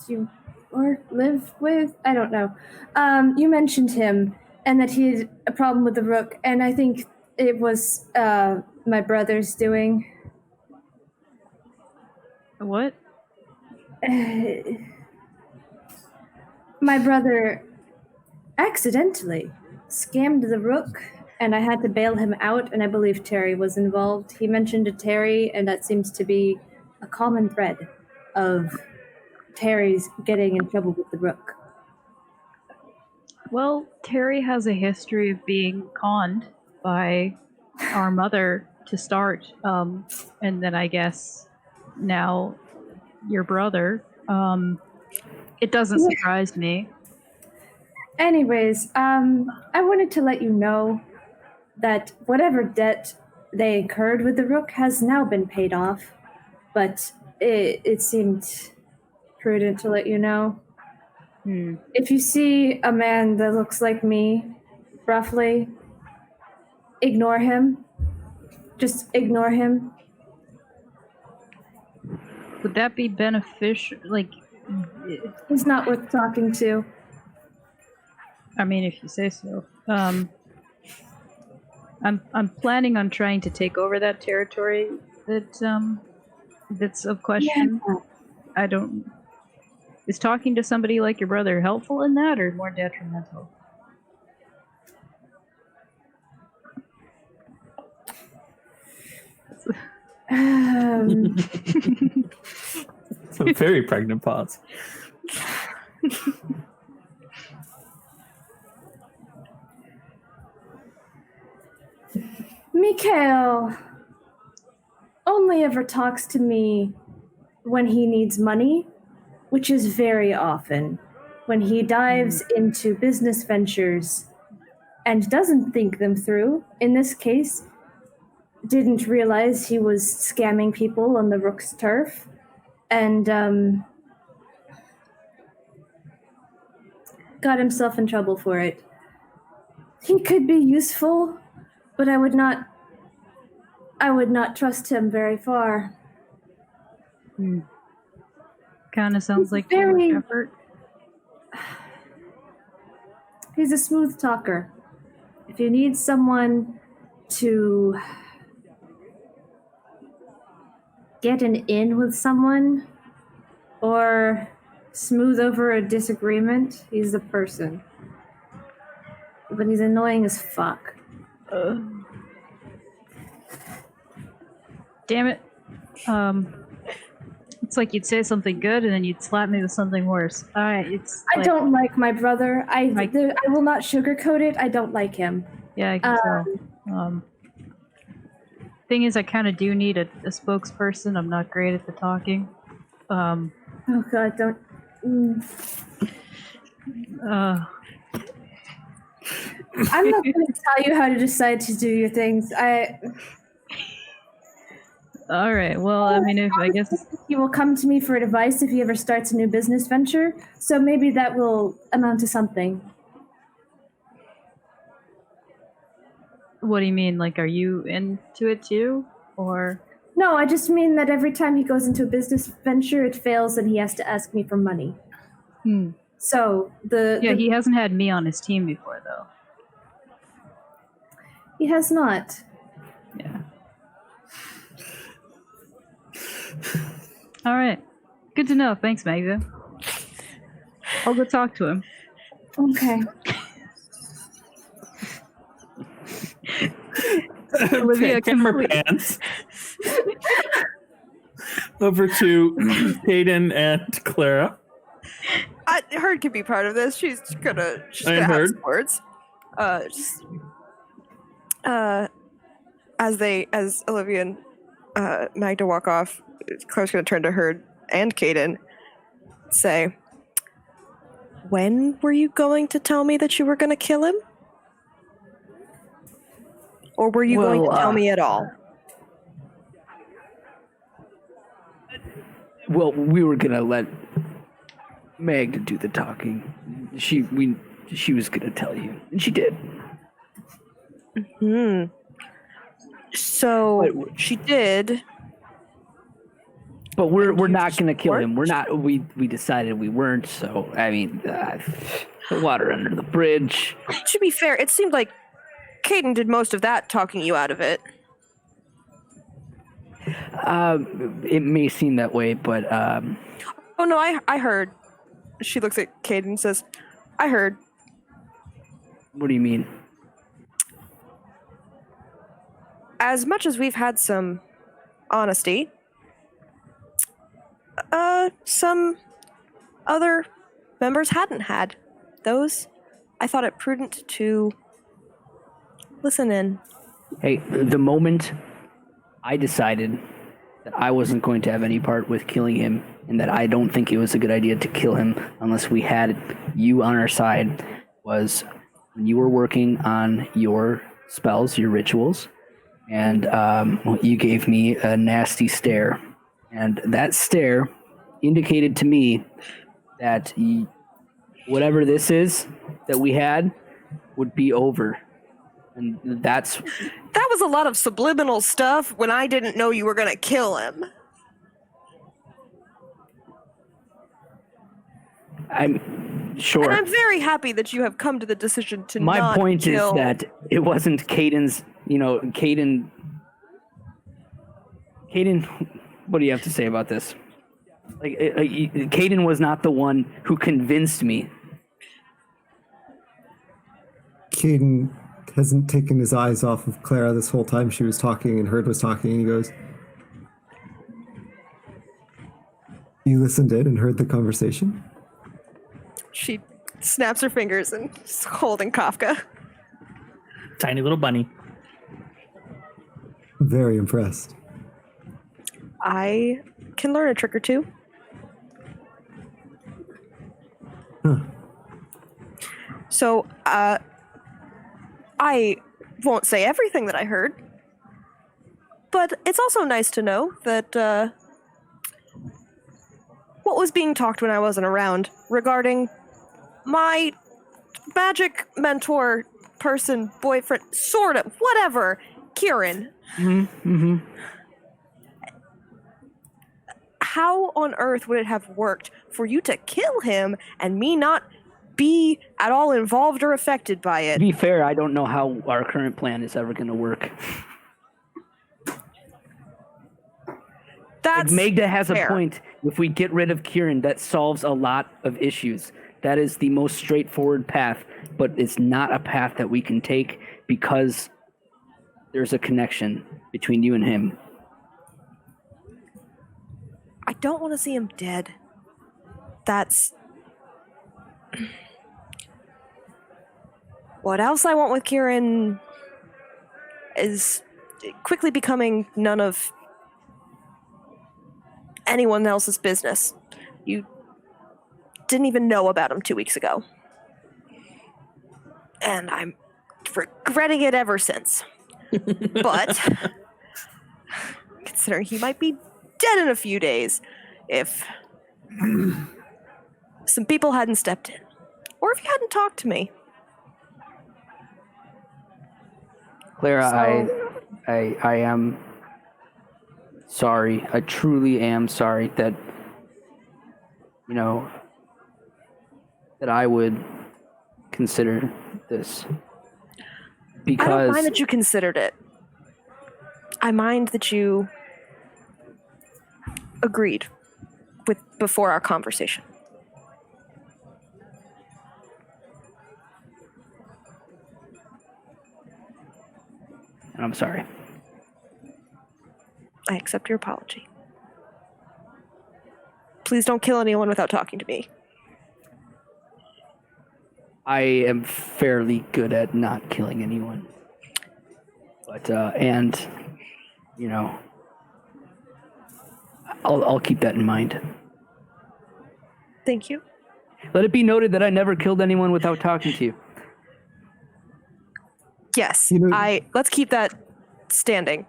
you or live with? I don't know. You mentioned him and that he had a problem with the rook, and I think it was my brother's doing. What? My brother accidentally scammed the rook, and I had to bail him out, and I believe Terry was involved. He mentioned a Terry, and that seems to be a common thread of Terry's getting in trouble with the rook. Well, Terry has a history of being conned by our mother to start, and then I guess now your brother. It doesn't surprise me. Anyways, I wanted to let you know that whatever debt they incurred with the Rook has now been paid off, but it seemed prudent to let you know. If you see a man that looks like me, roughly, ignore him. Just ignore him. Would that be beneficial? Like, He's not worth talking to. I mean, if you say so. I'm planning on trying to take over that territory that's of question. Yeah. I don't. Is talking to somebody like your brother helpful in that, or more detrimental? It's a very pregnant pause. Mikhail only ever talks to me when he needs money, which is very often. When he dives into business ventures and doesn't think them through, in this case, didn't realize he was scamming people on the Rook's turf, and got himself in trouble for it. He could be useful, but I would not trust him very far. Kind of sounds like too very- much effort. He's a smooth talker. If you need someone to get an in with someone or smooth over a disagreement, he's the person. But he's annoying as fuck. Damn it. It's like you'd say something good and then you'd slap me with something worse. Alright, it's I don't like my brother. I will not sugarcoat it. I don't like him. Yeah, I can tell. Thing is, I kind of do need a spokesperson. I'm not great at the talking. Oh god, don't. I'm not going to tell you how to decide to do your things. All right. Well, I mean, if I guess he will come to me for advice if he ever starts a new business venture. So maybe that will amount to something. What do you mean? Like, are you into it too, or? No, I just mean that every time he goes into a business venture, it fails and he has to ask me for money. So he hasn't had me on his team before, though. He has not. Yeah. All right. Good to know. Thanks, Magda. I'll go talk to him. Okay. Olivia, camera pants over to Hayden and Clara. Herd can be part of this. She's gonna And have Herd. some words. As Olivia and Magda walk off, Claire's gonna turn to Herd and Caden, say, "When were you going to tell me that you were gonna kill him? Or were you going to tell me at all?" Well, we were gonna let Meg do the talking. She was gonna tell you, and she did. So she did. But we're not gonna kill him. We're not. We decided we weren't. So I mean, the water under the bridge. To be fair, it seemed like Caden did most of that talking you out of it. It may seem that way, but Oh no, I heard. She looks at Caden and says, "I heard." what do you mean? As much as we've had some honesty, some other members hadn't had those. I thought it prudent to listen in. Hey, the moment I decided that I wasn't going to have any part with killing him, and that I don't think it was a good idea to kill him unless we had you on our side, was when you were working on your spells, your rituals, and you gave me a nasty stare. And that stare indicated to me that whatever this is that we had would be over. And that was a lot of subliminal stuff when I didn't know you were going to kill him. I'm sure. And I'm very happy that you have come to the decision to My not point kill. is that it wasn't Caden's, Caden, what do you have to say about this? Like, Caden was not the one who convinced me. Caden hasn't taken his eyes off of Clara this whole time she was talking and Herd was talking, and he goes, "You listened in and heard the conversation?" She snaps her fingers and is holding Kafka. Tiny little bunny. Very impressed. I can learn a trick or two. Huh. So, I won't say everything that I heard, but it's also nice to know that what was being talked when I wasn't around regarding my magic mentor, person, boyfriend, sort of, whatever, Kieran. Mm-hmm. How on earth would it have worked for you to kill him and me not be at all involved or affected by To it? be fair, I don't know how our current plan is ever going to work. That's Magda has fair. a point. If we get rid of Kieran, that solves a lot of issues. That is the most straightforward path, but it's not a path that we can take because there's a connection between you and him. I don't want to see him dead. That's... What else I want with Kieran is quickly becoming none of anyone else's business. You didn't even know about him 2 weeks ago. And I'm regretting it ever since. But considering he might be dead in a few days, if some people hadn't stepped in, or if you hadn't talked to me. Clara, So- I am sorry. I truly am sorry that, that I would consider this. I don't Because mind that you considered it. I mind that you agreed with before our conversation. and I'm sorry. I accept your apology. Please don't kill anyone without talking to me. I am fairly good at not killing anyone. But, I'll keep that in mind. Thank you. Let it be noted that I never killed anyone without talking to you. Yes, You know- let's keep that standing.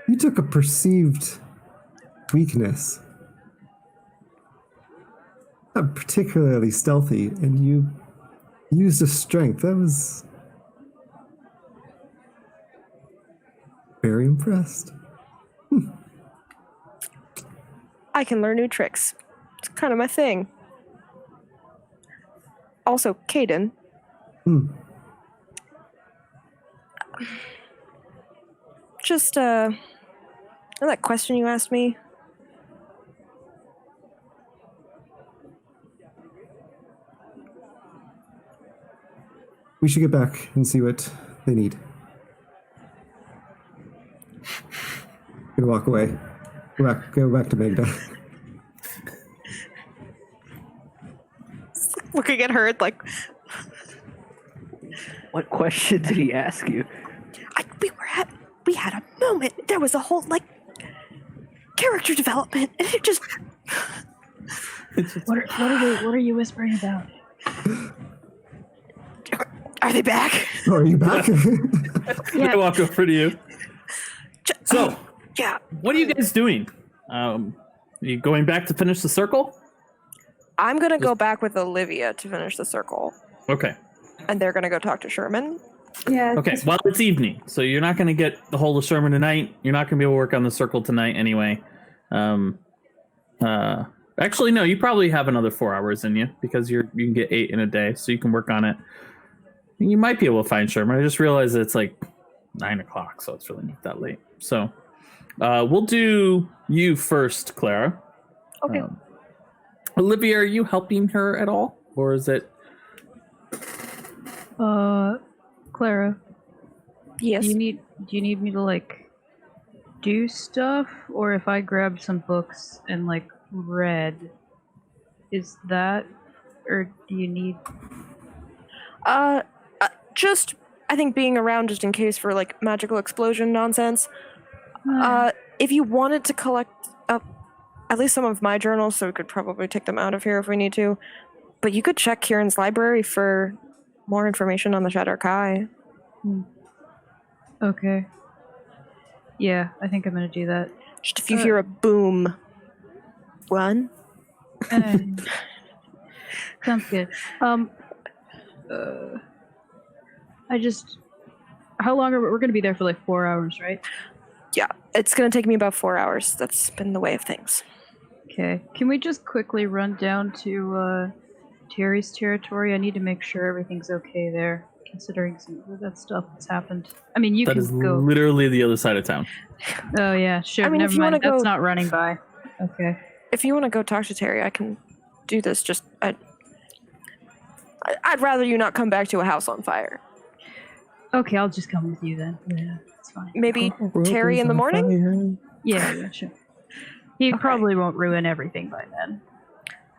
You took a perceived weakness, not particularly stealthy, and you used a strength. That was very impressed. I can learn new tricks. It's kind of my thing. Also, Caden. Just, that question you asked me. We should get back and see what they need. Gonna walk away. Go back to Magda. Looking at her like, What question did he ask you? we had a moment. There was a whole, character development, and it just... What are you whispering about? Are they back? Oh, are you back? I walk over to you. So, Yeah. what are you guys doing? Are you going back to finish the circle? I'm going to go back with Olivia to finish the circle. Okay. And they're going to go talk to Sherman. Yeah. Okay. Well, it's evening, so you're not going to get the whole of Sherman tonight. You're not going to be able to work on the circle tonight anyway. Actually, no. You probably have another 4 hours in you because you can get 8 in a day, so you can work on it. You might be able to find Sherman. I just realized it's like 9 o'clock, so it's really not that late. So we'll do you first, Clara. Okay. Olivia, are you helping her at all, or is it? Clara. Yes. Do you need me to like do stuff, or if I grabbed some books and like read, is that, or do you need? Just I think being around just in case for like magical explosion nonsense. If you wanted to collect up at least some of my journals, so we could probably take them out of here if we need to. But you could check Kieran's library for more information on the Shadow Kai. Okay. Yeah, I think I'm gonna do that. Just if you hear a boom, run. Sounds good. How long are we're gonna be there for like 4 hours, right? Yeah, it's gonna take me about 4 hours. That's been the way of things. Okay. Can we just quickly run down to Terry's territory? I need to make sure everything's okay there, considering some of that stuff that's happened. I mean, you That can is go. literally the other side of town. Oh yeah, sure. I mean, if Never you mind. wanna That's go- not running by. Okay. If you want to go talk to Terry, I can do this. Just I'd rather you not come back to a house on fire. Okay, I'll just come with you then. Yeah, it's fine. Maybe Terry in the morning? Yeah, sure. He Okay. probably won't ruin everything by then.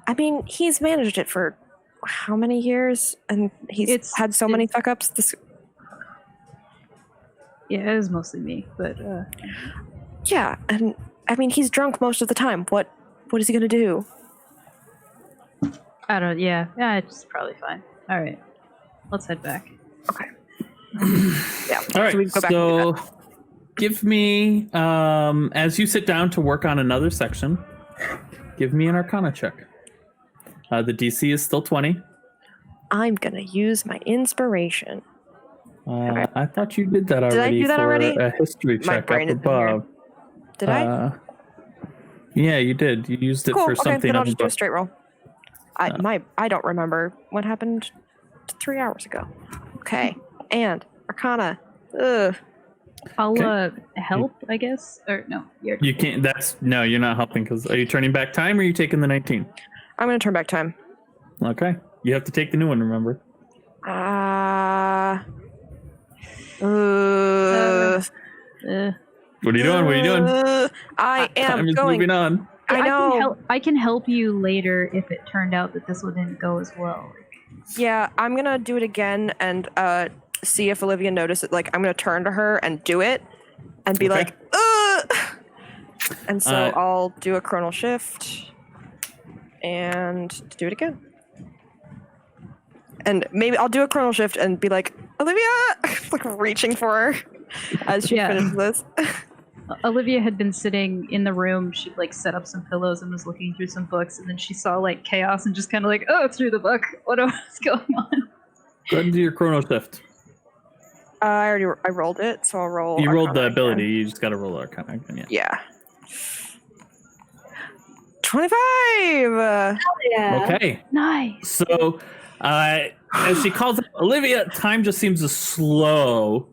I mean, he's managed it for how many years? And he's had so many fuck ups. Yeah, it was mostly me, but Yeah, and I mean, he's drunk most of the time. What is he going to do? I don't. Yeah, it's probably fine. All right, let's head back. Okay. Yeah. All right. we can go back and do So give me, as you sit down to work on another section, give me an Arcana check. The DC is still 20. I'm going to use my inspiration. I thought you did that already. Did I do that for already? a history My check up brain has been weird. above. Did I? Yeah, you did. You used it Cool. for Okay, something then I'll up just do a above. straight roll. I don't remember what happened 3 hours ago. Okay. And Arcana. Ugh. I'll Okay. help, I guess. Or no, you're. You can't. No, you're not helping because are you turning back time or are you taking the 19? I'm going to turn back time. Okay. You have to take the new one, remember? What are you doing? What are you doing? I am Time is going. moving on. I know. I can help you later if it turned out that this one didn't go as well. Yeah, I'm gonna do it again and see if Olivia notices. Like, I'm gonna turn to her and do it, and be Okay. like, ugh! And so Uh, I'll do a chronal shift and do it again. And maybe I'll do a chronal shift and be like, Olivia, like reaching for her as she Yeah. finishes this. Olivia had been sitting in the room. She like set up some pillows and was looking through some books, and then she saw like chaos and just kind of like, oh, through the book. What is going on? Go ahead and do your chrono shift. I rolled it, so I'll roll. You rolled the Arcana ability. again. You just got to roll the Arcana again. Yeah. Yeah. 25. Yeah. Okay. Nice. So, as she calls up Olivia, time just seems to slow,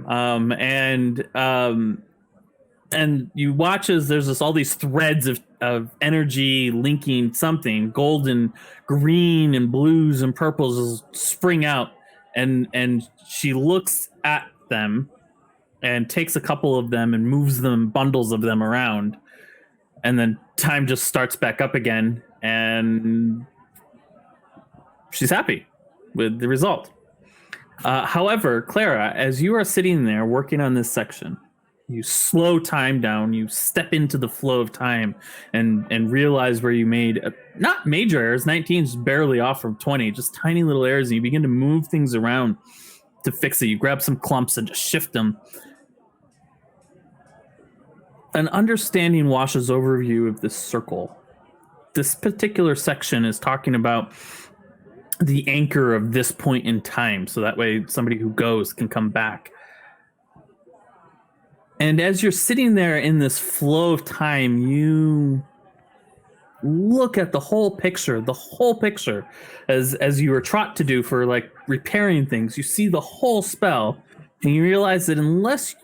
and you watch as there's all these threads of energy linking something, golden, green, and blues and purples spring out, and she looks at them and takes a couple of them and moves them, bundles of them around, and then time just starts back up again, and she's happy with the result. However, Clara, as you are sitting there working on this section, You slow time down. You step into the flow of time and realize where you made not major errors. 19 is barely off from 20, just tiny little errors. And you begin to move things around to fix it. You grab some clumps and just shift them. An understanding washes over you of this circle. This particular section is talking about the anchor of this point in time, so that way somebody who goes can come back. And as you're sitting there in this flow of time, you look at the whole picture, as you were taught to do for like repairing things. You see the whole spell, and you realize that unless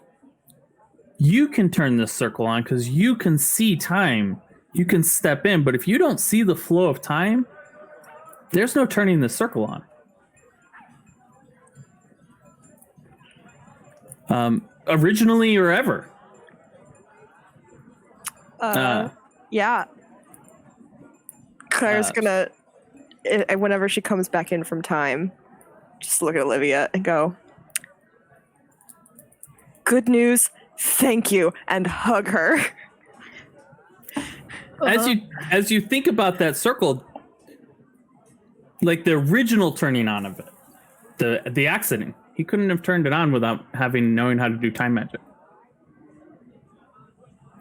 you can turn this circle on, because you can see time, you can step in, but if you don't see the flow of time, there's no turning the circle on. Originally or ever? Yeah. Claire's gonna, whenever she comes back in from time, just look at Olivia and go, "Good news, thank you," and hug her. As you think about that circle, like the original turning on of it, the accident, he couldn't have turned it on without knowing how to do time magic.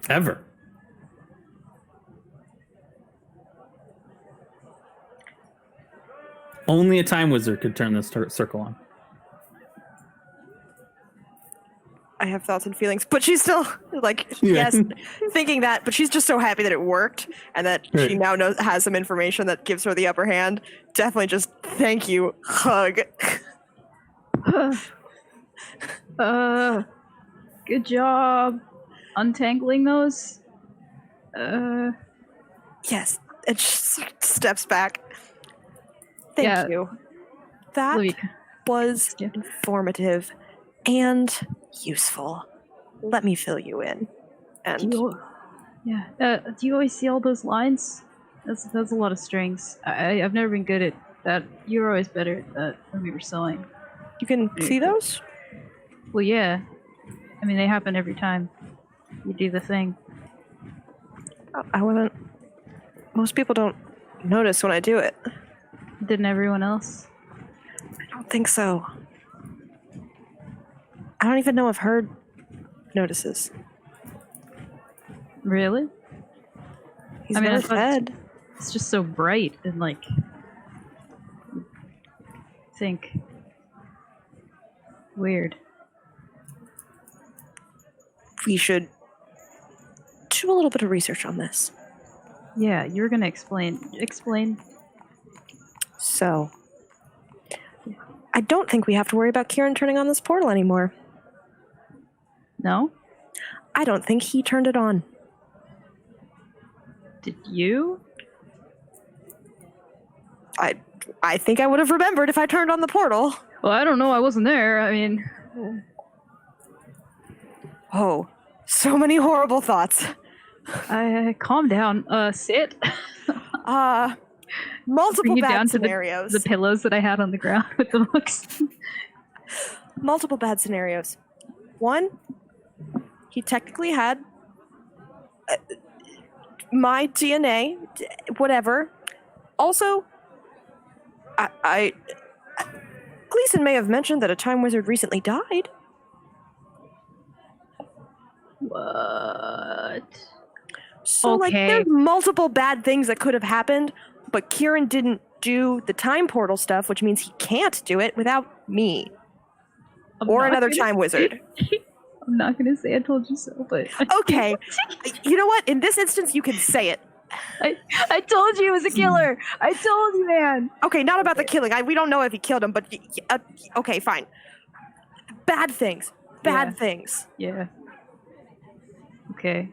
Ever. Only a time wizard could turn this circle on. I have thoughts and feelings, but she's still yes, thinking that, but she's just so happy that it worked and that she now has some information that gives her the upper hand. Definitely just thank you, hug. Good job untangling those. Yes, and she steps back. Thank you. That was informative and useful. Let me fill you in. And do you always see all those lines? That's a lot of strings. I've never been good at that. You're always better at that when we were sewing. You can see those? Well, yeah. I mean, they happen every time you do the thing. I wouldn't. Most people don't notice when I do it. Didn't everyone else? I don't think so. I don't even know if Herd notices. Really? He's never said. It's just so bright and like. Think. Weird. We should do a little bit of research on this. Yeah, you were gonna explain. Explain. So, I don't think we have to worry about Kieran turning on this portal anymore. No? I don't think he turned it on. Did you? I think I would have remembered if I turned on the portal. Well, I don't know. I wasn't there. I mean... Oh, so many horrible thoughts. Calm down. Sit. Multiple bad down scenarios. To the pillows that I had on the ground with the books. Multiple bad scenarios. One, he technically had my DNA, whatever. Also, Gleason may have mentioned that a time wizard recently died. What? So, there's multiple bad things that could have happened, but Kieran didn't do the time portal stuff, which means he can't do it without me. Or another time wizard. I'm not going to say I told you so, but... Okay. You know what? In this instance, you can say it. I told you he was a killer. I told you, man. Okay, not about the killing. We don't know if he killed him, but... okay, fine. Bad things. Bad things. Yeah. Okay.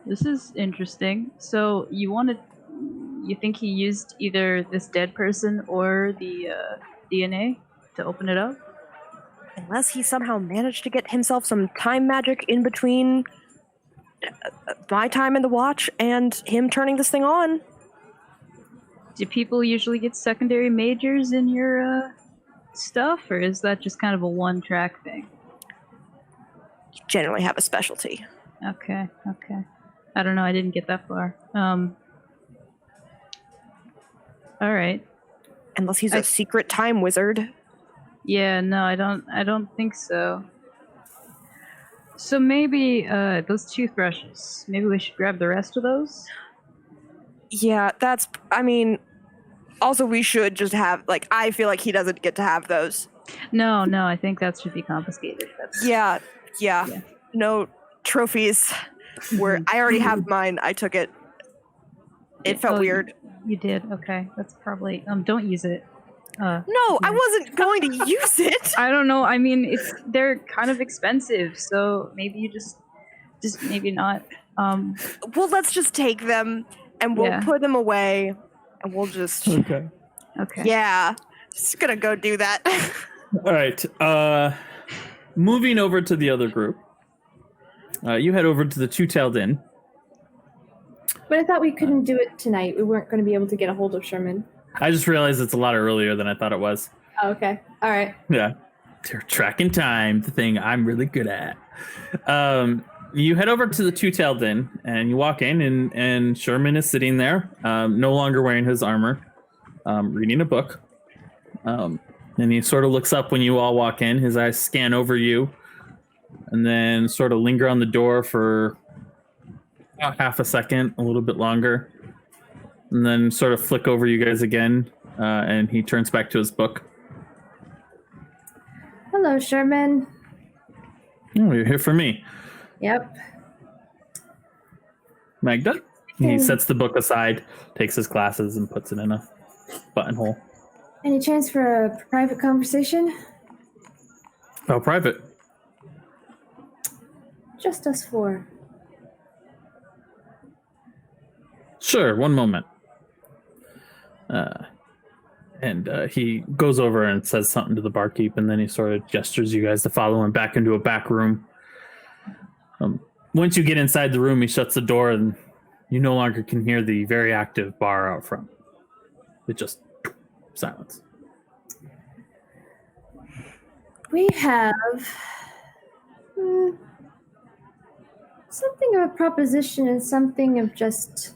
This is interesting. So, you think he used either this dead person or the DNA to open it up? Unless he somehow managed to get himself some time magic in between my time in the watch and him turning this thing on. Do people usually get secondary majors in your stuff, or is that just kind of a one-track thing? generally have a specialty. Okay. I don't know. I didn't get that far. All right. Unless he's a secret time wizard. Yeah, no, I don't think so. So maybe those toothbrushes. Maybe we should grab the rest of those. Yeah, also we should just have, I feel like he doesn't get to have those. No, I think that should be confiscated. Yeah. No trophies. I already have mine. I took it. It felt weird. You did? Okay. That's probably... don't use it. No, I wasn't going to use it. I don't know. I mean, they're kind of expensive, so maybe you just maybe not. Well, let's just take them and we'll put them away and we'll just... Okay. Yeah. Just gonna go do that. All right. Moving over to the other group. You head over to the Two-Tailed Inn. But I thought we couldn't do it tonight. We weren't going to be able to get a hold of Sherman. I just realized it's a lot earlier than I thought it was. Oh, okay. All right. Yeah. Tracking time, the thing I'm really good at. You head over to the Two-Tailed Inn, and you walk in, and Sherman is sitting there, no longer wearing his armor, reading a book. And he sort of looks up when you all walk in. His eyes scan over you, and then sort of linger on the door for about half a second, a little bit longer, and then sort of flick over you guys again, and he turns back to his book. Hello, Sherman. Oh, you're here for me. Yep. Magda? He sets the book aside, takes his glasses, and puts it in a buttonhole. Any chance for a private conversation? Oh, private. Just us four. Sure, one moment. And he goes over and says something to the barkeep, and then he sort of gestures you guys to follow him back into a back room. Once you get inside the room, he shuts the door, and you no longer can hear the very active bar out front. It just silence. We have something of a proposition and something of just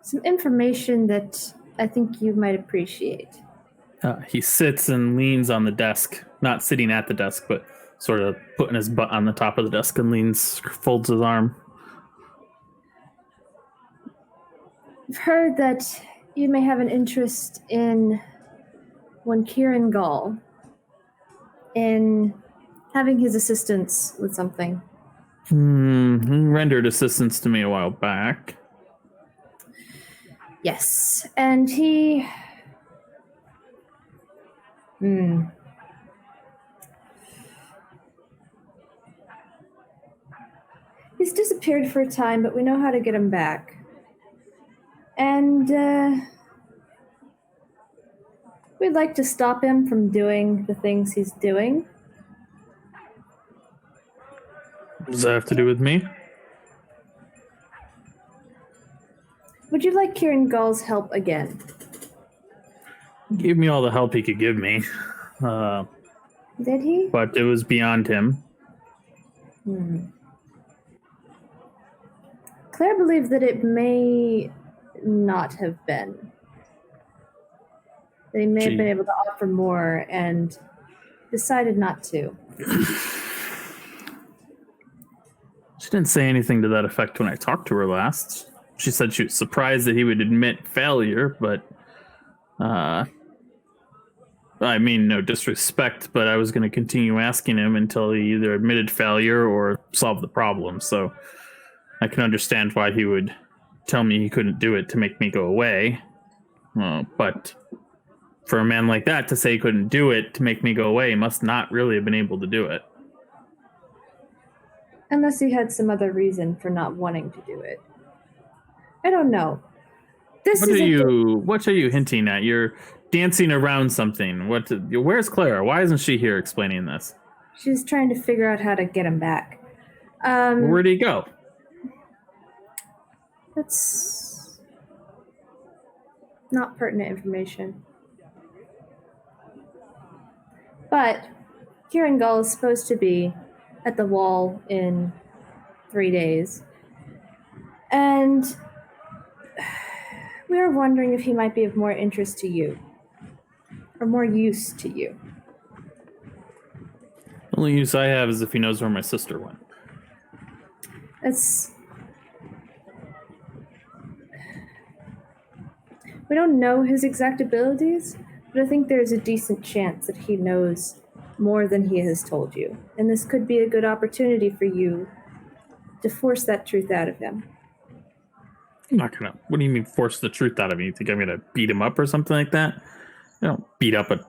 some information that I think you might appreciate. He sits and leans on the desk, not sitting at the desk, but sort of putting his butt on the top of the desk and folds his arm. I've heard that you may have an interest in one Kieran Gall, in having his assistance with something. He rendered assistance to me a while back. Yes, and he... He's disappeared for a time, but we know how to get him back. And, we'd like to stop him from doing the things he's doing. What does that have to do with me? Would you like Kieran Gall's help again? He gave me all the help he could give me. Did he? But it was beyond him. Claire believes that it may not have been. That he may have been able to offer more and decided not to. She didn't say anything to that effect when I talked to her last. She said she was surprised that he would admit failure, but I mean, no disrespect, but I was going to continue asking him until he either admitted failure or solved the problem. So I can understand why he would tell me he couldn't do it to make me go away. But for a man like that to say he couldn't do it to make me go away, he must not really have been able to do it. Unless he had some other reason for not wanting to do it. I don't know. What are you hinting at? You're dancing around something. Where's Clara? Why isn't she here explaining this? She's trying to figure out how to get him back. Where'd he go? That's not pertinent information. But Kieran Gall is supposed to be at the wall in 3 days. And we were wondering if he might be of more interest to you, or more use to you. The only use I have is if he knows where my sister went. We don't know his exact abilities, but I think there's a decent chance that he knows more than he has told you. And this could be a good opportunity for you to force that truth out of him. I'm not gonna. What do you mean force the truth out of me? You think I'm gonna beat him up or something like that? I don't beat up a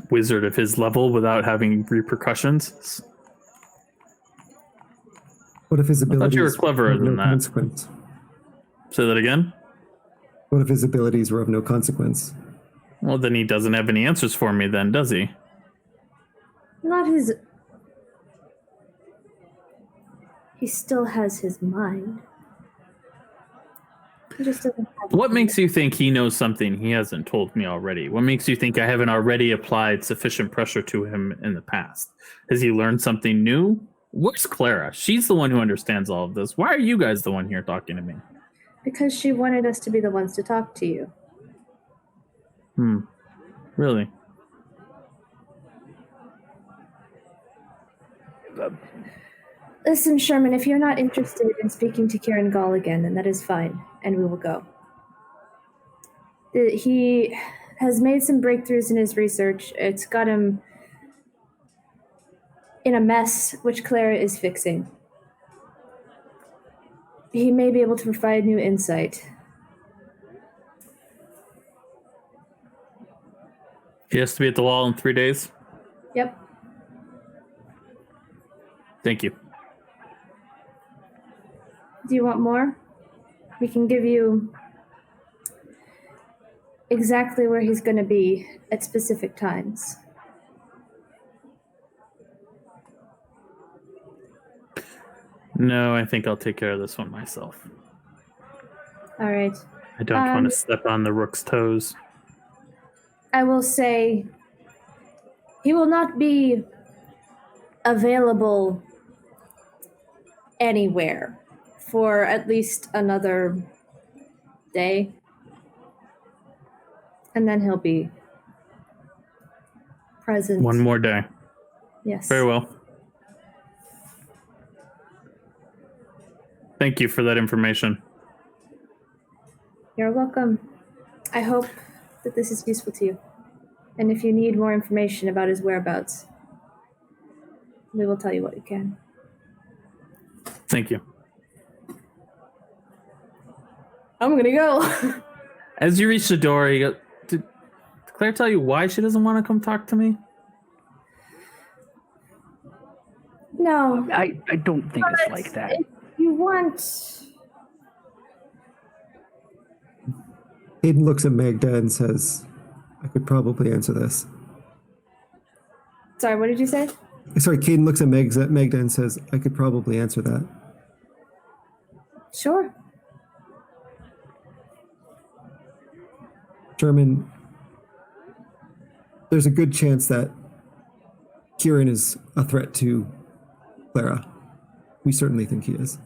wizard of his level without having repercussions. What if his I thought abilities you were cleverer were of no than that. consequence? Say that again? What if his abilities were of no consequence? Well, then he doesn't have any answers for me then, does he? Not his... He still has his mind. He just doesn't have... What makes you think he knows something he hasn't told me already? What makes you think I haven't already applied sufficient pressure to him in the past? Has he learned something new? Where's Clara? She's the one who understands all of this. Why are you guys the one here talking to me? Because she wanted us to be the ones to talk to you. Really? Listen, Sherman, if you're not interested in speaking to Kieran Gall again, then that is fine, and we will go. He has made some breakthroughs in his research. It's got him in a mess, which Clara is fixing. He may be able to provide new insight. He has to be at the wall in 3 days? Yep. Thank you. Do you want more? We can give you exactly where he's going to be at specific times. No, I think I'll take care of this one myself. All right. I don't want to step on the rook's toes. I will say he will not be available anywhere for at least another day. And then he'll be present. One more day. Yes. Very well. Thank you for that information. You're welcome. I hope that this is useful to you. And if you need more information about his whereabouts, we will tell you what we can. Thank you. I'm gonna go. As you reach the door, you go, did Claire tell you why she doesn't want to come talk to me? No. I don't think it's like that. If you want... Hayden looks at Magda and says, I could probably answer this. Sorry, what did you say? Sorry, Caden looks at Magda and says, I could probably answer that. Sure. Sherman, there's a good chance that Kieran is a threat to Clara. We certainly think he is.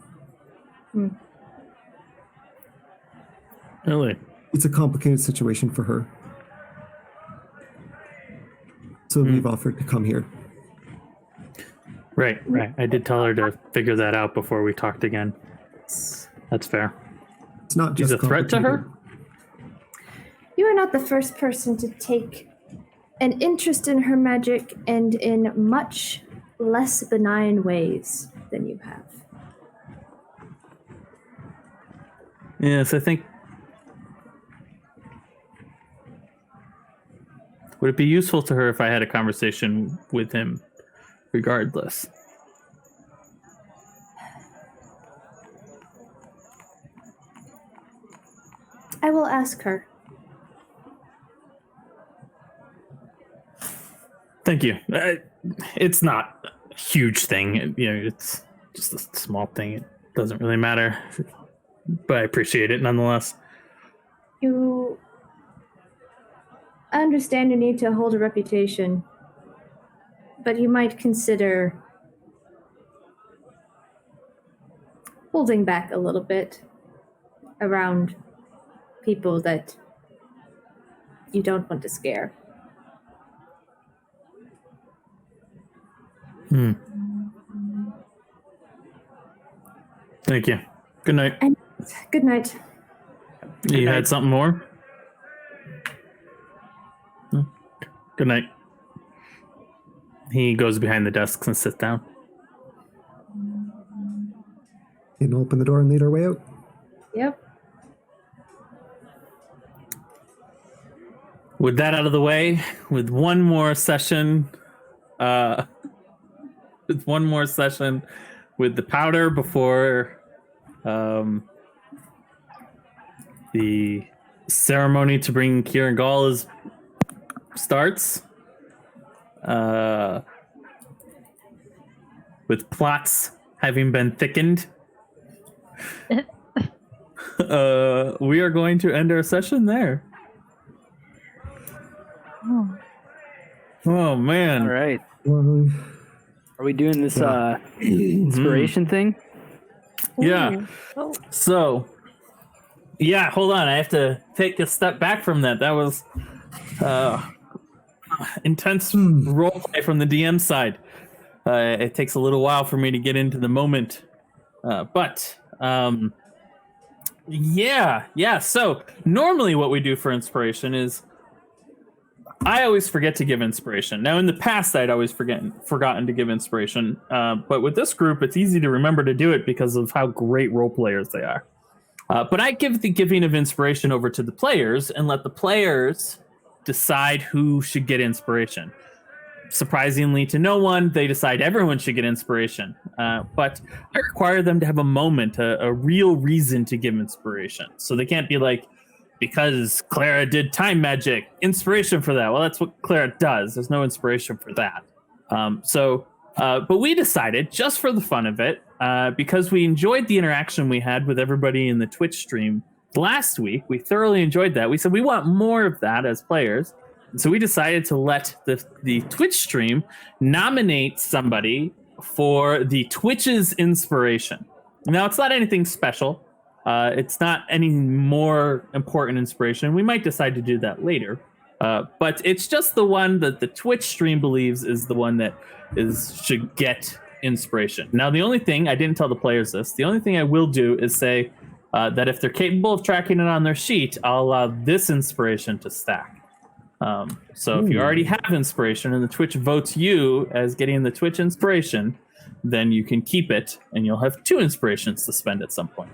Really? It's a complicated situation for her. So we've offered to come here. Right. I did tell her to figure that out before we talked again. That's fair. It's not just He's a threat to her? You are not the first person to take an interest in her magic and in much less benign ways than you have. Yes, I think... Would it be useful to her if I had a conversation with him regardless? I will ask her. Thank you. It's not a huge thing. It's just a small thing. It doesn't really matter. But I appreciate it nonetheless. I understand you need to hold a reputation, but you might consider holding back a little bit around people that you don't want to scare. Thank you. Good night. And good night. You had something more? Good night. He goes behind the desks and sits down. And open the door and lead our way out. Yep. With that out of the way, with one more session, with the powder before the ceremony to bring Kieran Gall starts, with plots having been thickened, we are going to end our session there. Oh man! All right. Well, Are we doing this inspiration thing? Yeah. Oh. So, yeah, hold on. I have to take a step back from that. That was intense roleplay from the DM side. It takes a little while for me to get into the moment. Yeah. So, normally what we do for inspiration is I always forget to give inspiration. Now, in the past, I'd always forgotten to give inspiration. But with this group, it's easy to remember to do it because of how great role players they are. But I give the giving of inspiration over to the players and let the players decide who should get inspiration. Surprisingly to no one, they decide everyone should get inspiration. But I require them to have a moment, a real reason to give inspiration. So they can't be like, because Clara did time magic, inspiration for that. Well, that's what Clara does. There's no inspiration for that. But we decided, just for the fun of it, because we enjoyed the interaction we had with everybody in the Twitch stream last week, we thoroughly enjoyed that. We said we want more of that as players. And so we decided to let the Twitch stream nominate somebody for the Twitch's inspiration. Now, it's not anything special. It's not any more important inspiration. We might decide to do that later. But it's just the one that the Twitch stream believes is the one that should get inspiration. Now, the only thing, I didn't tell the players this, the only thing I will do is say that if they're capable of tracking it on their sheet, I'll allow this inspiration to stack. So if you already have inspiration and the Twitch votes you as getting the Twitch inspiration, then you can keep it and you'll have 2 inspirations to spend at some point.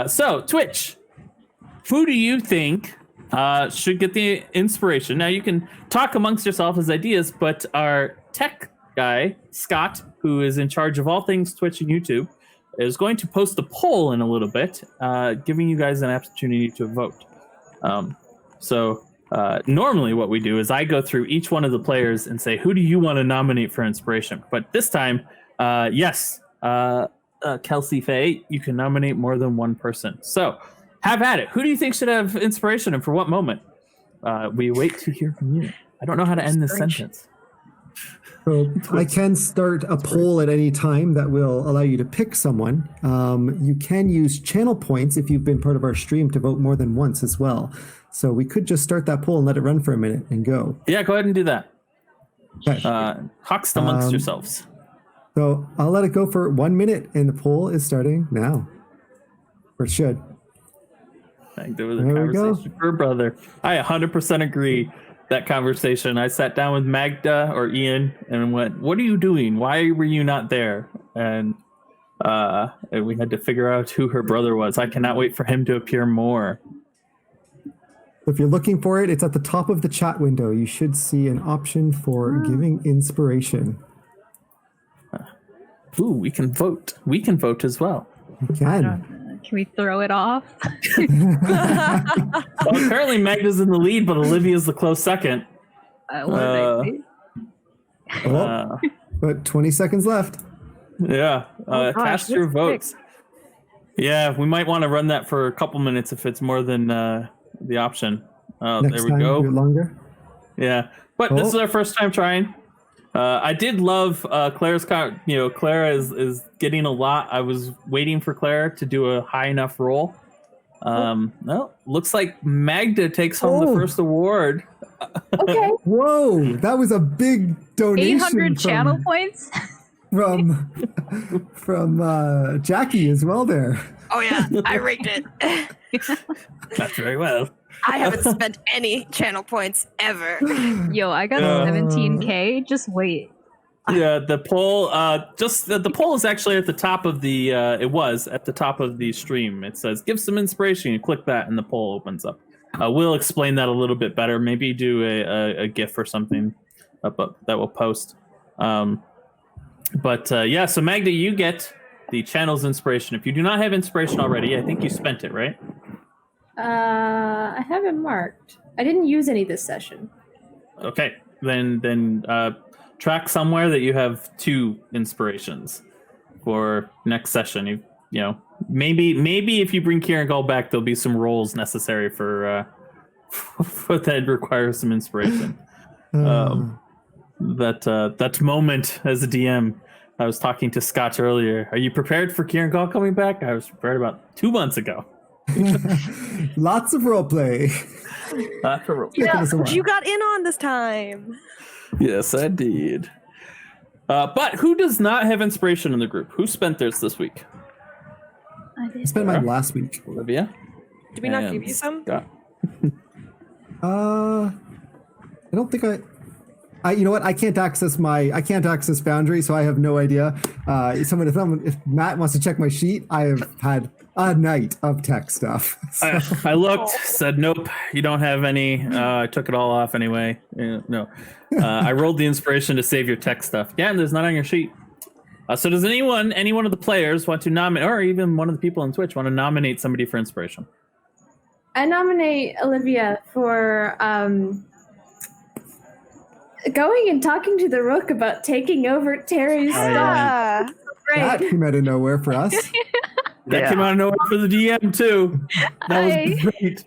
So, Twitch, who do you think should get the inspiration? Now, you can talk amongst yourself as ideas, but our tech guy, Scott, who is in charge of all things Twitch and YouTube, is going to post a poll in a little bit, giving you guys an opportunity to vote. Normally what we do is I go through each one of the players and say, who do you want to nominate for inspiration? But this time, yes, Kelsey Faye, you can nominate more than one person. So have at it. Who do you think should have inspiration and for what moment? We wait to hear from you. I don't know how to end this sentence. So I can start a poll at any time that will allow you to pick someone. You can use channel points if you've been part of our stream to vote more than once as well. So we could just start that poll and let it run for a minute and go. Yeah, go ahead and do that. Okay. Talks amongst yourselves. So I'll let it go for 1 minute, and the poll is starting now. Or it should. There was a conversation for brother. I 100% agree. That conversation, I sat down with Magda or Ian and went, "What are you doing? Why were you not there?" And we had to figure out who her brother was. I cannot wait for him to appear more. If you're looking for it, it's at the top of the chat window. You should see an option for giving inspiration. Ooh, we can vote. We can vote as well. You can. Can we throw it off? Well, apparently Magda's in the lead, but Olivia's the close second. But 20 seconds left. Yeah. Cast your votes. Yeah, we might want to run that for a couple minutes if it's more than the option. Next there we time, go. do it longer. Yeah. But this is our first time trying. I did love Claire's. Clara is getting a lot. I was waiting for Claire to do a high enough roll. No, looks like Magda takes home the first award. Okay. Whoa, that was a big donation. 800 channel points. from Jackie as well there. Oh yeah, I rigged it. That's very well. I haven't spent any channel points ever. Yo, I got 17K. Just wait. Yeah, the poll. The poll is actually at the top of the. It was at the top of the stream. It says "Give some inspiration." You click that, and the poll opens up. We'll explain that a little bit better. Maybe do a GIF or something up that we'll post. Yeah. So Magda, you get the channel's inspiration. If you do not have inspiration already, I think you spent it, right? I have it marked. I didn't use any this session. Okay, then track somewhere that you have 2 inspirations for next session. You know, maybe if you bring Kieran Gull back, there'll be some roles necessary for that require some inspiration. That moment as a DM, I was talking to Scott earlier. Are you prepared for Kieran Gull coming back? I was prepared about 2 months ago. Lots of roleplay. Lots of roleplay. Yeah, you got in on this time. Yes, I did. But who does not have inspiration in the group? Who spent theirs this week? I spent mine last week. Olivia? Did we not give you some? Scott. I don't think you know what? I can't access Boundary, so I have no idea. If Matt wants to check my sheet, I have had a night of tech stuff. So. I looked, said nope, you don't have any. I took it all off anyway. No, I rolled the inspiration to save your tech stuff. Yeah, and there's not on your sheet. So does any one of the players want to nominate, or even one of the people on Twitch want to nominate somebody for inspiration? I nominate Olivia for going and talking to the Rook about taking over Terry's stuff. Great. That came out of nowhere for us. That came out of nowhere for the DM too. That was great.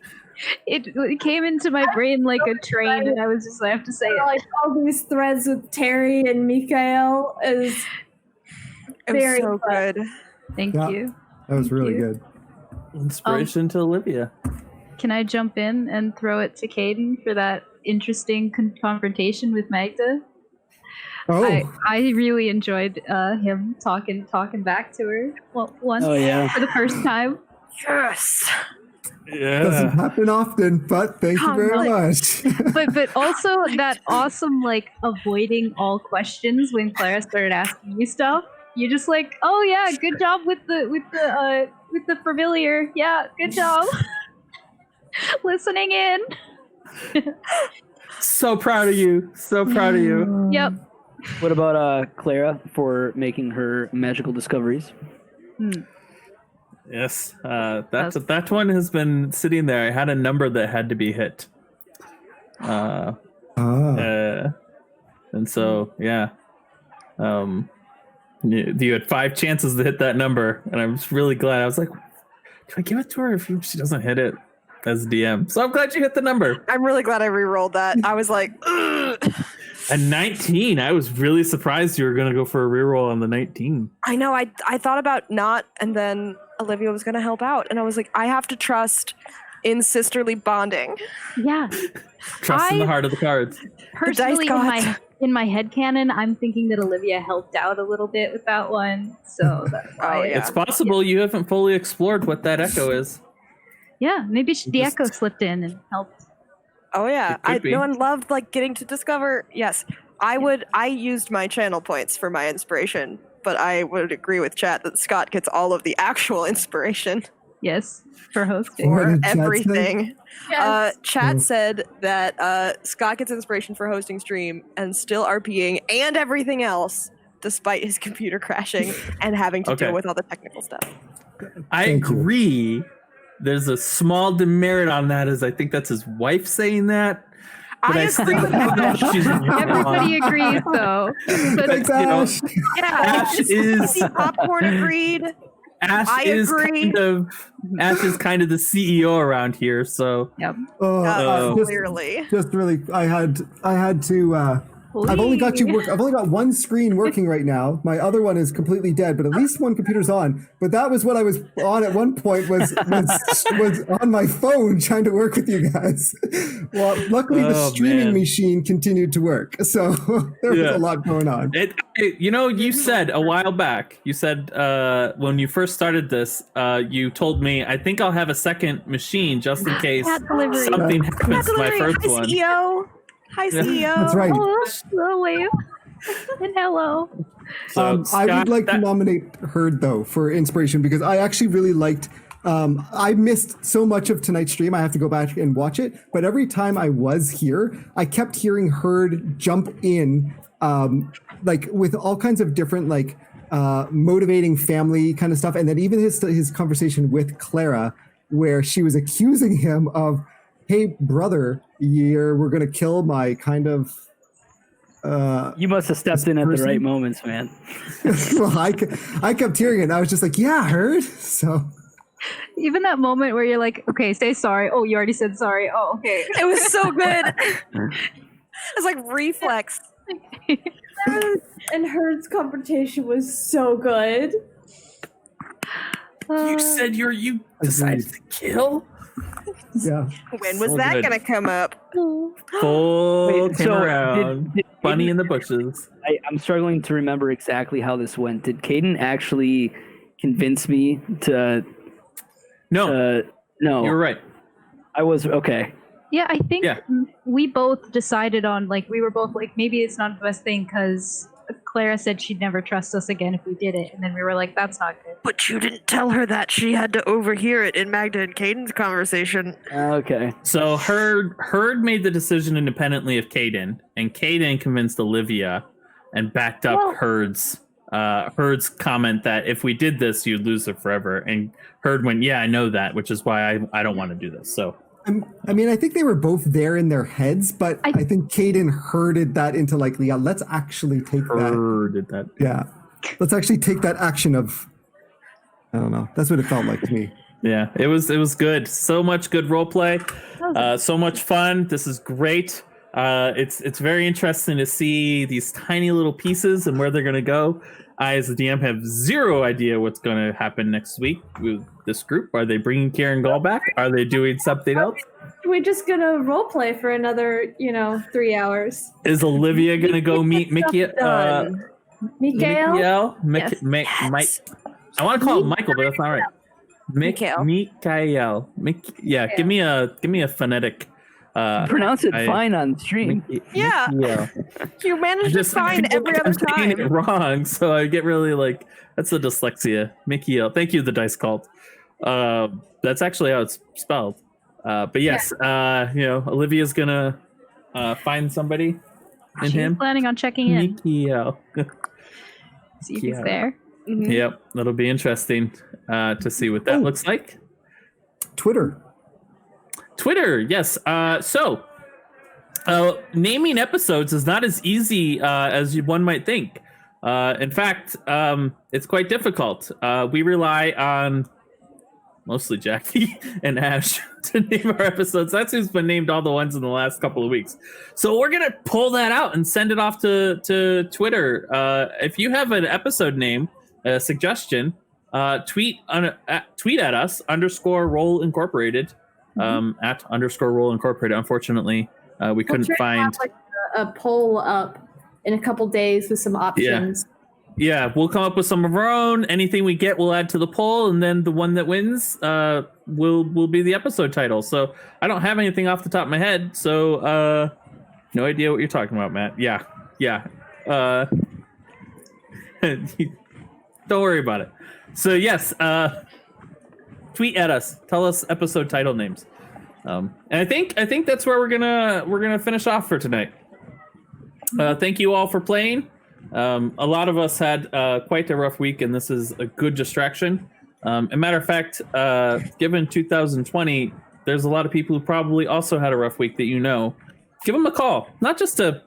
It came into my brain like a train, and I was just, I have to say it. Like all these threads with Terry and Mikael is very so good. Thank you. That was really good. Inspiration to Olivia. Can I jump in and throw it to Caden for that interesting confrontation with Magda? Oh, I really enjoyed him talking back to her once for the first time. Yes. Yeah. Doesn't happen often, but thank you very much. but also that awesome avoiding all questions when Clara started asking you stuff. You're just like, oh yeah, good job with the familiar. Yeah, good job. Listening in. So proud of you. So proud of you. Yep. What about Clara for making her magical discoveries? Yes, that one has been sitting there. I had a number that had to be hit. And so you had 5 chances to hit that number, and I was really glad. I was like, do I give it to her if she doesn't hit it as DM? So I'm glad you hit the number. I'm really glad I re-rolled that. I was like, ugh. A 19. I was really surprised you were going to go for a reroll on the 19. I know. I thought about not, and then Olivia was going to help out, and I was like, I have to trust in sisterly bonding. Yeah. Trust in the heart of the cards. Personally, in my headcanon, I'm thinking that Olivia helped out a little bit with that one. So that's why. It's possible you haven't fully explored what that echo is. Yeah, maybe the echo slipped in and helped. Oh yeah, no one loved getting to discover. Yes, I used my channel points for my inspiration, but I would agree with chat that Scott gets all of the actual inspiration. Yes, for hosting. For everything. Yes. Chat said that Scott gets inspiration for hosting stream and still RPing and everything else, despite his computer crashing and having to deal with all the technical stuff. I agree. There's a small demerit on that, as I think that's his wife saying that. But I agree with that. Everybody agrees, though. Thanks, Ash. Ash is popcorn agreed. Ash is kind of the CEO around here, so yep. Clearly, just really, I had to I've only got I've only got one screen working right now. My other one is completely dead, but at least one computer's on. But that was what I was on at one point. Was on my phone trying to work with you guys. Well, luckily the streaming machine continued to work, so there was a lot going on. You said a while back. You said when you first started this, you told me, I think I'll have a second machine just in case something happens to my first one. CEO. Hi, CEO. That's right. Hello, wave. And hello. So, I would like to nominate Herd, though, for inspiration, because I actually really liked... I missed so much of tonight's stream. I have to go back and watch it. But every time I was here, I kept hearing Herd jump in, like with all kinds of different, like, motivating family kind of stuff. And then even his conversation with Clara, where she was accusing him of, hey, brother, we're going to kill my kind of... you must have stepped in at the right moments, man. Well, I kept hearing it, and I was just like, yeah, Herd. So... Even that moment where you're like, okay, say sorry. Oh, you already said sorry. Oh, okay. It was so good. It's like reflex. And Herd's confrontation was so good. You said you decided to kill? Yeah. When was that going to come up? Around. Bunny in the bushes. I'm struggling to remember exactly how this went. Did Caden actually convince me to... No. No. You're right. I was... Okay. Yeah, I think we both decided on, like, we were both like, maybe it's not the best thing because Clara said she'd never trust us again if we did it. And then we were like, that's not good. But you didn't tell her that. She had to overhear it in Magda and Caden's conversation. Okay. So Herd made the decision independently of Caden, and Caden convinced Olivia and backed up Herd's comment that if we did this, you'd lose her forever. And Herd went, yeah, I know that, which is why I don't want to do this. So I mean, I think they were both there in their heads, but I think Caden herded that into like, yeah, let's actually take that. Yeah. Let's actually take that action of, I don't know. That's what it felt like to me. Yeah, it was good. So much good role play. So much fun. This is great. It's very interesting to see these tiny little pieces and where they're going to go. I, as the DM, have zero idea what's going to happen next week with this group. Are they bringing Kieran Gall back? Are they doing something else? We're just going to role play for another, 3 hours. Is Olivia going to go meet Mickey? Mikael? Yes. I want to call him Michael, but that's not right. Mikael. Yeah, give me a phonetic. Pronounce it fine on stream. Yeah. You managed to find every other time. I'm saying it wrong, so I get really like, that's the dyslexia. Mikiel. Thank you, the dice cult. That's actually how it's spelled. But yes, Olivia's gonna find somebody in him. She's planning on checking in. Mikiel. See if he's there. Mm-hmm. Yep, that'll be interesting to see what that looks like. Twitter, yes. So naming episodes is not as easy as one might think. In fact, it's quite difficult. We rely on mostly Jackie and Ash to name our episodes. That's who's been named all the ones in the last couple of weeks. So we're going to pull that out and send it off to Twitter. If you have an episode name, a suggestion, tweet at us, _roll incorporated. At _roll incorporated. Unfortunately, we couldn't find have, like, a poll up in a couple days with some options. Yeah, we'll come up with some of our own. Anything we get, we'll add to the poll, and then the one that wins will be the episode title. So I don't have anything off the top of my head, so no idea what you're talking about, Matt. Yeah. Don't worry about it. So yes, tweet at us. Tell us episode title names. And I think that's where we're gonna finish off for tonight. Thank you all for playing. A lot of us had quite a rough week, and this is a good distraction. As a matter of fact, given 2020, there's a lot of people who probably also had a rough week that give them a call, not just to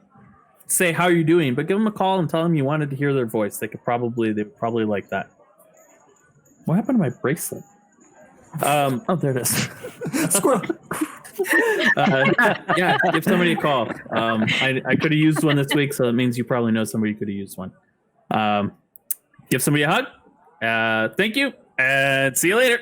say how you're doing, but give them a call and tell them you wanted to hear their voice. They'd probably like that. What happened to my bracelet? Oh, there it is. Squirrel. Yeah, give somebody a call. I could have used one this week, so that means you probably know somebody could have used one. Give somebody a hug. Thank you, and see you later.